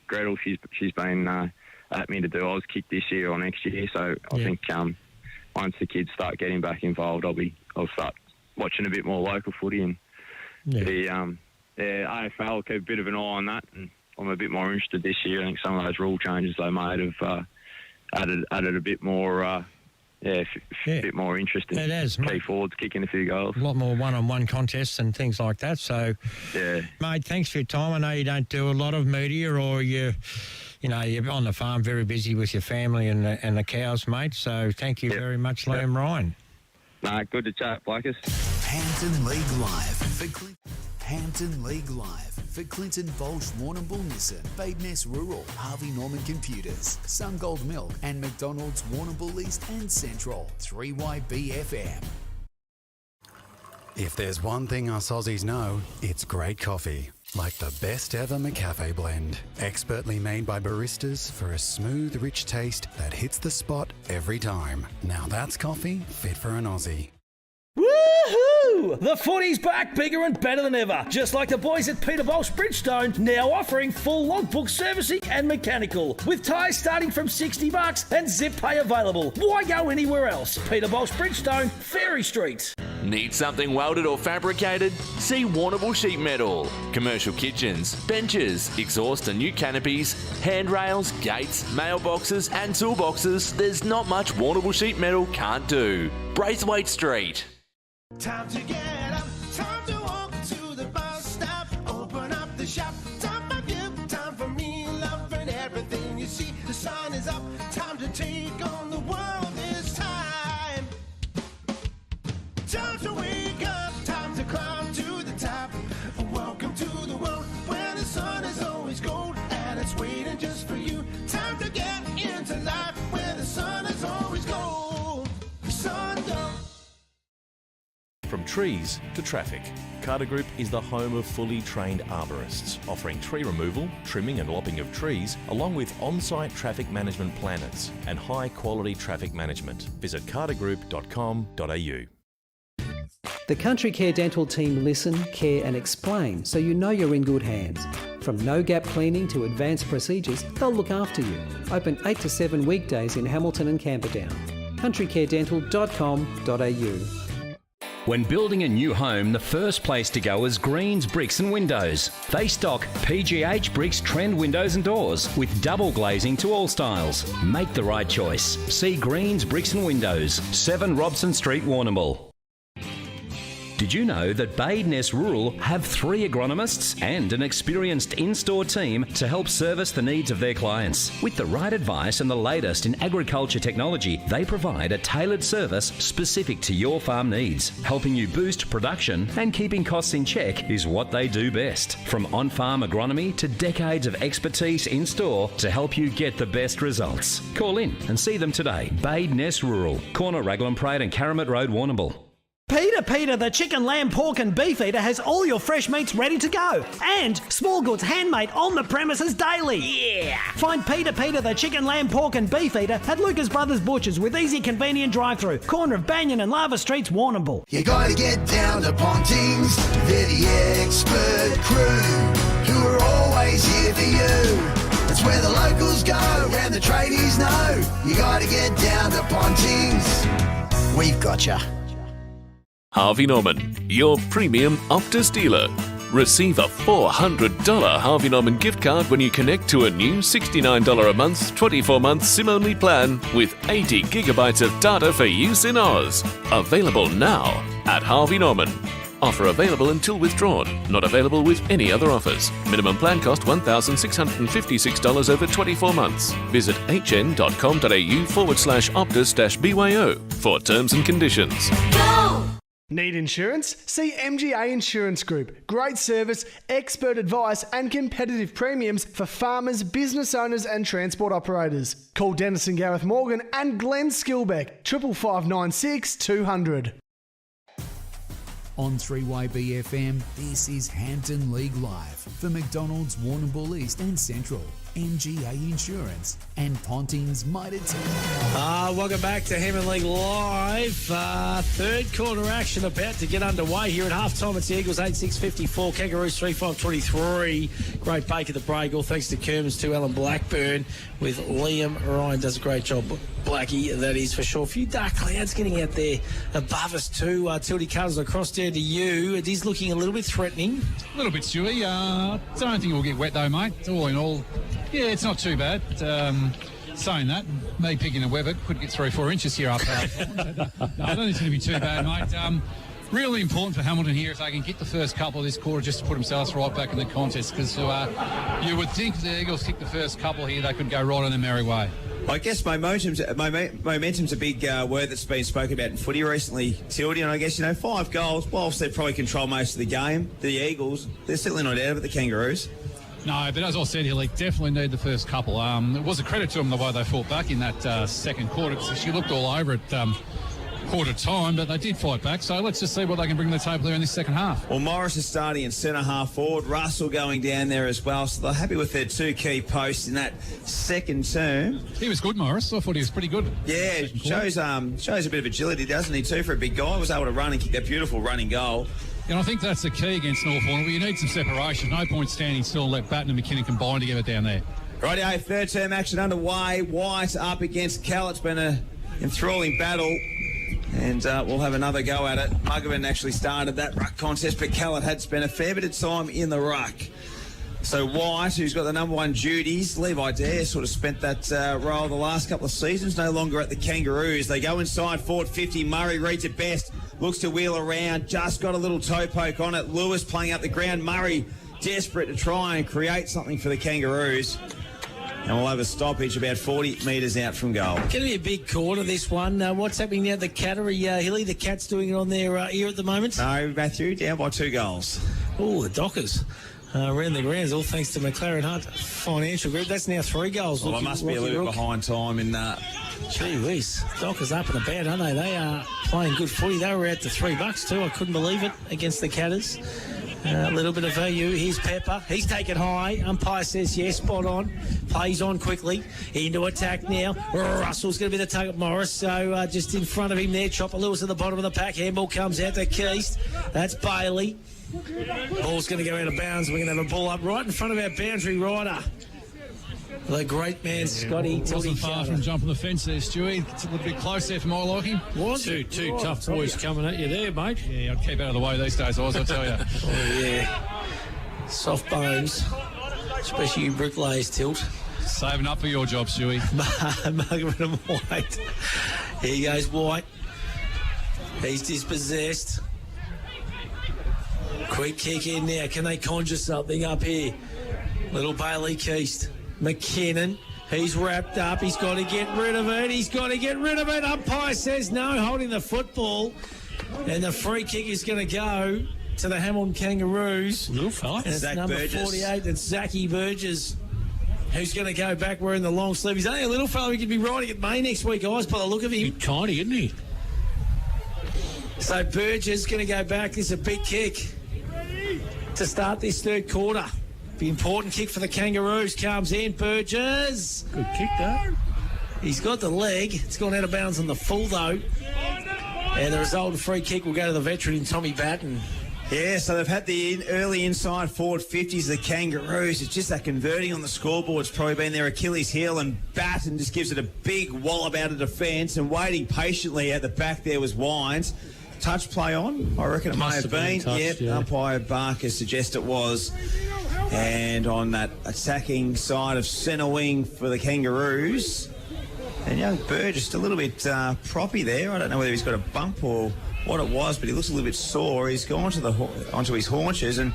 Gretel, she's been at me to do Oz kick this year or next year. So I think once the kids start getting back involved, I'll start watching a bit more local footy, and the AFL will keep a bit of an eye on that. And I'm a bit more interested this year. I think some of those rule changes they made have added a bit more. A bit more interest in key forwards kicking a few goals. A lot more one-on-one contests and things like that. So, mate, thanks for your time. I know you don't do a lot of media, or you're on the farm very busy with your family and the cows, mate. So thank you very much, Liam Ryan. Nah, good to chat, Blakers. Hampden League Live. Hampden League Live for Clinton, Baulch, Warrnambool Nissan, Bade Ness Rural, Harvey Norman Computers, Sungold Milk, and McDonalds Warrnambool East and Central. 3YBFM. If there's one thing us Aussies know, it's great coffee. Like the best ever McCafe blend. Expertly made by baristas for a smooth, rich taste that hits the spot every time. Now that's coffee fit for an Aussie. Woo! The footy's back, bigger and better than ever. Just like the boys at Peter Baulch Bridgestone, now offering full logbook servicing and mechanical, with tyres starting from $60 and zip pay available. Why go anywhere else? Peter Baulch Bridgestone, Ferry Street. Need something welded or fabricated? See Warrnambool Sheet Metal. Commercial kitchens, benches, exhaust and new canopies, handrails, gates, mailboxes and toolboxes. There's not much Warrnambool Sheet Metal can't do. Braithwaite Street. Time to get up, time to walk to the bus stop, open up the shop, time for you, time for me, loving everything you see. The sun is up, time to take on the world this time. Time to wake up, time to climb to the top. Welcome to the world where the sun is always gold and it's waiting just for you. Time to get into life where the sun is always gold. Sun gold. From trees to traffic, Carter Group is the home of fully trained arborists, offering tree removal, trimming and lopping of trees, along with on-site traffic management planners and high-quality traffic management. Visit cartergroup.com.au. The Country Care Dental team listen, care and explain so you know you're in good hands. From no-gap cleaning to advanced procedures, they'll look after you. Open 8 to 7 weekdays in Hamilton and Camperdown. countrycaredental.com.au. When building a new home, the first place to go is Greens Bricks and Windows. They stock PGH Bricks trend windows and doors with double glazing to all styles. Make the right choice. See Greens Bricks and Windows, 7 Robson Street, Warrnambool. Did you know that Bade Ness Rural have 3 agronomists and an experienced in-store team to help service the needs of their clients? With the right advice and the latest in agriculture technology, they provide a tailored service specific to your farm needs. Helping you boost production and keeping costs in check is what they do best. From on-farm agronomy to decades of expertise in-store to help you get the best results. Call in and see them today. Bade Ness Rural, corner Raglan Parade and Caramit Road, Warrnambool. Peter, the chicken, lamb, pork and beef eater has all your fresh meats ready to go. And small goods handmade on the premises daily. Yeah! Find Peter, the chicken, lamb, pork and beef eater at Lucas Brothers Butchers with easy, convenient drive-through. Corner of Banyan and Lava Streets, Warrnambool. You gotta get down to Pontings, they're the expert crew, who are always here for you. That's where the locals go and the tradies know. You gotta get down to Pontings, we've got ya. Harvey Norman, your premium Optus dealer. Receive a $400 Harvey Norman gift card when you connect to a new $69 a month, 24-month SIM-only plan with 80 gigabytes of data for use in Oz. Available now at Harvey Norman. Offer available until withdrawn. Not available with any other offers. Minimum plan cost $1,656 over 24 months. Visit hn.com.au/Optus-BYO for terms and conditions. Go! Need insurance? See MGA Insurance Group. Great service, expert advice and competitive premiums for farmers, business owners and transport operators. Call Dennis and Gareth Morgan and Glenn Skilbeck, 55596 200. On 3YB FM, this is Hampden League Live for McDonalds Warrnambool East and Central, MGA Insurance and Pontings Mitre 10. Welcome back to Hampden League Live. Third quarter action about to get underway here at halftime. It's the Eagles 8-6-54, Kangaroos 3-5-23. Great bake at the break. All thanks to Kermans, to Alan Blackburn with Liam Ryan. Does a great job. Blackie, that is for sure. A few dark clouds getting out there above us too. Tildy Cousins across down to you. It is looking a little bit threatening. A little bit, Stewie. Don't think we'll get wet though, mate. All in all, yeah, it's not too bad. Saying that, me picking a Weber could get 3 or 4 inches here up. No, I don't think it's going to be too bad, mate. Really important for Hamilton here if they can get the first couple of this quarter just to put themselves right back in the contest, because you would think if the Eagles kick the first couple here, they could go right on their merry way. I guess momentum's a big word that's been spoken about in footy recently, Tildy, and I guess, 5 goals, whilst they probably control most of the game, the Eagles, they're certainly not out of it, the Kangaroos. No, but as I said, he'll definitely need the first couple. It was a credit to them the way they fought back in that second quarter, because she looked all over it. quarter time, but they did fight back. So let's just see what they can bring to the table there in this second half. Well, Morris is starting in centre half forward. Russell going down there as well. So they're happy with their two key posts in that second term. He was good, Morris. I thought he was pretty good. Yeah, shows a bit of agility, doesn't he, too, for a big guy. Was able to run and kick that beautiful running goal. And I think that's the key against North Warrnambool. You need some separation. No point standing still. Let Batten and McKinnon combine together down there. Rightio, third term action underway. White up against Cal. It's been an enthralling battle. And we'll have another go at it. Muggerman actually started that ruck contest, but Callett had spent a fair bit of time in the ruck. So White, who's got the number one duties, Levi Dare sort of spent that role the last couple of seasons, no longer at the Kangaroos. They go inside forward 50. Murray reads it best, looks to wheel around, just got a little toe poke on it. Lewis playing up the ground. Murray desperate to try and create something for the Kangaroos. And we'll have a stoppage about 40 metres out from goal. Going to be a big quarter, this one. What's happening now at the Cattery, Hilly? The Cats doing it on their ear at the moment? No, Matthew, down by 2 goals. Oh, the Dockers. Around the grounds, all thanks to McLaren Hunt Financial Group. That's now 3 goals. Well, I must be a little bit behind time in that. Gee whiz. Dockers up and about, aren't they? They are playing good footy. They were out to $3 too. I couldn't believe it against the Catters. A little bit of value. Here's Pepper. He's taken high. Umpire says yes, spot on. Plays on quickly. Into attack now. Russell's going to be the target. Morris. So just in front of him there. Chopper Lewis at the bottom of the pack. Handball comes out to Keast. That's Bailey. Ball's going to go out of bounds. We're going to have a ball up right in front of our boundary rider. The great man, Scotty. Wasn't far from jumping the fence there, Stewie. It's a little bit close there for my liking. Two tough boys coming at you there, mate. Yeah, I'd keep out of the way these days, I'll tell you. Oh, yeah. Soft bones, especially you bricklayers, Tilt. Saving up for your job, Stewie. Muggerman and White. Here goes White. He's dispossessed. Quick kick in now. Can they conjure something up here? Little Bailey Keast. McKinnon. He's wrapped up. He's got to get rid of it. He's got to get rid of it. Umpire says no, holding the football. And the free kick is going to go to the Hampden Kangaroos. Little fella. And it's Zach number Burgess. 48. That's Zachy Burgess, who's going to go back wearing the long sleeve. He's only a little fella. He could be riding at May next week, guys, by the look of him. He's tiny, isn't he? So Burgess going to go back. This is a big kick to start this third quarter. The important kick for the Kangaroos comes in. Burgess. Good kick, though. He's got the leg. It's gone out of bounds on the full, though. And the result of free kick will go to the veteran in Tommy Batten. Yeah, so they've had the early inside forward 50s, the Kangaroos. It's just that converting on the scoreboard's probably been their Achilles heel, and Batten just gives it a big wallop out of defence, and waiting patiently at the back there was Wines. Touch play on? I reckon it may have been. Touched, yeah. Umpire Barker suggests it was. And on that attacking side of centre wing for the Kangaroos. And young Burgess a little bit proppy there. I don't know whether he's got a bump or what it was, but he looks a little bit sore. He's gone onto his haunches, and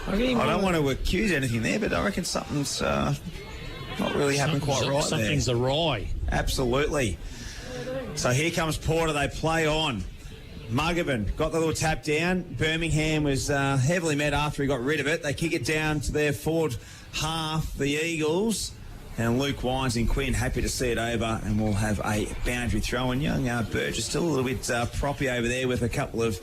I don't want to accuse anything there, but I reckon something's not really happened quite right there. Something's awry. Absolutely. So here comes Porter. They play on. Muggerman got the little tap down. Birmingham was heavily met after he got rid of it. They kick it down to their forward half, the Eagles. And Luke Wines and Quinn happy to see it over, and we'll have a boundary throw. And young Burgess still a little bit proppy over there with a couple of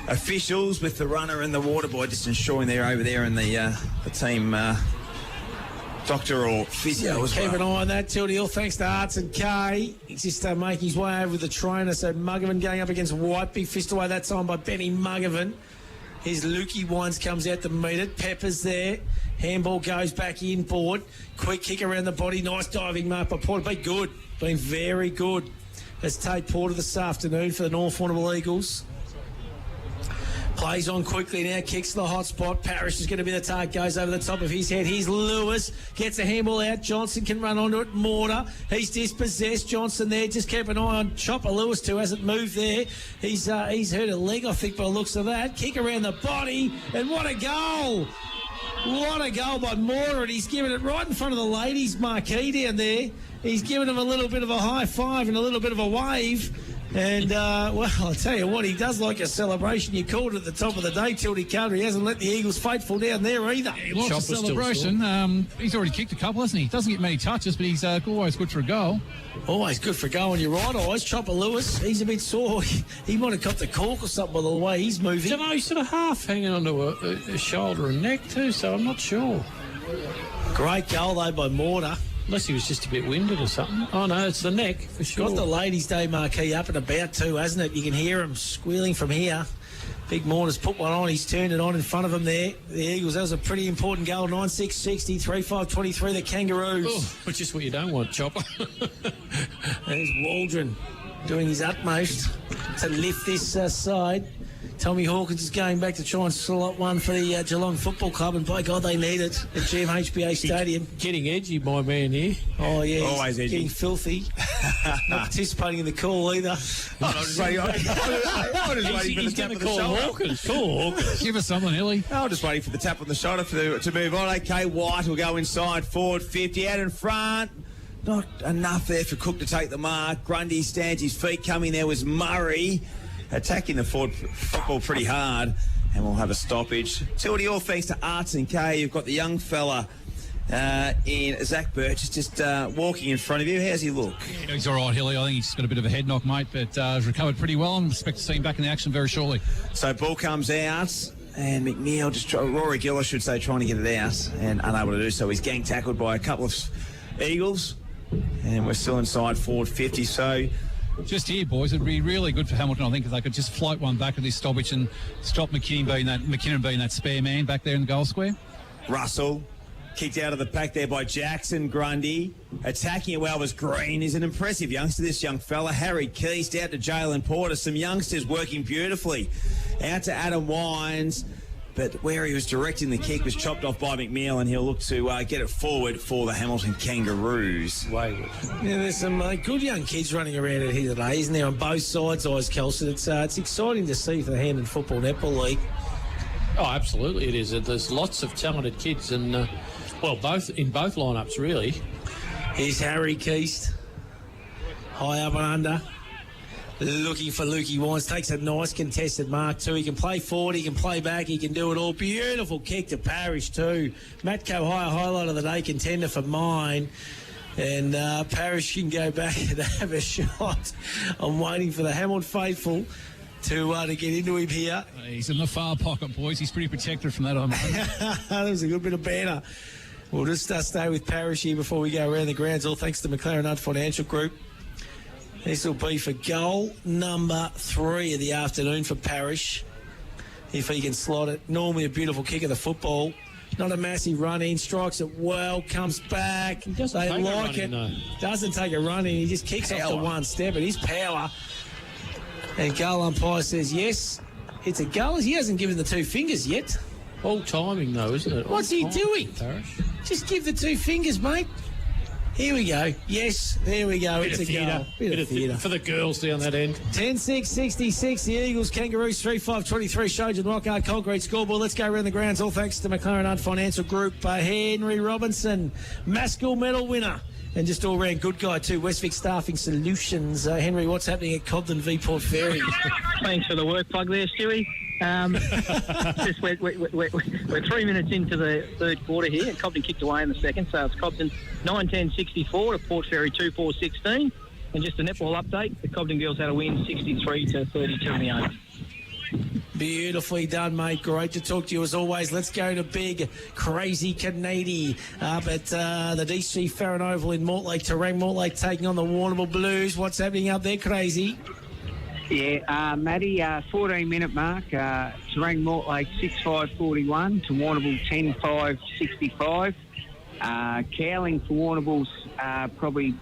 officials, with the runner and the water boy just ensuring they're over there, and the team doctor or physio as well. Keep an eye on that, Tildy Hill. Thanks to Arts and Kay. He's just making his way over with the trainer. So Muggerman going up against White. Big fist away that time by Benny Muggerman. Here's Lukey Wines comes out to meet it. Pepper's there. Handball goes back inboard. Quick kick around the body. Nice diving mark by Porter. Been good. Been very good. Let's take Porter this afternoon for the North Warrnambool Eagles. Plays on quickly now, kicks to the hot spot. Parrish is going to be the target, goes over the top of his head. Here's Lewis, gets a handball out. Johnson can run onto it. Mortar, he's dispossessed. Johnson there, just keep an eye on Chopper Lewis too, hasn't moved there. He's hurt a leg, I think, by the looks of that. Kick around the body, and what a goal! What a goal by Mortar, and he's given it right in front of the ladies' marquee down there. He's given them a little bit of a high five and a little bit of a wave. And, well, I'll tell you what, he does like a celebration. You called it at the top of the day, Tildy Carter. He hasn't let the Eagles faithful down there either. He likes a celebration. He's already kicked a couple, hasn't he? Doesn't get many touches, but he's always good for a goal. Always good for going, you're right. Always Chopper Lewis. He's a bit sore. He might have copped a cork or something by the way he's moving. He's sort of half hanging onto a shoulder and neck too, so I'm not sure. Great goal, though, by Mortar. Unless he was just a bit winded or something. Oh, no, it's the neck, for sure. Got the Ladies' Day marquee up and about too, hasn't it? You can hear him squealing from here. Big Mortar's put one on. He's turned it on in front of him there. The Eagles, that was a pretty important goal. 9-6-60, 3-5-23, the Kangaroos. Oh, but just what you don't want, Chopper. There's Waldron doing his utmost to lift this side. Tommy Hawkins is going back to try and slot one for the Geelong Football Club, and by God, they need it at GMHBA Stadium. Getting edgy, my man here. Oh, yeah. Always edgy. Getting filthy. Not participating in the call either. I'm just waiting for the tap on the shoulder. Call Hawkins. Give us something, Hilly. I'm just waiting for the tap on the shoulder to move on. Okay, White will go inside, forward 50, out in front. Not enough there for Cook to take the mark. Grundy stands his feet. Coming there was Murray, attacking the forward football pretty hard, and we'll have a stoppage. Tildy, all thanks to Arts and K. You've got the young fella in Zach Birch, just walking in front of you. How's he look? Yeah, he's all right, Hilly. I think he's got a bit of a head knock, mate, but he's recovered pretty well, and expect to see him back in the action very shortly. So ball comes out, and McNeil Rory Gill, I should say, trying to get it out and unable to do so. He's gang tackled by a couple of Eagles, and we're still inside forward 50. So just here, boys, it'd be really good for Hamilton, I think, if they could just float one back at this stoppage and stop McKinnon being that spare man back there in the goal square. Russell kicked out of the pack there by Jackson. Grundy attacking it well was Green. He's an impressive youngster, this young fella. Harry Keast out to Jalen Porter. Some youngsters working beautifully. Out to Adam Wines, but where he was directing the kick was chopped off by McNeil, and he'll look to get it forward for the Hamilton Kangaroos. Way good. Yeah, there's some good young kids running around here today, isn't there, on both sides, Kelson? It's exciting to see for the Hampden Football Netball League. Oh, absolutely it is. There's lots of talented kids, and both lineups really. Here's Harry Keast, high up and under, looking for Lukey Wines. Takes a nice contested mark too. He can play forward, he can play back, he can do it all. Beautiful kick to Parrish too. Matt Cohire, highlight of the day, contender for mine. And Parrish can go back and have a shot. I'm waiting for the Hamilton faithful to get into him here. He's in the far pocket, boys. He's pretty protected from that. That was a good bit of banter. We'll just stay with Parrish here before we go around the grounds, all thanks to McLaren Hunt Financial Group. This will be for goal number 3 of the afternoon for Parrish, if he can slot it. Normally a beautiful kick of the football. Not a massive run in, strikes it well, comes back. They like it. Doesn't take a run in, he just kicks off the one step. It is power. And goal umpire says yes, it's a goal. He hasn't given the 2 fingers yet. All timing though, isn't it? What's he doing? Parrish. Just give the 2 fingers, mate. Here we go. Yes, there we go. Bit it's of a theatre. goal. Bit of theatre. For the girls down that end. 10-6-66. The Eagles, Kangaroos 3-5-23. Shojan Rockart Concrete scoreboard. Let's go around the grounds. All thanks to McLaren Hunt Financial Group. Henry Robinson, Maskell medal winner. And just all-round good guy too, Westvic Staffing Solutions. Henry, what's happening at Cobden v Port Fairy? Thanks for the work plug there, Stewie. We're 3 minutes into the third quarter here. Cobden kicked away in the second, so it's Cobden 9-10-64 to Port Fairy 2-4-16. And just a netball update, the Cobden girls had a win 63-32 in the 8th. Beautifully done, mate. Great to talk to you as always. Let's go to big, crazy Canady up at the DC Farron Oval in Mortlake. Terang Mortlake taking on the Warrnambool Blues. What's happening up there, crazy? Yeah, Matty, 14-minute mark. Terang Mortlake 6-5-41 to Warrnambool 10-5-65. Cowling for Warrnambool's probably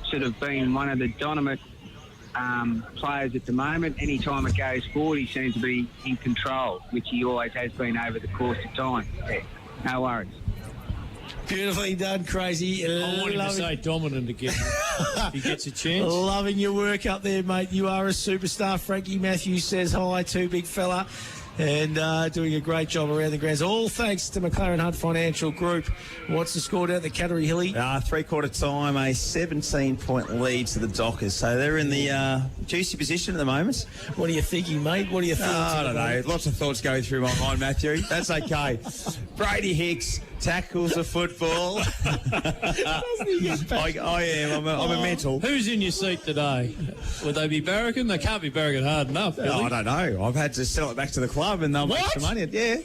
sort of been one of the dominant players at the moment. Anytime it goes forward, he seems to be in control, which he always has been over the course of time. Yeah, no worries. Beautifully done, crazy. I want him to say dominant again. He gets a chance. Loving your work up there, mate. You are a superstar. Frankie Matthews says hi too, big fella. and doing a great job around the grounds. All thanks to McLaren Hunt Financial Group. What's the score down at the Cattery Hilly? Three-quarter time, a 17-point lead to the Dockers. So they're in the juicy position at the moment. What are you thinking, mate? What are you thinking? I don't know. Lots of thoughts going through my mind, Matthew. That's okay. Brady Hicks tackles the football. I am. I'm a mental. Who's in your seat today? Would they be barracking? They can't be barracking hard enough. Oh, I don't know. I've had to sell it back to the club and they'll make some money. Yeah.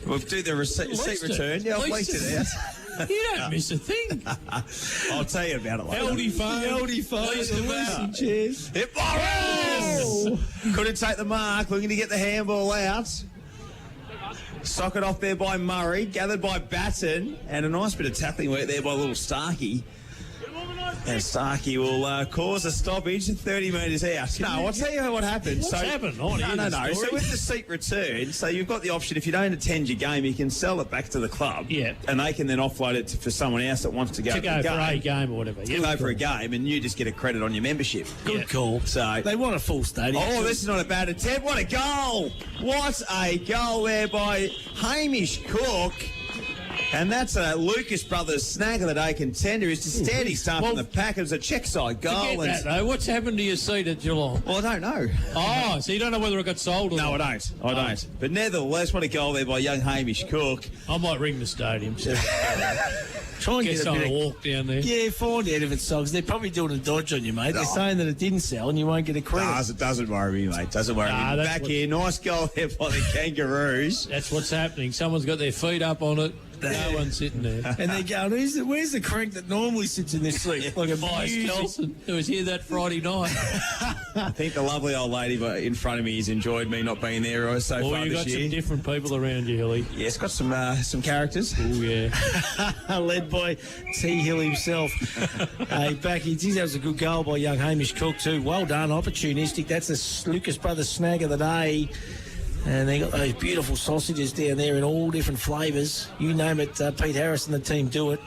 We'll do the receipt return. Yeah, I'll lease it out. You don't miss a thing. I'll tell you about it later. Aldi phone. Cheers. Hit Morris! Couldn't take the mark. Looking to get the handball out. Socket off there by Murray. Gathered by Batten. And a nice bit of tackling work there by little Starkey. And Starkey will cause a stoppage 30 metres out. No, I'll tell you what happened. What's happened? No. So with the seat return, so you've got the option, if you don't attend your game, you can sell it back to the club. Yeah. And they can then offload it for someone else that wants to go for a game or whatever. To go for a game, and you just get a credit on your membership. Good call. So they want a full stadium. Oh, this is not a bad attempt. What a goal! What a goal there by Hamish Cook. And that's a Lucas Brothers snag of the day contender. He's just standing start from the pack. It was a check side goal. Forget that, though. What's happened to your seat at Geelong? Well, I don't know. Oh, so you don't know whether it got sold or not? No, I don't. But nevertheless, what a goal there by young Hamish Cook. I might ring the stadium. Try and get someone to walk down there. Yeah, find out if it sells. They're probably doing a dodge on you, mate. They're saying that it didn't sell and you won't get a credit. It doesn't worry me, mate. Doesn't worry me. Back here, nice goal there by the Kangaroos. That's what's happening. Someone's got their feet up on it. No one's sitting there. And they're going, where's the crank that normally sits in this seat? Like a Kelson, who was here that Friday night. I think the lovely old lady in front of me has enjoyed me not being there so far this year. Well, you've got some different people around you, Hilly. Yeah, it's got some characters. Oh, yeah. Led by T. Hill himself. Back, geez, that was a good goal by young Hamish Cook too. Well done, opportunistic. That's the Lucas Brothers snag of the day. And they got those beautiful sausages down there in all different flavours. You name it, Pete Harris and the team do it.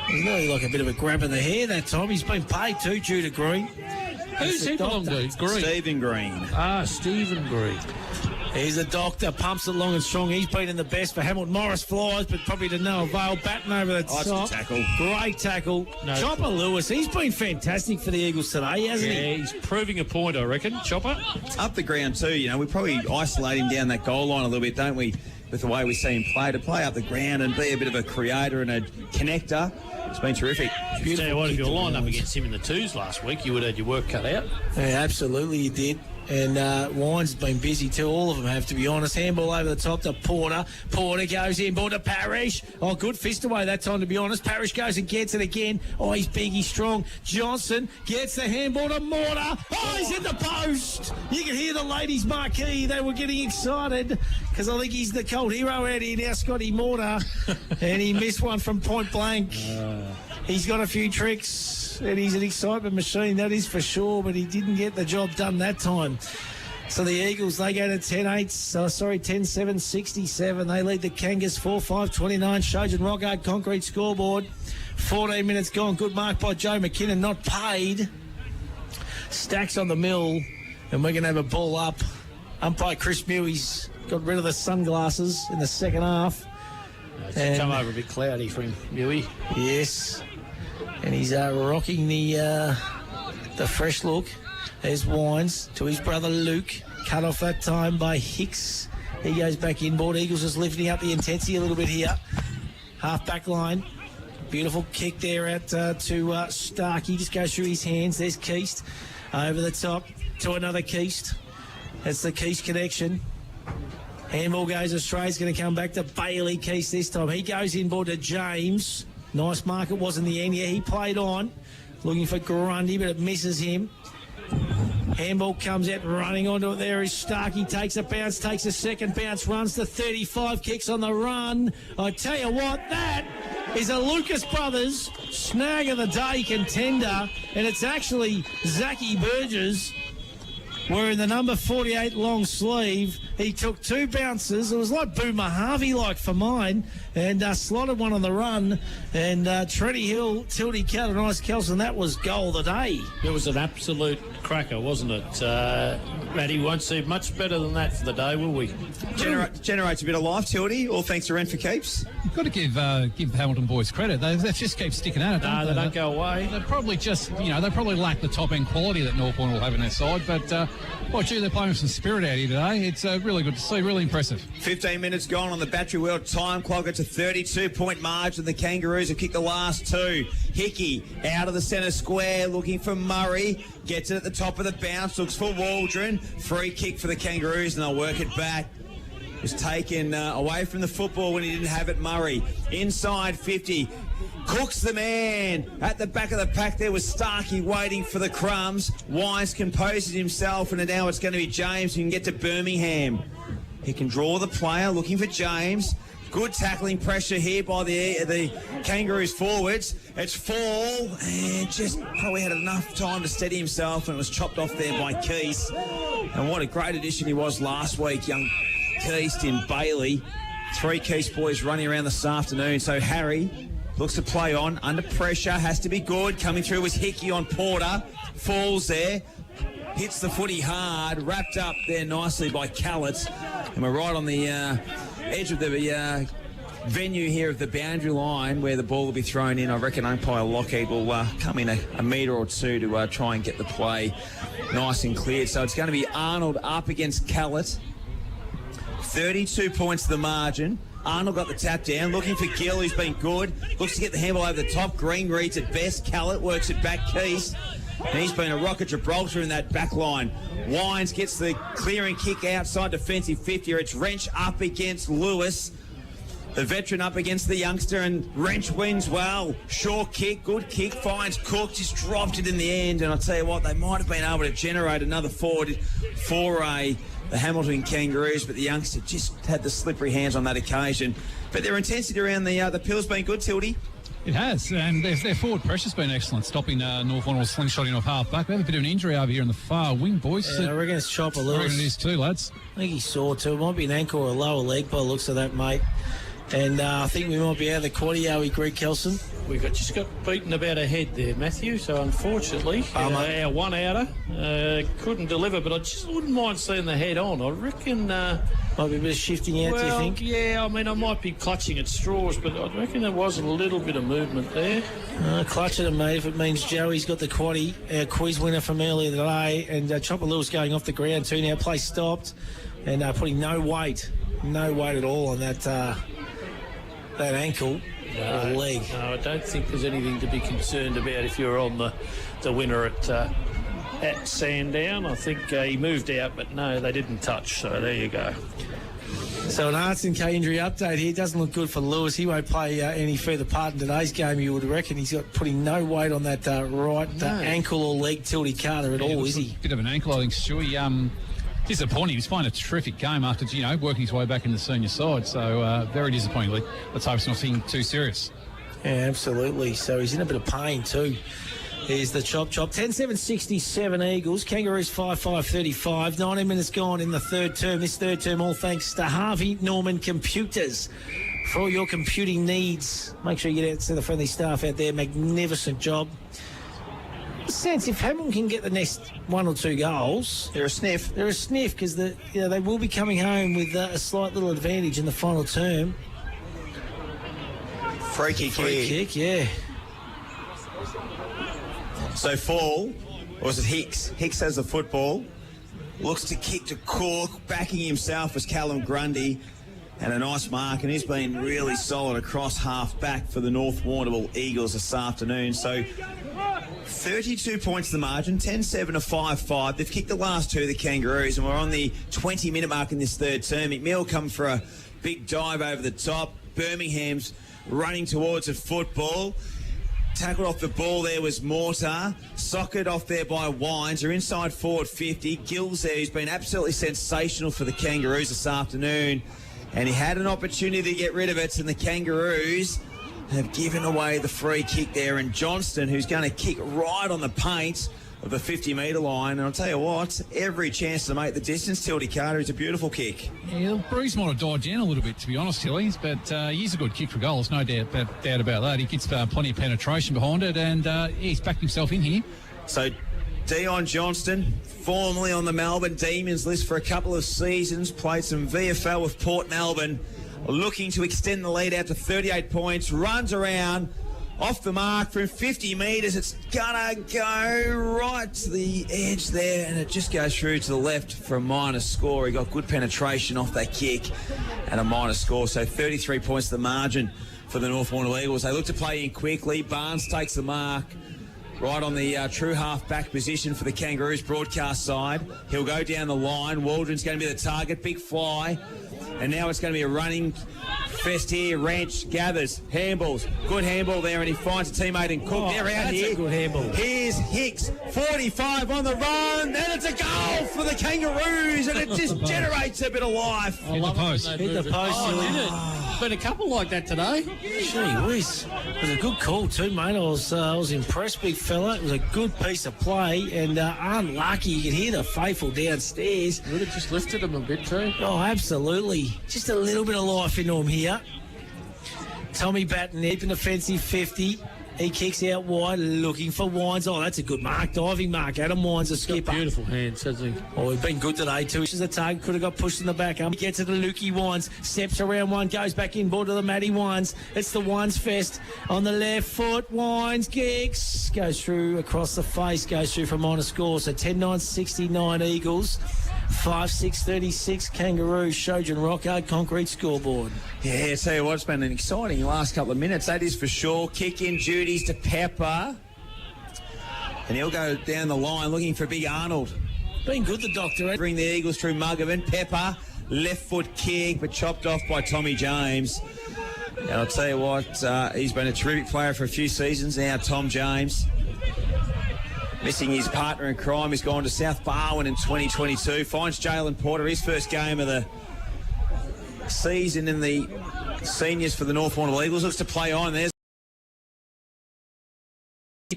There's nearly like a bit of a grab of the hair that time. He's been paid too, due to Green. Who's he belong to? Green. Stephen Green. Stephen Green. He's the doctor, pumps it long and strong. He's been in the best for Hamilton. Morris flies, but probably to no avail. Batten over the top. That's a tackle. Great tackle. Chopper Lewis, he's been fantastic for the Eagles today, hasn't he? Yeah, he's proving a point, I reckon. Chopper. Up the ground too, we probably isolate him down that goal line a little bit, don't we? With the way we see him play, to play up the ground and be a bit of a creator and a connector. It's been terrific. Tell you what, if you were lined up against him in the twos last week, you would have had your work cut out. Yeah, absolutely you did. And Wine's been busy too. All of them have, to be honest. Handball over the top to Porter. Porter goes in. Ball to Parrish. Oh, good fist away that time, to be honest. Parrish goes and gets it again. Oh, he's big, he's strong. Johnson gets the handball to Mortar. Oh, he's in the post. You can hear the ladies' marquee. They were getting excited because I think he's the cold hero out here now, Scotty Mortar. And he missed one from point blank. He's got a few tricks. And he's an excitement machine, that is for sure, but he didn't get the job done that time. So the Eagles, they go to 10-7-67. They lead the Kangas 4-5-29. Shojan Rockard concrete scoreboard. 14 minutes gone. Good mark by Joe McKinnon, not paid. Stacks on the mill, and we're going to have a ball up. Umpire Chris Mewey's got rid of the sunglasses in the second half. It's come over a bit cloudy for him, Mewey. Yes. And he's rocking the fresh look. There's Wines to his brother Luke. Cut off that time by Hicks. He goes back inboard. Eagles just lifting up the intensity a little bit here. Half back line. Beautiful kick there out to Starkey. Just goes through his hands. There's Keast over the top to another Keast. That's the Keast connection. Handball goes astray. It's going to come back to Bailey Keast this time. He goes inboard to James. Nice mark it was in the end. Yeah, he played on. Looking for Grundy, but it misses him. Handball comes out, running onto it. There is Starkey. Takes a bounce, takes a second bounce, runs to 35, kicks on the run. I tell you what, that is a Lucas Brothers snag of the day contender, and it's actually Zachy Burgess. wearing the number 48 long sleeve. He took 2 bounces. It was like Boomer Harvey-like for mine, and slotted one on the run. And Treddy Hill, Tildy Cat and Ice Kelson, that was goal of the day. It was an absolute cracker, wasn't it? Matty, won't see much better than that for the day, will we? Generates a bit of life, Tildy, all thanks to Rent for Keeps. You've got to give the Hamilton boys credit. They just keep sticking at it, don't they don't go away. They probably just, they probably lack the top-end quality that North Warrnambool will have in their side, but, they're playing with some spirit out here today. It's really good to see, really impressive. 15 minutes gone on the Battery World time clock. It's a 32-point margin. The Kangaroos have kicked the last 2. Hickey out of the centre square looking for Murray. Gets it at the top of the bounce. Looks for Waldron. Free kick for the Kangaroos, and they'll work it back. Was taken away from the football when he didn't have it, Murray. Inside 50. Cook's the man. At the back of the pack there was Starkey waiting for the crumbs. Wise composes himself, and now it's going to be James who can get to Birmingham. He can draw the player, looking for James. Good tackling pressure here by the Kangaroos forwards. It's Fall, and just probably had enough time to steady himself, and it was chopped off there by Keese. And what a great addition he was last week, young Keese in Bailey. 3 Keese boys running around this afternoon. So Harry looks to play on, under pressure, has to be good. Coming through was Hickey on Porter. Falls there, hits the footy hard, wrapped up there nicely by Callett. And we're right on the edge of the venue here of the boundary line where the ball will be thrown in. I reckon umpire Lockheed will come in a metre or two to try and get the play nice and clear. So it's going to be Arnold up against Callett. 32 points to the margin. Arnold got the tap down, looking for Gill, who's been good. Looks to get the handball over the top. Green reads it best. Callett works it back. Keese. And he's been a rocket Gibraltar in that back line. Wines gets the clearing kick outside defensive 50. It's Wrench up against Lewis. The veteran up against the youngster, and Wrench wins well. Short kick, good kick, finds Cook, just dropped it in the end. And I'll tell you what, they might have been able to generate another forward for the Hamilton Kangaroos, but the youngster just had the slippery hands on that occasion. But their intensity around the Pill's been good, Tildy. It has, and their forward pressure's been excellent, stopping North Warrnambool slingshotting off half-back. We have a bit of an injury over here in the far wing, boys. Yeah, I reckon it's Chopper Lewis. I reckon it is too, lads. I think he's sore too. It might be an ankle or a lower leg by the looks of that, mate. And I think we might be out of the quaddy, are we, Greg Kelson? We just got beaten about a head there, Matthew, so unfortunately our one-outer couldn't deliver, but I just wouldn't mind seeing the head on. I reckon... might be a bit of shifting out, do you think? Yeah, I mean, I might be clutching at straws, but I reckon there was a little bit of movement there. Clutch at him, mate, if it means Joey's got the quaddy, our quiz winner from earlier today, and Chopper Lewis going off the ground too now. Play stopped, and putting no weight at all on that ankle or leg. No, I don't think there's anything to be concerned about if you're on the winner at Sandown. I think he moved out, but no, they didn't touch, so there you go. So an Arts and K injury update here. Doesn't look good for Lewis. He won't play any further part in today's game, you would reckon. He's got putting no weight on that ankle or leg, Tildy Carter at all, is he? Bit of an ankle, I think, Stewie. Disappointing. He was playing a terrific game after, working his way back in the senior side. So very disappointingly. Let's hope it's nothing too serious. Yeah, absolutely. So he's in a bit of pain too. Here's the chop. 10-7-67 Eagles. Kangaroos 5-5-35. 19 minutes gone in the third term. This third term all thanks to Harvey Norman Computers. For all your computing needs, make sure you get out to the friendly staff out there. Magnificent job. Sense if Hampden can get the next 1 or 2 goals, they're a sniff because they will be coming home with a slight little advantage in the final term. Free kick, yeah. So Fall, or was it Hicks? Hicks has the football, looks to kick to Cook, backing himself was Callum Grundy, and a nice mark, and he's been really solid across half back for the North Warrnambool Eagles this afternoon. So 32 points to the margin, 10-7 to 5-5. They've kicked the last 2 of the Kangaroos, and we're on the 20-minute mark in this third term. McMill come for a big dive over the top. Birmingham's running towards a football. Tackled off the ball there was Mortar. Socket off there by Wines. They're inside forward 50. Gills there, who's been absolutely sensational for the Kangaroos this afternoon. And he had an opportunity to get rid of it, and the Kangaroos have given away the free kick there. And Johnston, who's going to kick right on the paint, of the 50-metre line. And I'll tell you what, every chance to make the distance. Tildy Carter is a beautiful kick. Yeah, the breeze might have died down a little bit, to be honest, Tilly, but he's a good kick for goals, no doubt about that. He gets plenty of penetration behind it, and he's backed himself in here. So Dion Johnston, formerly on the Melbourne Demons list for a couple of seasons, played some VFL with Port Melbourne, looking to extend the lead out to 38 points, runs around, off the mark from 50 metres. It's going to go right to the edge there, and it just goes through to the left for a minus score. He got good penetration off that kick and a minus score, so 33 points the margin for the North Warrnambool Eagles. They look to play in quickly. Barnes takes the mark. Right on the true half-back position for the Kangaroos broadcast side. He'll go down the line. Waldron's going to be the target. Big fly. And now it's going to be a running fest here. Ranch gathers. Handballs. Good handball there, and he finds a teammate in Cook. They're out here. That's a good handball. Here's Hicks. 45 on the run. And it's a goal for the Kangaroos, and it just generates a bit of life. Hit the post. Hit the post. Been a couple like that today. Gee whiz. It was a good call too, mate. I was impressed, big fella. It was a good piece of play, and unlucky. You could hear the faithful downstairs. Would have just lifted him a bit too. Oh, absolutely. Just a little bit of life into him here. Tommy Batten, deep in the offensive 50. He kicks out wide, looking for Wines. Oh, that's a good mark, diving mark. Adam Wines, a skipper. Beautiful hands, hasn't he? Oh, he's been good today too. He's the target, could have got pushed in the back. He gets it to Lukey Wines, steps around one, goes back inboard to the Matty Wines. It's the Wines fest on the left foot. Wines kicks, goes through across the face, goes through for minor score. So 10-9-69 Eagles. 5-6-36 Kangaroos. Shojan Rocco, concrete scoreboard. Yeah, tell you what, it's been an exciting last couple of minutes, that is for sure. Kick in duties to Pepper. And he'll go down the line looking for Big Arnold. Been good, the doctor. Bring the Eagles through Muggerman. Pepper, left foot kick, but chopped off by Tommy James. And I'll tell you what, he's been a terrific player for a few seasons now, Tom James. Missing his partner in crime. He's gone to South Barwon in 2022. Finds Jalen Porter, his first game of the season in the seniors for the North Warrnambool Eagles. Looks to play on. There's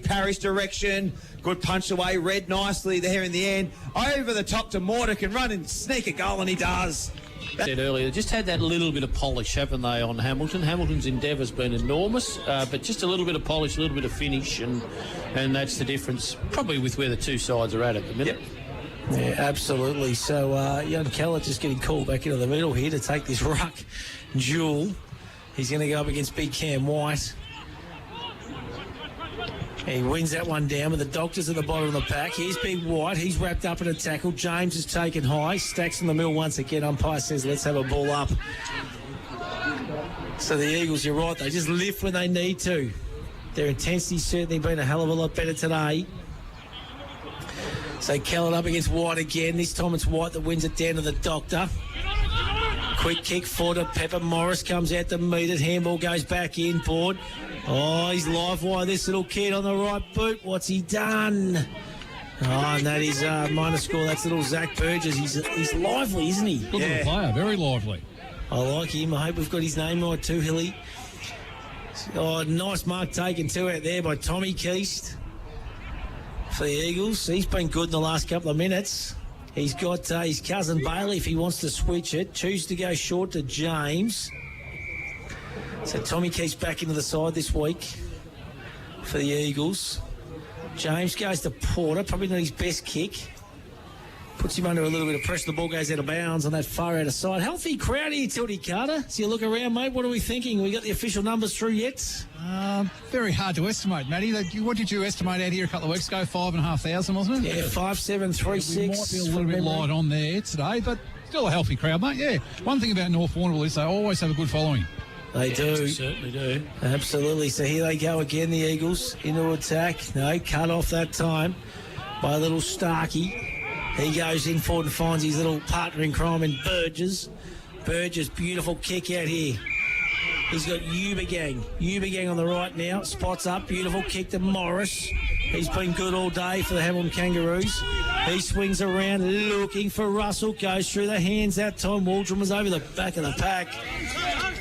Parry's direction. Good punch away. Read nicely there in the end. Over the top to Morter. Can run and sneak a goal, and he does. Said earlier, just had that little bit of polish, haven't they, on Hamilton? Hamilton's endeavour's been enormous, but just a little bit of polish, a little bit of finish, and that's the difference, probably with where the two sides are at the minute. Yep. Yeah, absolutely. So, young Keller just getting called back into the middle here to take this ruck duel. He's going to go up against Big Cam White. He wins that one down with the Doctors at the bottom of the pack. Here's Big White. He's wrapped up in a tackle. James is taken high. Stacks in the middle once again. Umpire says, let's have a ball up. So the Eagles, you're right, they just lift when they need to. Their intensity's certainly been a hell of a lot better today. So Kellen up against White again. This time it's White that wins it down to the Doctor. Quick kick forward to Pepper. Morris comes out to meet it. Handball goes back in board. Oh, he's live wire, this little kid on the right boot. What's he done? Oh, and that is minor score. That's little Zach Burgess. He's lively, isn't he? Good little player, very lively. I like him. I hope we've got his name right too, Hilly. Oh, nice mark taken too out there by Tommy Keast for the Eagles. He's been good in the last couple of minutes. He's got his cousin Bailey if he wants to switch it. Choose to go short to James. So Tommy Keith's back into the side this week for the Eagles. James goes to Porter, probably not his best kick. Puts him under a little bit of pressure. The ball goes out of bounds on that far out of side. Healthy crowd here, Tildy Carter. So you look around, mate. What are we thinking? We got the official numbers through yet? Very hard to estimate, Matty. What did you estimate out here a couple of weeks ago? 5,500, wasn't it? Yeah, 5,736. Might be a little bit light on there today, but still a healthy crowd, mate. Yeah. One thing about North Warrnambool is they always have a good following. They do. They certainly do. Absolutely. So here they go again, the Eagles, into attack. No, cut off that time by little Starkey. He goes in forward and finds his little partner in crime in Burgess. Burgess, beautiful kick out here. He's got Ubergang on the right now. Spots up, beautiful kick to Morris. He's been good all day for the Hamilton Kangaroos. He swings around looking for Russell. Goes through the hands that time. Waldron was over the back of the pack.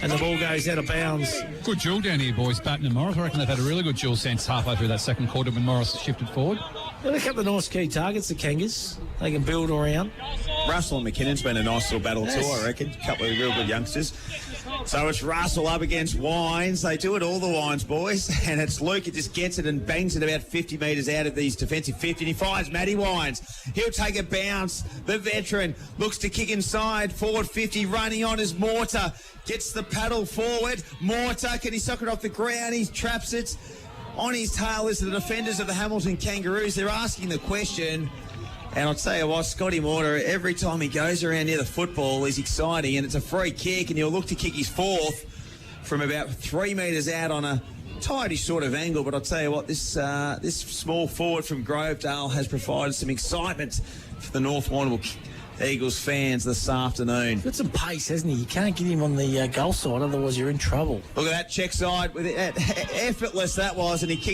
And the ball goes out of bounds. Good duel down here, boys, Batten and Morris. I reckon they've had a really good duel since halfway through that second quarter when Morris shifted forward. Got a couple of nice key targets, the Kangas. They can build around. Russell and McKinnon's been a nice little battle too, I reckon. A couple of real good youngsters. So it's Russell up against Wines. They do it all, the Wines boys. And it's Luke who just gets it and bangs it about 50 metres out of these defensive 50. And he finds Matty Wines. He'll take a bounce. The veteran looks to kick inside. Forward 50, running on is Mortar. Gets the paddle forward. Mortar, can he sock it off the ground? He traps it. On his tail is the defenders of the Hamilton Kangaroos. They're asking the question. And I'll tell you what, Scotty Mortar, every time he goes around near the football, he's exciting, and it's a free kick, and he'll look to kick his fourth from about 3 metres out on a tidy sort of angle. But I'll tell you what, this small forward from Grovedale has provided some excitement for the North Warrnambool Eagles fans this afternoon. He's got some pace, hasn't he? You can't get him on the goal side, otherwise you're in trouble. Look at that check side. With it, effortless that was, and he kicked